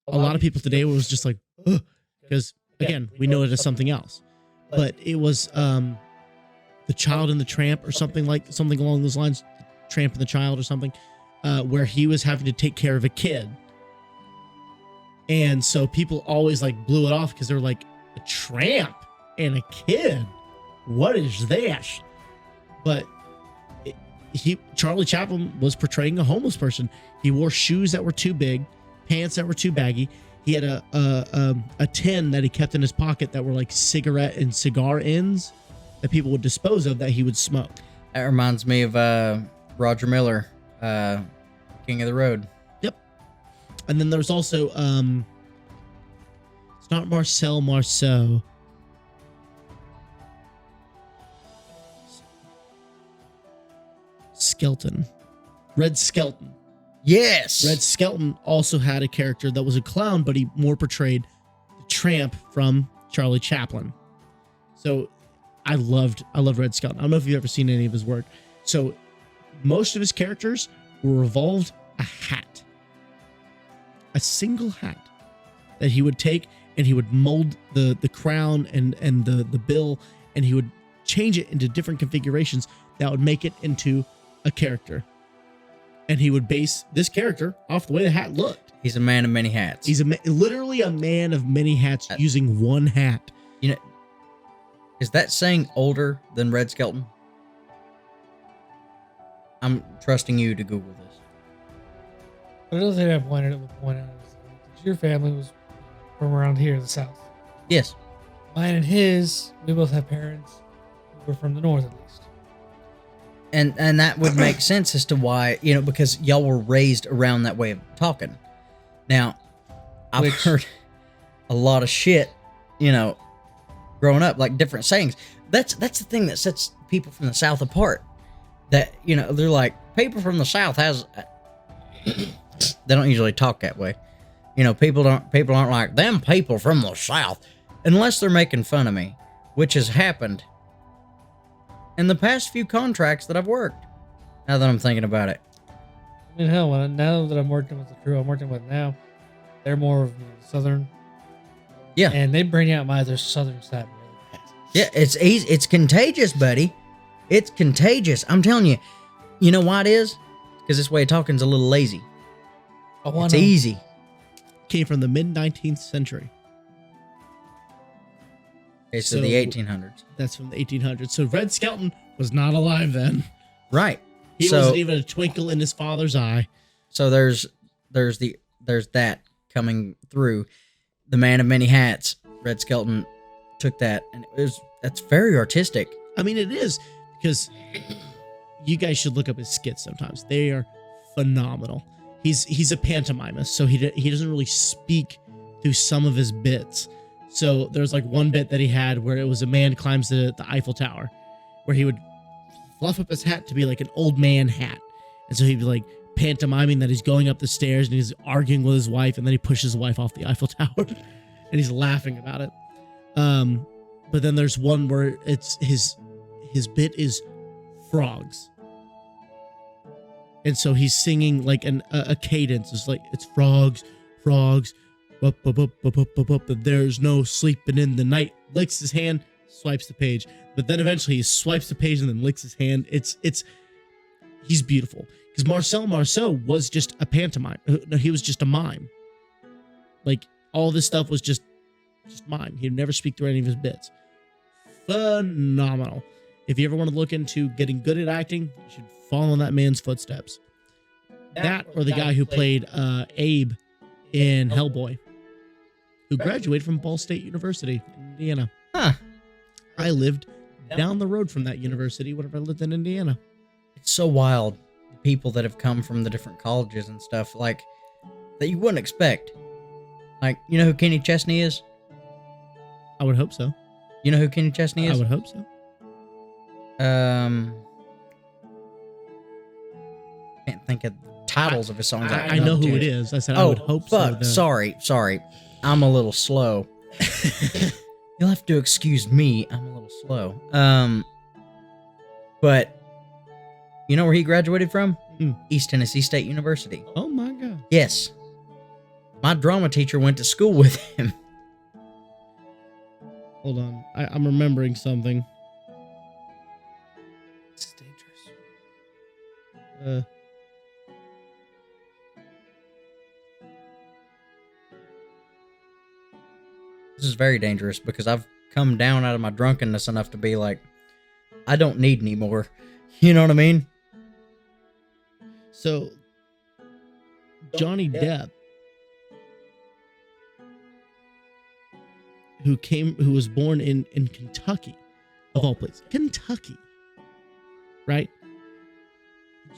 A lot of people today was just like, because again, we know it as something else, but it was the Child and the Tramp or something along those lines, Tramp and the Child or something, where he was having to take care of a kid. And so people always like blew it off because they're like, a tramp and a kid, what is that? But Charlie Chaplin was portraying a homeless person. He wore shoes that were too big, pants that were too baggy. He had a tin that he kept in his pocket that were like cigarette and cigar ends that people would dispose of that he would smoke. That reminds me of Roger Miller, King of the Road. Yep. And then there's also it's not Marcel Marceau. Skelton. Red Skelton. Yes. Red Skelton also had a character that was a clown, but he more portrayed the tramp from Charlie Chaplin. So I loved Red Skelton. I don't know if you've ever seen any of his work. So most of his characters were revolved a hat. A single hat that he would take and he would mold the crown and the bill, and he would change it into different configurations that would make it into a character. And he would base this character off the way the hat looked. He's a man of many hats. He's literally a man of many hats using one hat. You know, is that saying older than Red Skelton? I'm trusting you to Google this. But another thing I would point out is that your family was from around here, the South. Yes. Mine and his, we both have parents who were from the North, at least. And that would make sense as to why, because y'all were raised around that way of talking. Now, I've heard a lot of shit, growing up, like different sayings. That's the thing that sets people from the South apart. That, they're like, people from the South has... they don't usually talk that way. People aren't like, them people from the South. Unless they're making fun of me, which has happened in the past few contracts that I've worked. Now that I'm thinking about it. I mean, hell, now that I'm working with the crew I'm working with now, they're more of Southern. Yeah. And they bring out their Southern side really fast. Yeah, it's easy. It's contagious, buddy. It's contagious. I'm telling you. You know why it is? Because this way of talking's a little lazy. It's easy. Came from the mid-19th century. Okay, so the 1800s. That's from the 1800s. So Red Skelton was not alive then. Right. He wasn't even a twinkle in his father's eye. So there's that coming through. The man of many hats. Red Skelton took that, and that's very artistic. I mean, it is, because you guys should look up his skits sometimes. They are phenomenal. He's a pantomimist, so he doesn't really speak through some of his bits. So there's like one bit that he had where it was a man climbs the Eiffel Tower, where he would fluff up his hat to be like an old man hat. And so he'd be like pantomiming that he's going up the stairs and he's arguing with his wife, and then he pushes his wife off the Eiffel Tower and he's laughing about it. But then there's one where it's his bit is frogs. And so he's singing like a cadence. It's like, it's frogs, frogs. Up, up, up, up, up, up, up. There's no sleeping in the night. Licks his hand, swipes the page. But then eventually he swipes the page and then licks his hand. He's beautiful. Because Marcel Marceau was just a pantomime. No, he was just a mime. Like, all this stuff was just mime. He'd never speak through any of his bits. Phenomenal. If you ever want to look into getting good at acting, you should follow in that man's footsteps. That or the guy who played Abe in Hellboy, who graduated from Ball State University in Indiana. Huh. I lived down the road from that university whenever I lived in Indiana. It's so wild. The people that have come from the different colleges and stuff, like, that you wouldn't expect. Like, you know who Kenny Chesney is? I would hope so. You know who Kenny Chesney is? I would hope so. Can't think of the titles of his songs. I know who it is. I said I would hope so. Sorry. I'm a little slow. You'll have to excuse me. I'm a little slow. But you know where he graduated from? East Tennessee State University. Oh my God. Yes. My drama teacher went to school with him. Hold on. I'm remembering something. It's dangerous. This is very dangerous because I've come down out of my drunkenness enough to be like, I don't need any more. You know what I mean? So, Johnny Depp, who was born in Kentucky, of all places, Kentucky, right?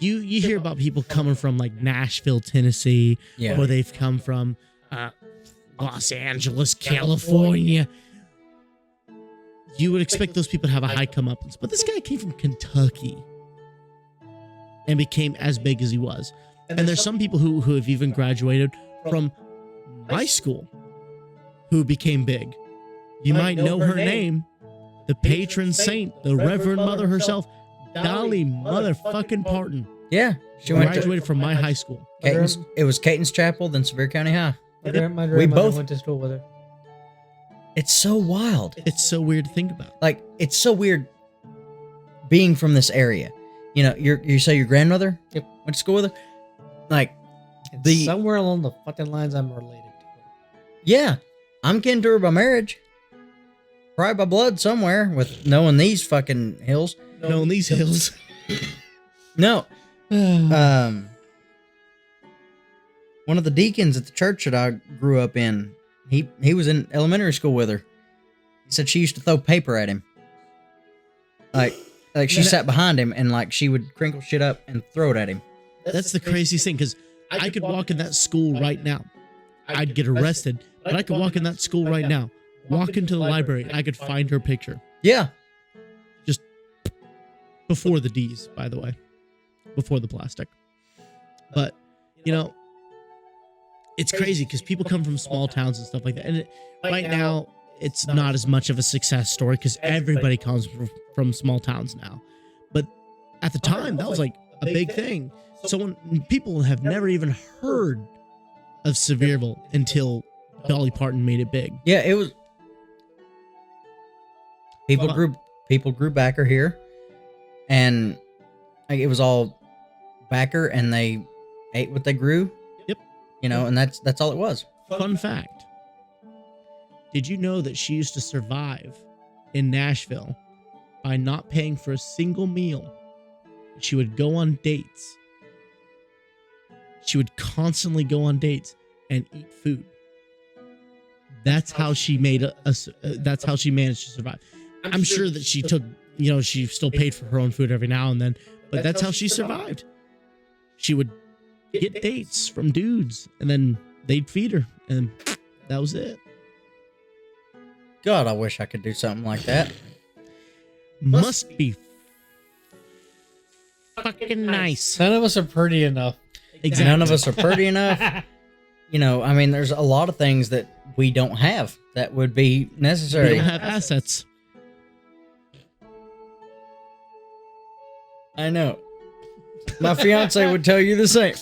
You hear about people coming from like Nashville, Tennessee, Yeah. or they've come from Los Angeles, California. You would expect those people to have a high comeuppance, but this guy came from Kentucky and became as big as he was. And there's some people who have even graduated from my school who became big. You might know her name, the patron saint, the Reverend Mother herself, Dolly motherfucking Parton. Yeah. She went to Graduated from my high school. Caton's, it was Caton's Chapel, then Sevier County High. My grandmother both- went to school with her. It's so wild. It's so weird to think about. Like, it's so weird being from this area. You know, you say your grandmother Yep. went to school with her? Like, And The- somewhere along the fucking lines, I'm related to her. yeah, I'm kin to her by marriage. Probably by blood somewhere with knowing these fucking hills. Knowing these hills. No. One of the deacons at the church that I grew up in, he was in elementary school with her. He said she used to throw paper at him. Like she sat behind him and like she would crinkle shit up and throw it at him. That's the craziest thing, because I could walk in that school right now. I'd get arrested, but I could walk in that school right now, walk into the library, and I could find her picture. Yeah. Before the D's, by the way. Before the plastic. But, you know, it's crazy because people come from small towns and stuff like that. And right now, it's not as much of a success story because everybody comes from small towns now. But at the time, that was like a big thing. So when people have never even heard of Sevierville until Dolly Parton made it big. Yeah, it was. People grew backer here, and like, it was all backer, and they ate what they grew. Yep. You know, and that's all it was. Fun fact. Did you know that she used to survive in Nashville by not paying for a single meal? She would go on dates. She would constantly go on dates and eat food. That's how she made that's how she managed to survive. I'm sure that she took, you know, she still paid for her own food every now and then, but that's how she survived. She would get dates from dudes and then they'd feed her and that was it. God, I wish I could do something like that. Must be fucking nice. None of us are pretty enough. Exactly. None of us are pretty enough. You know, I mean, there's a lot of things that we don't have that would be We necessary. don't have assets. I know. My fiance would tell you the same.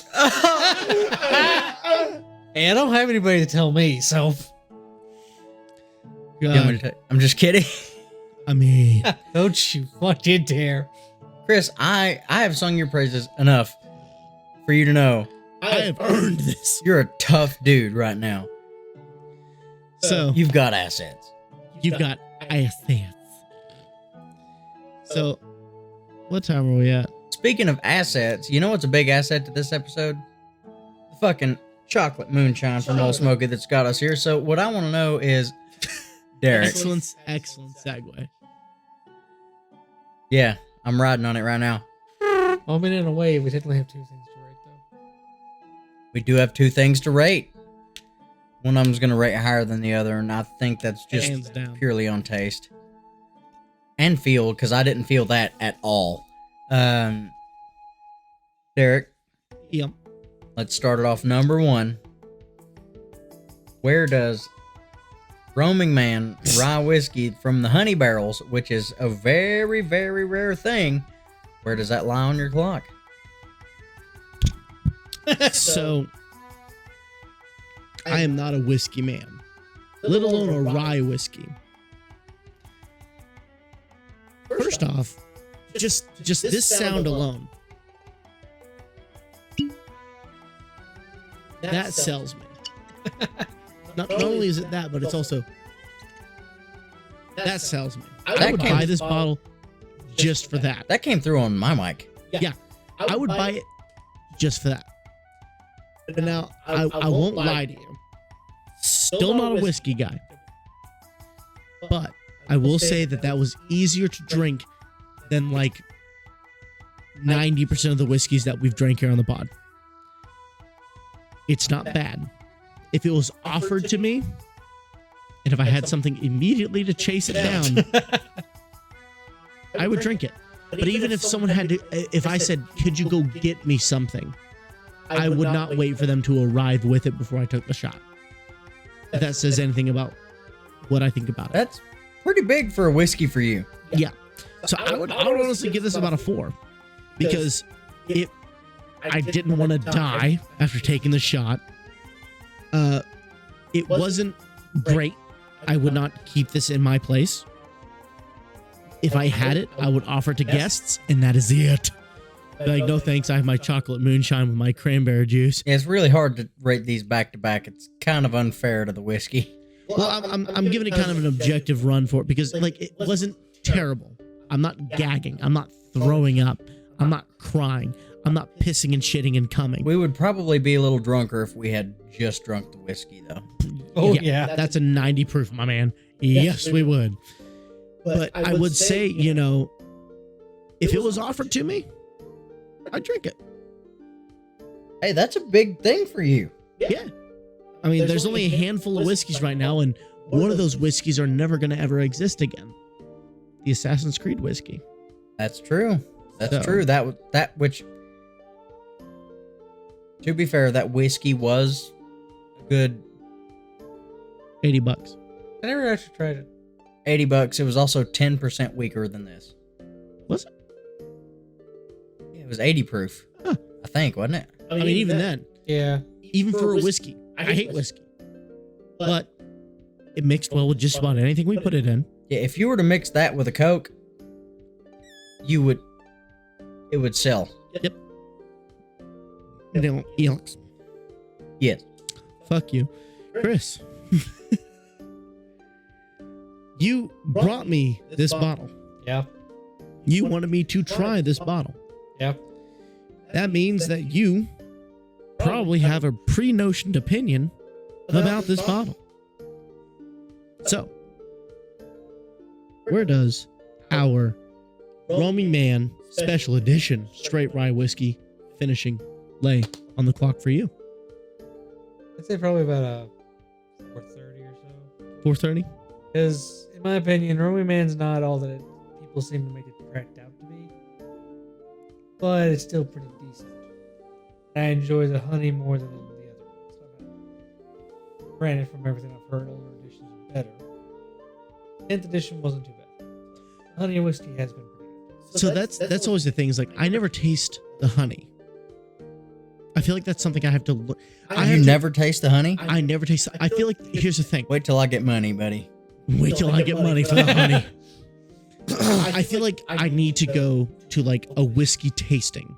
Hey, I don't have anybody to tell me, so You want me to tell you? I'm just kidding. I mean, don't you fucking dare. Chris, I have sung your praises enough for you to know I have earned this. you're a tough dude right now. So You've got assets. you've got assets. So what time are we at? Speaking of assets, you know what's a big asset to this episode? The fucking chocolate moonshine from Old Smoky that's got us here. So what I want to know is, Derek. Excellent segue. Yeah, I'm riding on it right now. Well, I mean, in a way, we technically have two things to rate, though. We do have two things to rate. One of them's going to rate higher than the other, and I think that's just Hands down. purely on taste. And feel, because I didn't feel that at all. Derek, Yep. let's start it off number one. Where does Roaming Man rye whiskey from the Honey Barrels, which is a very, very rare thing, where does that lie on your clock? So I am not a whiskey man, let alone a rye whiskey. First off, just this sound alone, that sells me. Not only is it that, but it's also that sells me. I would buy this bottle just for that. That came through on my mic. Yeah, I would buy it just for that. But now, I won't lie to you. Still not a whiskey guy. But I will say that was easier to drink than like 90% of the whiskeys that we've drank here on the pod. It's not bad. If it was offered to me, and if I had something immediately to chase it down, I would drink it. But even if someone had to, if I said, could you go get me something? I would not wait for them to arrive with it before I took the shot. If that says anything about what I think about it. That's pretty big for a whiskey for you. Yeah. So I would honestly give this about a 4. Because I didn't want to die after taking the shot. It wasn't great. I would not keep this in my place. If I had it, I would offer it to guests, and that is it. Like, no thanks, I have my chocolate moonshine with my cranberry juice. Yeah, it's really hard to rate these back to back. It's kind of unfair to the whiskey. Well, I'm giving it kind of an objective run for it because, like, it wasn't terrible. I'm not gagging. I'm not throwing up. I'm not crying. I'm not pissing and shitting and coming. We would probably be a little drunker if we had just drunk the whiskey, though. Oh, yeah. That's a 90 proof, my man. Yes, we would. But I would say, you know, if it was offered to me, I'd drink it. Hey, that's a big thing for you. Yeah. I mean, there's only a handful of whiskeys right now, and one of those whiskeys are never going to ever exist again. The Assassin's Creed whiskey. That's true. That's true. That which, to be fair, that whiskey was a good $80. I never actually tried it. $80. It was also 10% weaker than this. Was it? Yeah, it was 80 proof. Huh. I think, wasn't it? I mean, even then. Yeah. Even for a whiskey. I hate whiskey. But it mixed well with just about anything we put it in. Yeah, if you were to mix that with a Coke, it would sell. Yep. Elks. Yes. Fuck you. Chris. You brought me this bottle. Yeah. You wanted me to try this bottle. Yeah. That means that you probably have a pre-notioned opinion about this bottle. So, where does our Roaming Man Special Edition Straight Rye Whiskey finishing lay on the clock for you? I'd say probably about a 4:30 or so. 4:30? Because, in my opinion, Roaming Man's not all that people seem to make it cracked out to be. But it's still pretty decent. I enjoy the honey more than the other ones. Granted, from everything I've heard, older editions are better. 10th edition wasn't too bad. Honey whiskey has been pretty good. So that's always the thing, is like, I never taste the honey. I feel like that's something I have to look. You never taste the honey? I never taste. I feel like, here's the thing. Wait till I get money, buddy. Wait till I get money for the honey. I feel like I need to go to like a whiskey tasting,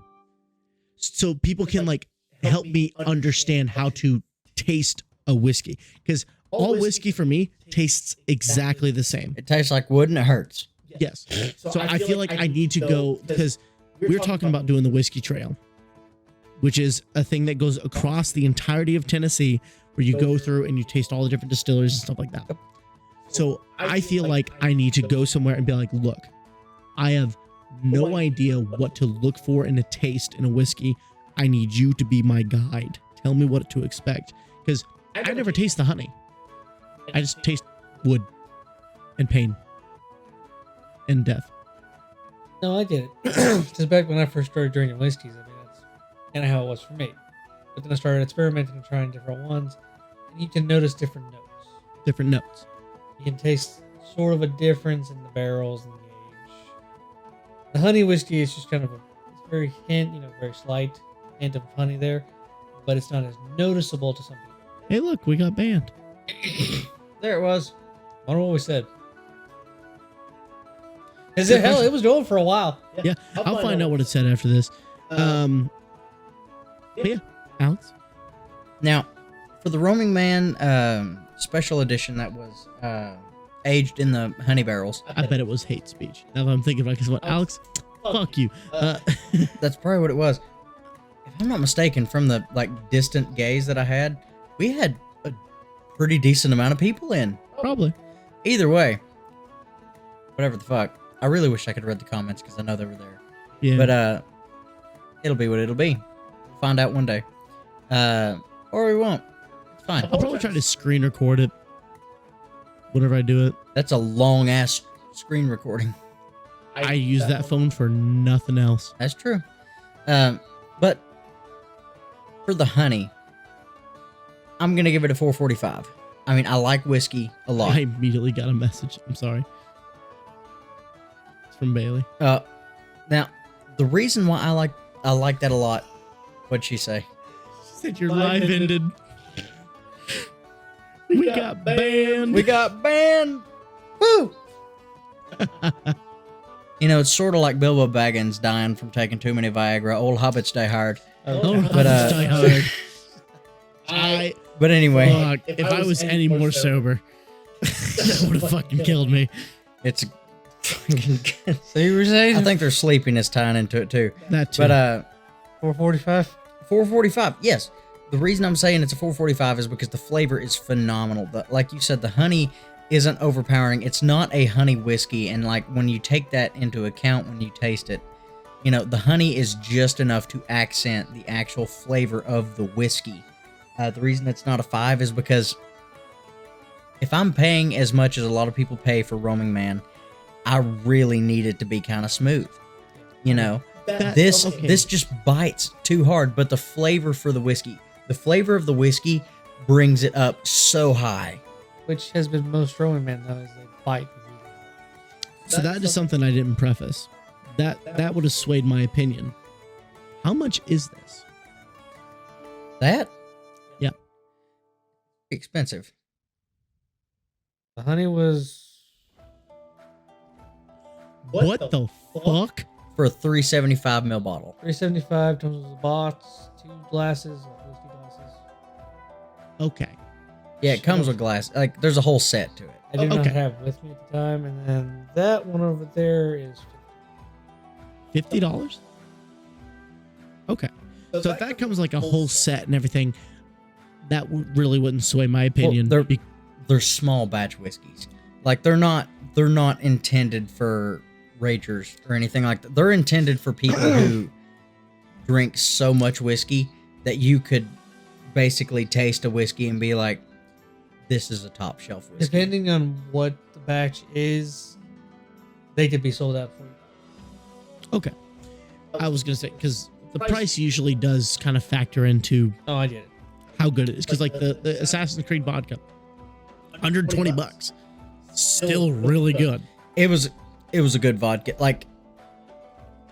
so people can like help me understand how to taste a whiskey. Because all whiskey for me tastes exactly the same. It tastes like wood and it hurts. Yes. So I feel like I need to go, because we're talking about doing the whiskey trail, which is a thing that goes across the entirety of Tennessee, where you go through and you taste all the different distilleries and stuff like that. So I feel like I need to go somewhere and be like, look, I have no idea what to look for in a taste in a whiskey. I need you to be my guide. Tell me what to expect. Because I never taste the honey. I just taste wood and pain and death. No, I get it. Because back when I first started drinking whiskeys, I mean, that's kind of how it was for me. But then I started experimenting and trying different ones, and you can notice different notes. Different notes. You can taste sort of a difference in the barrels and the age. The honey whiskey is just kind of a very hint, very slight hint of honey there. but it's not as noticeable to some people. Hey, look, we got banned. There it was. I don't know what we said. Is it hell? It was going for a while. Yeah, I'll find out what it said after this. But yeah, Alex. Now, for the Roaming Man special edition that was aged in the honey barrels, I bet it was hate speech. Now that I'm thinking about it, because what, Alex? Fuck you. that's probably what it was. If I'm not mistaken, from the distant gaze that I had, we had a pretty decent amount of people in. Probably. Either way, whatever the fuck. I really wish I could read the comments because I know they were there. Yeah. But it'll be what it'll be. We'll find out one day. Or we won't. It's fine. I'll probably try to screen record it whenever I do it. That's a long ass screen recording. I use that phone for nothing else. That's true. But for the honey, I'm gonna give it a 445. I mean, I like whiskey a lot. I immediately got a message. I'm sorry. It's from Bailey. Now, the reason why I like that a lot. What'd she say? She said your live ended. We got banned. We got banned. Woo! You know, it's sort of like Bilbo Baggins dying from taking too many Viagra. Old hobbits die hard. Die hard. But anyway, Fuck, if I was any more sober, that would have fucking killed me. it's. So you were saying? I think their sleepiness tying into it too. That too. But 445. 445. Yes. The reason I'm saying it's a 445 is because the flavor is phenomenal. Like you said, the honey isn't overpowering. It's not a honey whiskey, and like when you take that into account when you taste it, you know, the honey is just enough to accent the actual flavor of the whiskey. The reason it's not a 5 is because if I'm paying as much as a lot of people pay for Roaming Man, I really need it to be kind of smooth. You know, this just bites too hard, but the flavor for the whiskey, the flavor of the whiskey brings it up so high. Which has been most Roman men though, is they bite. So that is something I didn't preface. That would have swayed my opinion. How much is this? That? Yeah. Expensive. The honey was. What the fuck? For a 375 ml bottle. 375 times the box, 2 glasses, whiskey glasses. Okay. Yeah, it comes with glass. Like, there's a whole set to it. I do not Okay. have with me at the time, and then that one over there is $50? Okay. So if that comes like a whole set and everything, that really wouldn't sway my opinion. Well, they're small batch whiskeys. Like, they're not intended for ragers or anything like that. They're intended for people who drink so much whiskey that you could basically taste a whiskey and be like, this is a top shelf whiskey. depending on what the batch is, they could be sold out for you. Okay. I was going to say, because the price usually does kind of factor into Oh, I get it. how good it is. Because like the Assassin's Creed vodka, $120. Still really good. It was a good vodka. Like,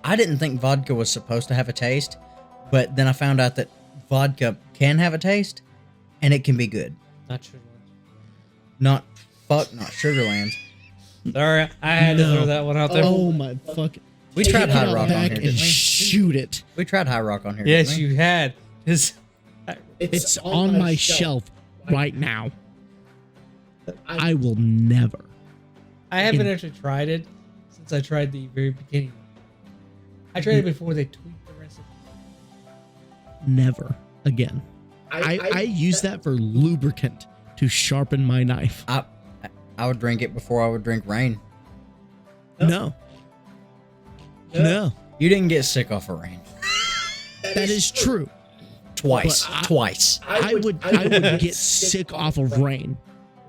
I didn't think vodka was supposed to have a taste, but then I found out that vodka can have a taste, and it can be good. Not sure. Not Sugarlands. Sorry, I had to No. throw that one out there. Oh my fucking. We tried Take it High out Rock on back here, and didn't we? shoot it. We tried High Rock on here. Yes, didn't we? you had. It's on my shelf right now. I will never. I haven't actually tried it since I tried the very beginning. I tried it before they tweaked the recipe. Never again. I use that for lubricant to sharpen my knife. I would drink it before I would drink Rain. No. No. You didn't get sick off of Rain. That is true. Twice. But I would get sick off of rain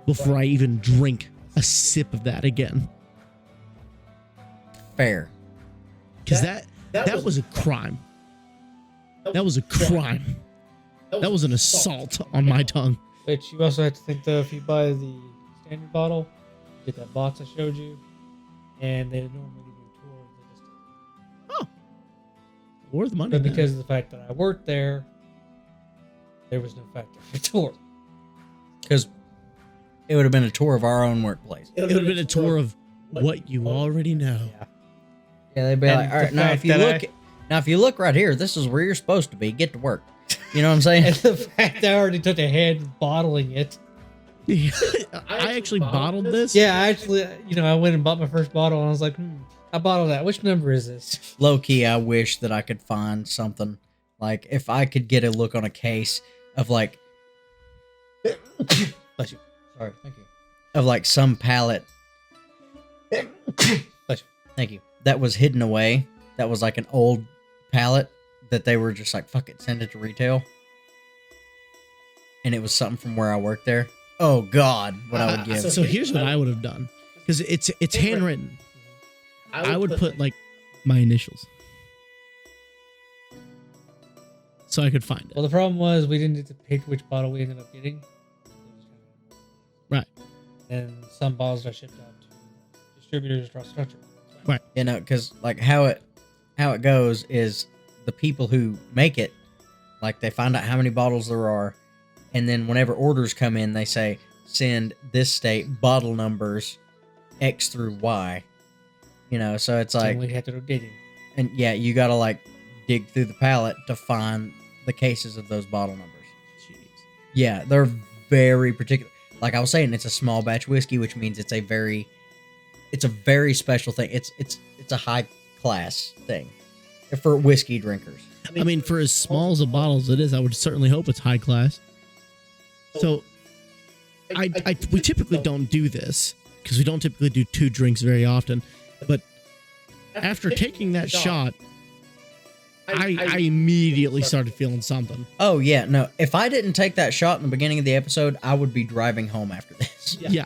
before I even drink a sip of that again. Fair. Because that was a crime. That was a crime. That was an assault on my tongue. But you also have to think though, if you buy the standard bottle, you get that box I showed you, and they normally give you a tour of the distillery. Worth money. But then. because of the fact that I worked there, there was no factor for tour. Because it would have been a tour of our own workplace. It would have been a tour of what you already know. Yeah, they'd be And like, all right, the now fact if you look right here, this is where you're supposed to be. Get to work. You know what I'm saying? And the fact that I already took a hand bottling it. I actually bottled this. Yeah, I actually, I went and bought my first bottle, and I was like, I bottled that. Which number is this? Low key, I wish that I could find something like if I could get a look on a case of like, Bless you. Sorry, thank you. of like some pallet. Bless you. Thank you. That was hidden away. That was like an old pallet that they were just like, fuck it, send it to retail. And it was something from where I worked there. Oh God, what I would give. So here's what I would have done, because it's handwritten. I would put like my initials, so I could find it. Well, the problem was we didn't get to pick which bottle we ended up getting. Right. And some bottles are shipped out to distributors across the country. Right. You know, because like how it goes is the people who make it, like they find out how many bottles there are, and then whenever orders come in, they say send this state bottle numbers X through Y. You know, so it's like, So we had to go digging. and yeah, you gotta like dig through the pallet to find the cases of those bottle numbers. Jeez. Yeah, they're very particular. Like I was saying, it's a small batch whiskey, which means it's a very special thing. It's a high class thing for whiskey drinkers. I mean, for as small as a bottle as it is, I would certainly hope it's high class. So, we typically don't do this because we don't typically do 2 drinks very often. But after taking that shot, I immediately started feeling something. Oh yeah, no. If I didn't take that shot in the beginning of the episode, I would be driving home after this. Yeah.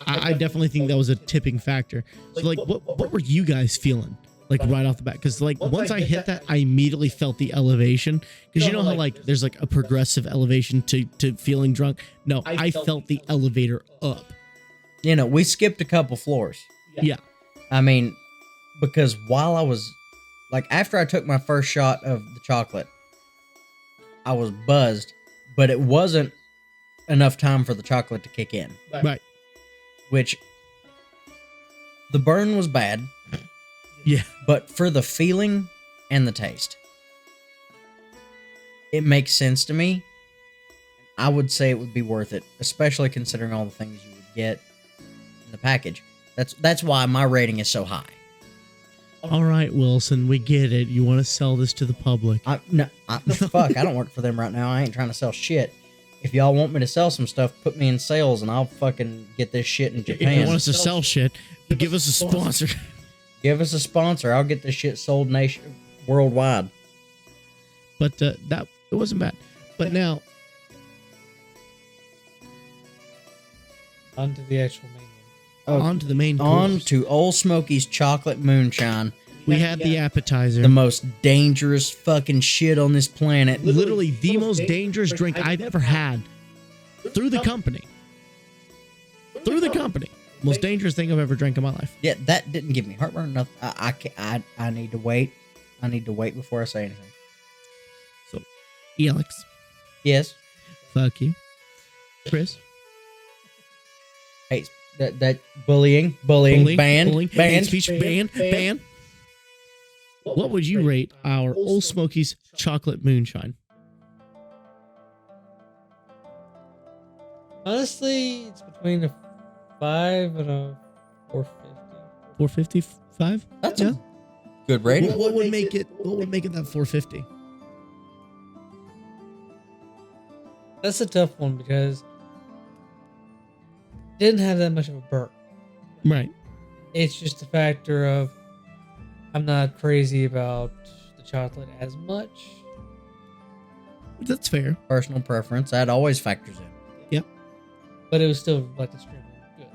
I definitely think that was a tipping factor. So, like, what were you guys feeling? Like, right off the bat? Because, like, once I hit that, I immediately felt the elevation. Because you know how, like, there's, like, a progressive elevation to feeling drunk? No, I felt the elevator up. You know, we skipped a couple floors. Yeah. I mean, because while I was, like, after I took my first shot of the chocolate, I was buzzed, but it wasn't enough time for the chocolate to kick in. Right. Which, the burn was bad. Yeah. But for the feeling and the taste, it makes sense to me. I would say it would be worth it, especially considering all the things you would get in the package. That's why my rating is so high. All right, Wilson, we get it. You want to sell this to the public. Fuck, I don't work for them right now. I ain't trying to sell shit. If y'all want me to sell some stuff, put me in sales and I'll fucking get this shit in Japan. If you want us to sell shit, give us a sponsor. Give us a sponsor. I'll get this shit sold worldwide. But it wasn't bad. But now, On to the actual main one. on to the main On course. to Old Smoky's chocolate moonshine. We had the appetizer. The most dangerous fucking shit on this planet. Literally the most dangerous drink I've ever had. Through the company. Most dangerous thing I've ever drank in my life. Yeah, that didn't give me heartburn. Nothing. I need to wait. I need to wait before I say anything. So, Alex. Yes. Fuck you. Chris. Hey, that bullying, ban. Hate speech, ban. What would you rate our Old Smoky's chocolate moonshine? Honestly, it's between a 5 and a 450. 455? That's a good rating. What would make it that 450? That's a tough one because it didn't have that much of a burn. Right. It's just a factor of I'm not crazy about the chocolate as much. That's fair. Personal preference. That always factors in. But it was still like extremely good.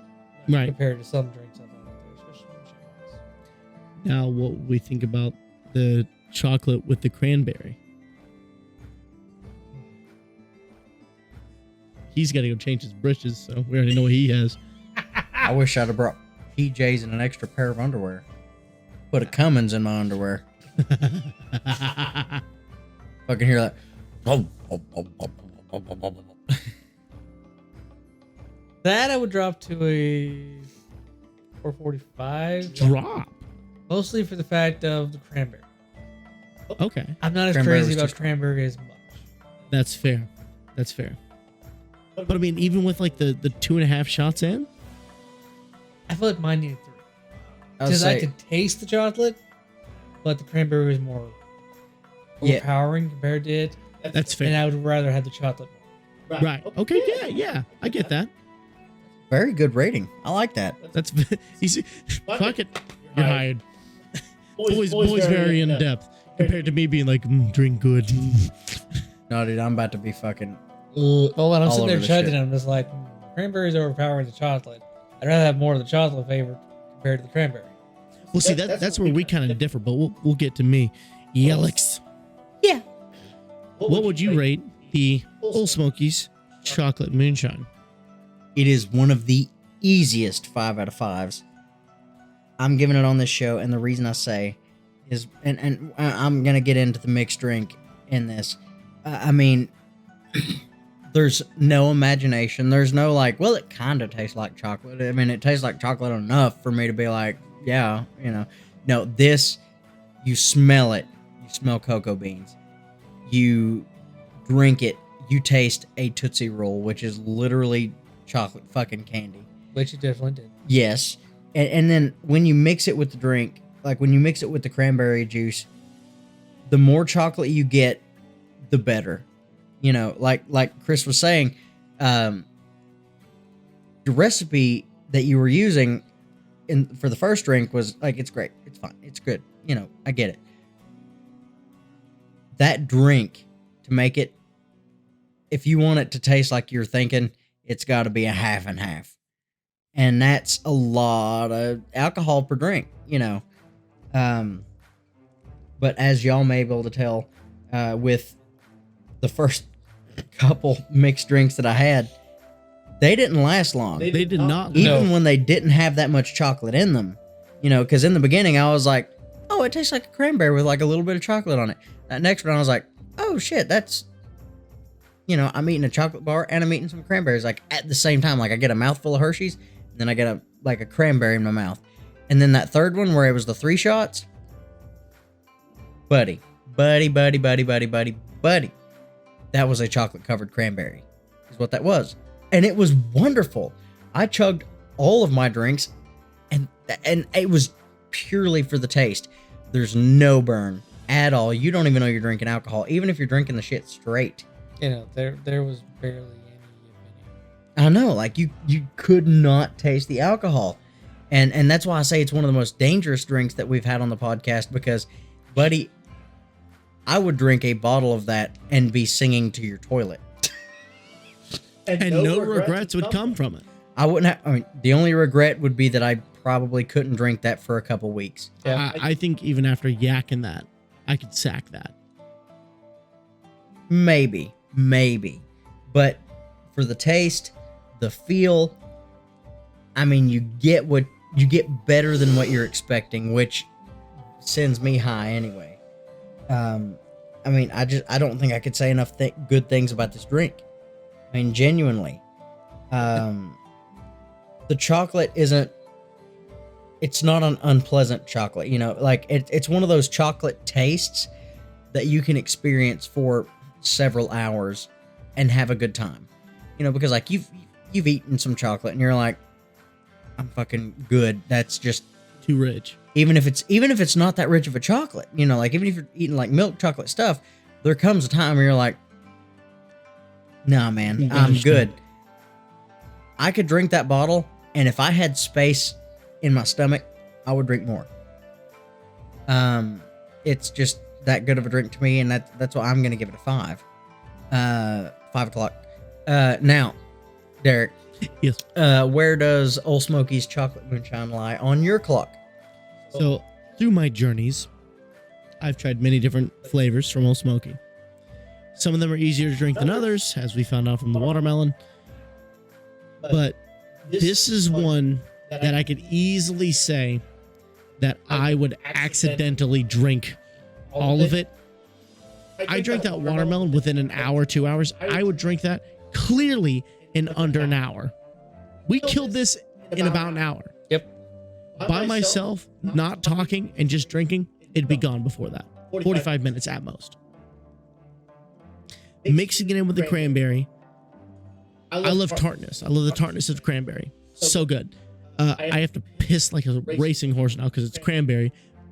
Right. Compared to some drinks I've had out there, especially moonshine wise. Now, what we think about the chocolate with the cranberry? He's got to go change his britches, so we already know what he has. I wish I'd have brought PJs and an extra pair of underwear. Put a Cummins in my underwear. Fucking hear that. That I would drop to a 445. Drop. Mostly for the fact of the cranberry. Okay, I'm not as Cranberry crazy was about too- cranberry as much. that's fair. That's fair. But I mean, even with like the 2.5 shots in, I feel like mine needed 3. I would Because I say, could taste the chocolate, but the cranberry was more Yeah. overpowering compared to it. that's fair. And I would rather have the chocolate more. Right. Okay. Yeah. I get that. very good rating. I like that. That's easy. Fuck it. You're hired. Boys very in depth compared to me being like, drink good. No, dude, I'm about to be fucking. Well, when I'm All sitting there over the chugging shit. it, I'm just like, cranberry's overpowering the chocolate. I'd rather have more of the chocolate flavor compared to the cranberry. Well, see, that's where we kind of differ, but we'll get to me. Yelix. Yeah. What would you rate the Old Smokies chocolate moonshine? It is one of the easiest 5 out of 5s. I'm giving it on this show, and the reason I say is, and I'm gonna get into the mixed drink in this. I mean, there's no imagination. There's no like, well, it kind of tastes like chocolate. I mean, it tastes like chocolate enough for me to be like, yeah, you know. No, this, you smell it. You smell cocoa beans. You drink it. You taste a Tootsie Roll, which is literally chocolate fucking candy. Which you definitely did. Yes. And then when you mix it with the drink, like when you mix it with the cranberry juice, the more chocolate you get, the better. You know, like Chris was saying, the recipe that you were using for the first drink was like, it's great. It's fine. It's good. You know, I get it. That drink, to make it, if you want it to taste like you're thinking, it's got to be a half and half. And that's a lot of alcohol per drink, you know. But as y'all may be able to tell, with the first couple mixed drinks that I had, they didn't last long. They did not. Even when they didn't have that much chocolate in them. You know, because in the beginning I was like, oh, it tastes like a cranberry with like a little bit of chocolate on it. That next one I was like, oh shit, that's, you know, I'm eating a chocolate bar and I'm eating some cranberries like at the same time. Like I get a mouthful of Hershey's and then I get a cranberry in my mouth. And then that third one where it was the 3 shots, buddy. That was a chocolate covered cranberry is what that was. And it was wonderful. I chugged all of my drinks and it was purely for the taste. There's no burn at all. You don't even know you're drinking alcohol, even if you're drinking the shit straight. You know, there was barely any, if I know, like you could not taste the alcohol. And that's why I say it's one of the most dangerous drinks that we've had on the podcast because, buddy, I would drink a bottle of that and be singing to your toilet. And no regrets would come from it. I wouldn't have, I mean, the only regret would be that I probably couldn't drink that for a couple weeks. Yeah. I think even after yakking that, I could sack that. Maybe. But for the taste, the feel, I mean, you get better than what you're expecting, which sends me high anyway. I mean, I don't think I could say enough good things about this drink. I mean, genuinely. The chocolate it's not an unpleasant chocolate, you know, like it's one of those chocolate tastes that you can experience for several hours and have a good time, you know, because like you've eaten some chocolate and you're like, I'm fucking good. That's just Too rich. even if it's not that rich of a chocolate, you know, like even if you're eating like milk chocolate stuff, there comes a time where you're like, nah, man, I'm good. I could drink that bottle, and if I had space in my stomach, I would drink more. It's just that good of a drink to me, and that's why I'm gonna give it a 5. 5 o'clock. Now, Derek. Yes. Where does Old Smoky's chocolate moonshine lie on your clock? So through my journeys, I've tried many different flavors from Old Smoky. Some of them are easier to drink than others, as we found out from the watermelon. But this is one that I could easily say that I would accidentally drink all of it I drank that watermelon within an hour, 2 hours. I would drink that clearly in under an hour. We killed this in about an hour. Yep. By myself, not talking and just drinking, it'd be gone before that. 45 minutes at most. Mixing it in with the cranberry. I love tartness. I love the tartness of cranberry. So good. I have to piss like a racing horse now because it's cranberry,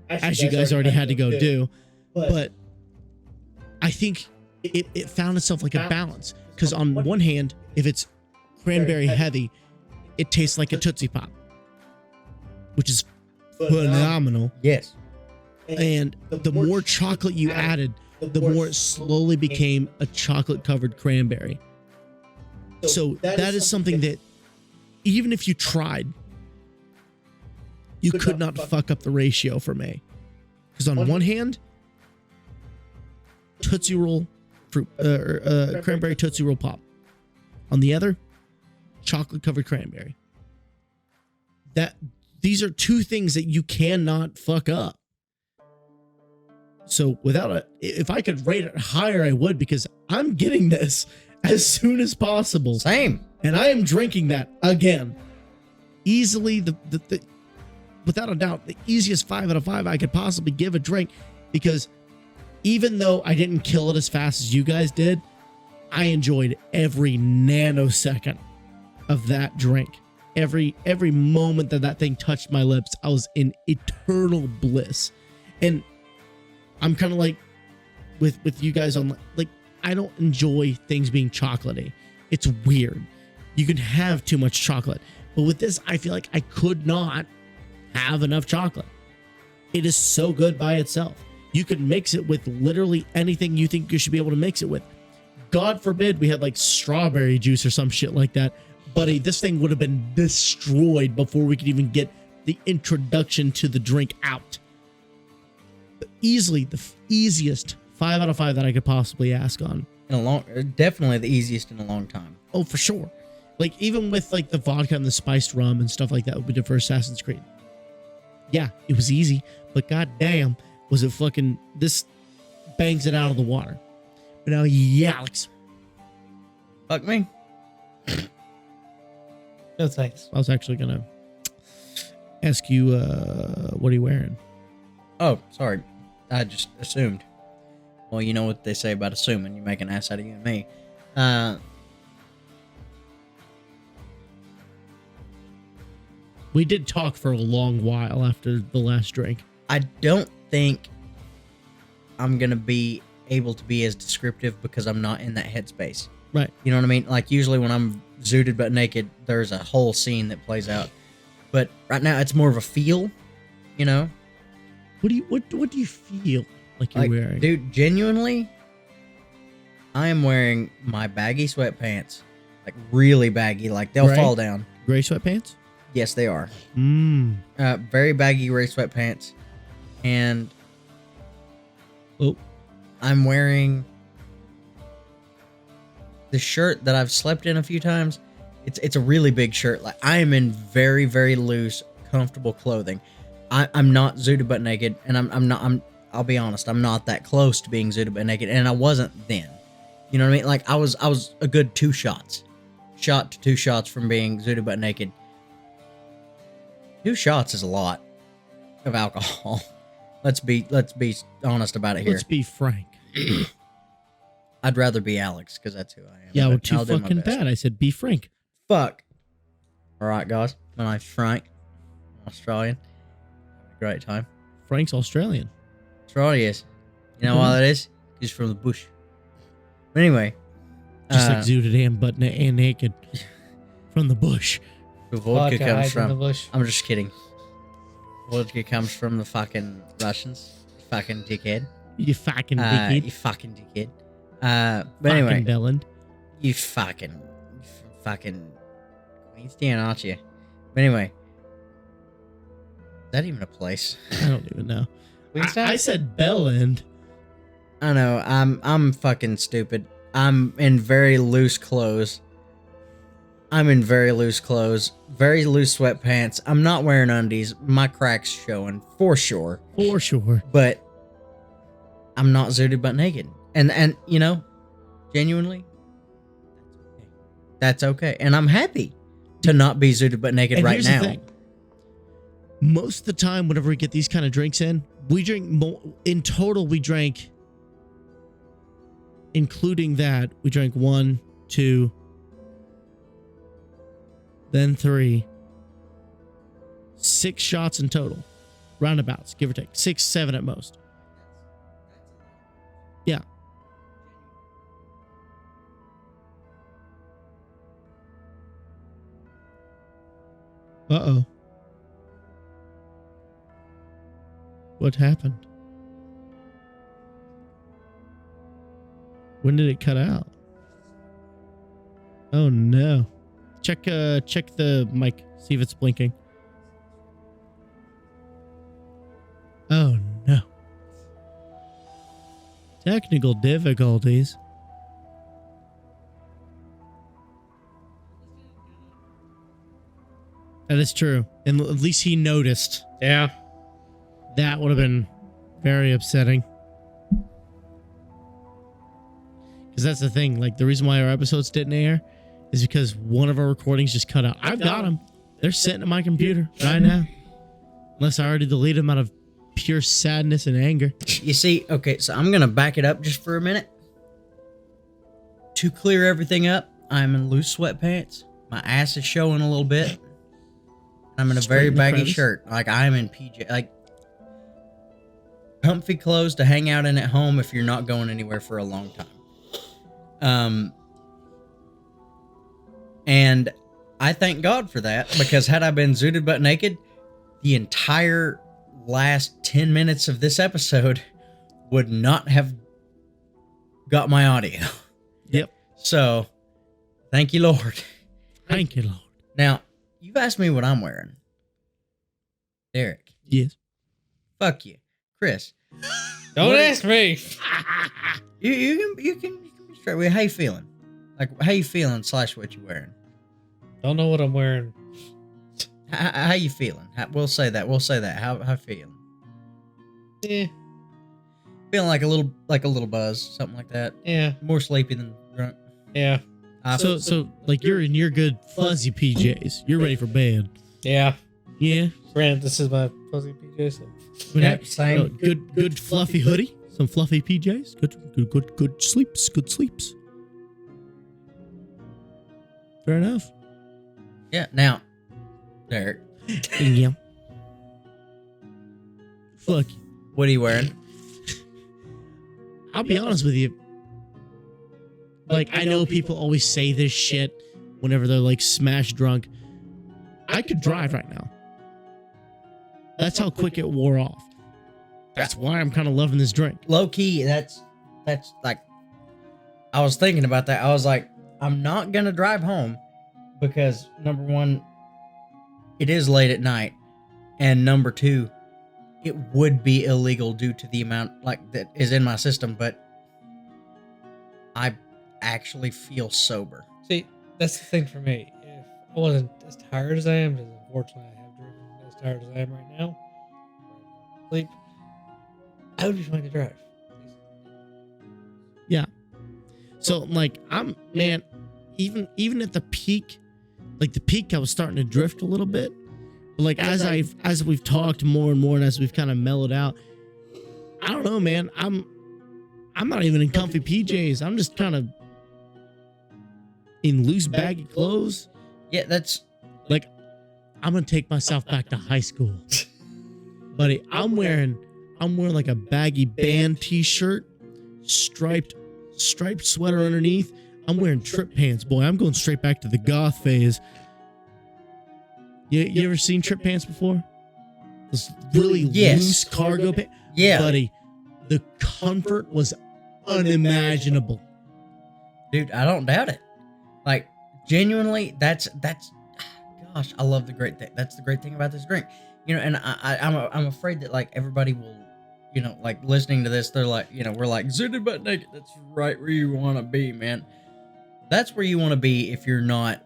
as you guys already had to go do. But I think it found itself like a balance. Because on one hand, if it's cranberry heavy, it tastes like a Tootsie Pop, which is phenomenal. Yes. And the more chocolate you added, the more it slowly became a chocolate covered cranberry. So that is something that even if you tried, you could not fuck up the ratio for me. Because on one hand, Tootsie Roll fruit, cranberry Tootsie Roll Pop. On the other, chocolate covered cranberry. These are two things that you cannot fuck up. So if I could rate it higher, I would, because I'm getting this as soon as possible. Same. And I am drinking that again. Easily, without a doubt, the easiest 5 out of 5 I could possibly give a drink, because even though I didn't kill it as fast as you guys did, I enjoyed every nanosecond of that drink. Every moment that thing touched my lips, I was in eternal bliss. And I'm kind of like with you guys on, like, I don't enjoy things being chocolatey. It's weird. You can have too much chocolate. But with this, I feel like I could not have enough chocolate. It is so good by itself. You could mix it with literally anything you think you should be able to mix it with. God forbid we had like strawberry juice or some shit like that. Buddy, this thing would have been destroyed before we could even get the introduction to the drink out. But easily the easiest 5 out of 5 that I could possibly ask on. Definitely the easiest in a long time. Oh, for sure. Like, even with like the vodka and the spiced rum and stuff like that would be the first Assassin's Creed. Yeah, it was easy, but goddamn, was it fucking, this bangs it out of the water. But now, yeah, Alex. Fuck me. No thanks. I was actually gonna ask you, what are you wearing? Oh, sorry. I just assumed. Well, you know what they say about assuming. You make an ass out of you and me. We did talk for a long while after the last drink. I don't think I'm going to be able to be as descriptive because I'm not in that headspace. Right. You know what I mean? Like, usually when I'm zooted but naked, there's a whole scene that plays out. But right now, it's more of a feel, you know? What do you feel like you're wearing? Dude, genuinely, I am wearing my baggy sweatpants. Like, really baggy. Like, they'll fall down. Gray sweatpants? Yes, they are. Very baggy gray sweatpants. And oh, I'm wearing the shirt that I've slept in a few times. It's a really big shirt. Like, I am in very, very loose, comfortable clothing. I'm not zooted butt naked, and I'll be honest, I'm not that close to being zooted butt naked, and I wasn't then. You know what I mean? Like, I was a good 2 shots. Shot to 2 shots from being zooted butt naked. 2 shots is a lot of alcohol. Let's be honest about it here. Let's be frank. I'd rather be Alex, because that's who I am. Yeah, we're too fucking bad. I said be frank. Fuck. All right, guys. My name's Frank. I'm Australian. Great time. Frank's Australian. That's right, he is. You know why that is? He's from the bush. But anyway. Just like zooted and naked. From the bush. The vodka comes from the bush. I'm just kidding. Vodka comes from the fucking Russians. You fucking dickhead. You fucking dickhead. You fucking dickhead. But anyway. Belland. You fucking Queenstown, aren't you? But anyway. Is that even a place? I don't even know. Queenstown? I said Belland. I know. I'm fucking stupid. I'm in very loose clothes. Very loose sweatpants. I'm not wearing undies. My crack's showing, for sure. For sure. But I'm not zooted butt naked. And you know, genuinely, that's okay. And I'm happy to not be zooted but naked And right here's now. the thing. Most of the time, whenever we get these kind of drinks in, we drink in total. We drank, including that, we drank 1, 2, then 3, 6 shots in total, roundabouts, give or take 6, 7 at most. Yeah. Uh-oh. What happened? When did it cut out? Oh no. Check the mic, see if it's blinking. Oh no. Technical difficulties. That is true. And at least he noticed. Yeah. That would have been very upsetting. Because that's the thing. Like, the reason why our episodes didn't air is because one of our recordings just cut out. I've got them. They're sitting at my computer right now. Unless I already deleted them out of pure sadness and anger. You see, okay, so I'm going to back it up just for a minute. To clear everything up, I'm in loose sweatpants. My ass is showing a little bit. I'm in a very baggy shirt. Like, I'm in PJ. Like, comfy clothes to hang out in at home if you're not going anywhere for a long time. And I thank God for that, because had I been zooted butt naked, the entire last 10 minutes of this episode would not have got my audio. Yep. So, thank you, Lord. Thank you, Lord. Now, you've asked me what I'm wearing. Derek. Yes. Fuck you. Chris. Don't ask me. You can be straight with how you feeling. Like, how you feeling / what you wearing. Don't know what I'm wearing. How you feeling? We'll say that. How you feeling? Yeah. Feeling like a little buzz, something like that. Yeah. More sleepy than drunk. Yeah. So like, you're in your good fuzzy PJs. You're ready for bed. Yeah. Yeah. Brand, this is my fuzzy PJs. Yeah, same. Good fluffy hoodie. Some fluffy PJs. Good sleeps. Good sleeps. Fair enough. Yeah. Now, Derek, Yeah. Fuck. what are you wearing? I'll be honest with you. Like, I know people always say this shit whenever they're like smash drunk. I could drive right now. That's how quick it wore off. That's why I'm kind of loving this drink. Low key, that's like, I was thinking about that. I was like, I'm not gonna drive home because, number one, it is late at night, and number two, it would be illegal due to the amount like that is in my system. But I actually feel sober. See, that's the thing for me. If I wasn't as tired as I am, because unfortunately I have driven as tired as I am right now, sleep, I would be fine to drive. Yeah. So like, even at the peak, I was starting to drift a little bit. But like, as we've talked more and more, and as we've kind of mellowed out, I don't know, man. I'm not even in comfy PJs. I'm just kind of in loose baggy clothes. Yeah, that's Like, I'm gonna take myself back to high school, buddy. I'm wearing like a baggy band t-shirt, striped sweater underneath. I'm wearing trip pants, boy. I'm going straight back to the goth phase. You ever seen trip pants before? Those really loose cargo pants. yeah, Buddy, the comfort was unimaginable. dude. I don't doubt it. Like, genuinely, that's gosh, I love the great thing. That's the great thing about this drink, you know. And I'm afraid that like everybody will, you know, like listening to this, they're like, you know, we're like zooted butt naked. That's right where you want to be, man. That's where you want to be if you're not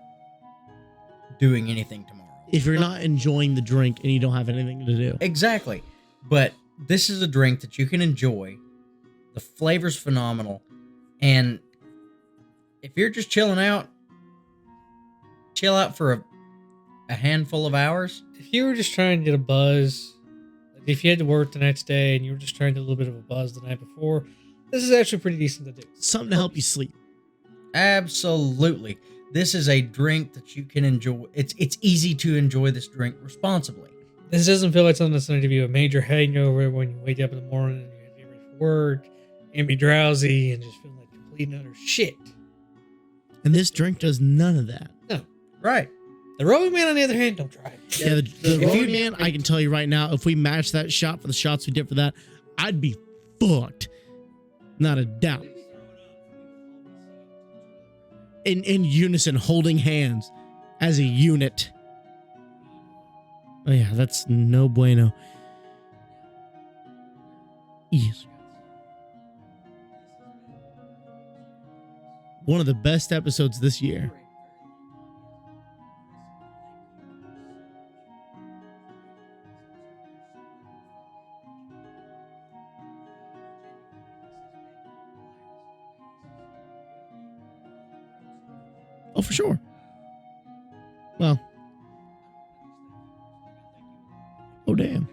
doing anything tomorrow. If you're not enjoying the drink and you don't have anything to do. Exactly. But this is a drink that you can enjoy The flavor's phenomenal. And if you're just chilling out, chill out for a handful of hours. If you were just trying to get a buzz, like if you had to work the next day and you were just trying to get a little bit of a buzz the night before, this is actually pretty decent to do. Something to help you sleep. Absolutely. This is a drink that you can enjoy. It's easy to enjoy this drink responsibly. This doesn't feel like something that's going to give you a major hangover when you wake up in the morning and you have to get ready for work and be drowsy and just feel like complete and utter shit. And this drink does none of that. No. Right. The Rolling Man, on the other hand, don't try it. Yeah, the Rolling Man, I can tell you right now, if we matched that shot for the shots we did for that, I'd be fucked. Not a doubt. In unison, holding hands as a unit. Oh yeah, that's no bueno. Yes. One of the best episodes this year. Oh, for sure. Well. Oh, damn.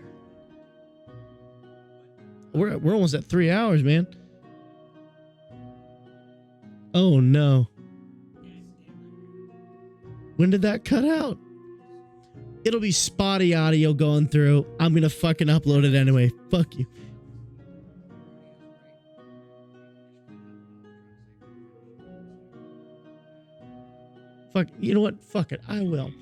We're almost at 3 hours, man. Oh, no. When did that cut out? It'll be spotty audio going through. I'm going to fucking upload it anyway. Fuck you. Fuck, you know what? Fuck it. I will.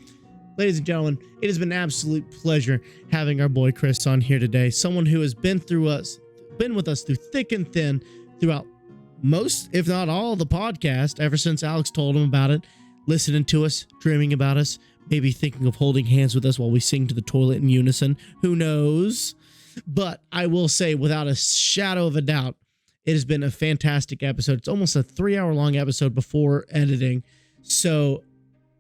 Ladies and gentlemen, it has been an absolute pleasure having our boy Chris on here today. Someone who has been with us through thick and thin throughout most, if not all, the podcast ever since Alex told him about it, listening to us, dreaming about us, maybe thinking of holding hands with us while we sing to the toilet in unison. Who knows? But I will say, without a shadow of a doubt, it has been a fantastic episode. It's almost a 3-hour long episode before editing. So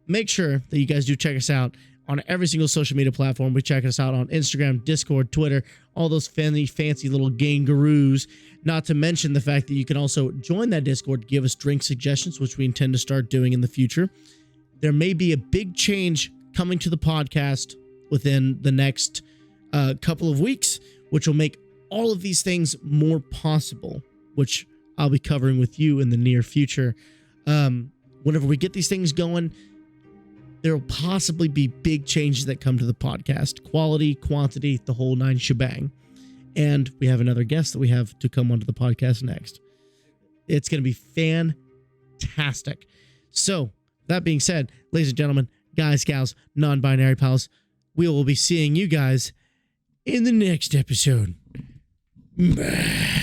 make sure that you guys do check us out on every single social media platform. We check us out on Instagram, Discord, Twitter, all those fancy little gangaroos. Not to mention the fact that you can also join that Discord, give us drink suggestions, which we intend to start doing in the future. There may be a big change coming to the podcast within the next couple of weeks, which will make all of these things more possible, which I'll be covering with you in the near future. Whenever we get these things going, there will possibly be big changes that come to the podcast. Quality, quantity, the whole 9 shebang. And we have another guest that we have to come onto the podcast next. It's going to be fantastic. So, that being said, ladies and gentlemen, guys, gals, non-binary pals, we will be seeing you guys in the next episode. Bye.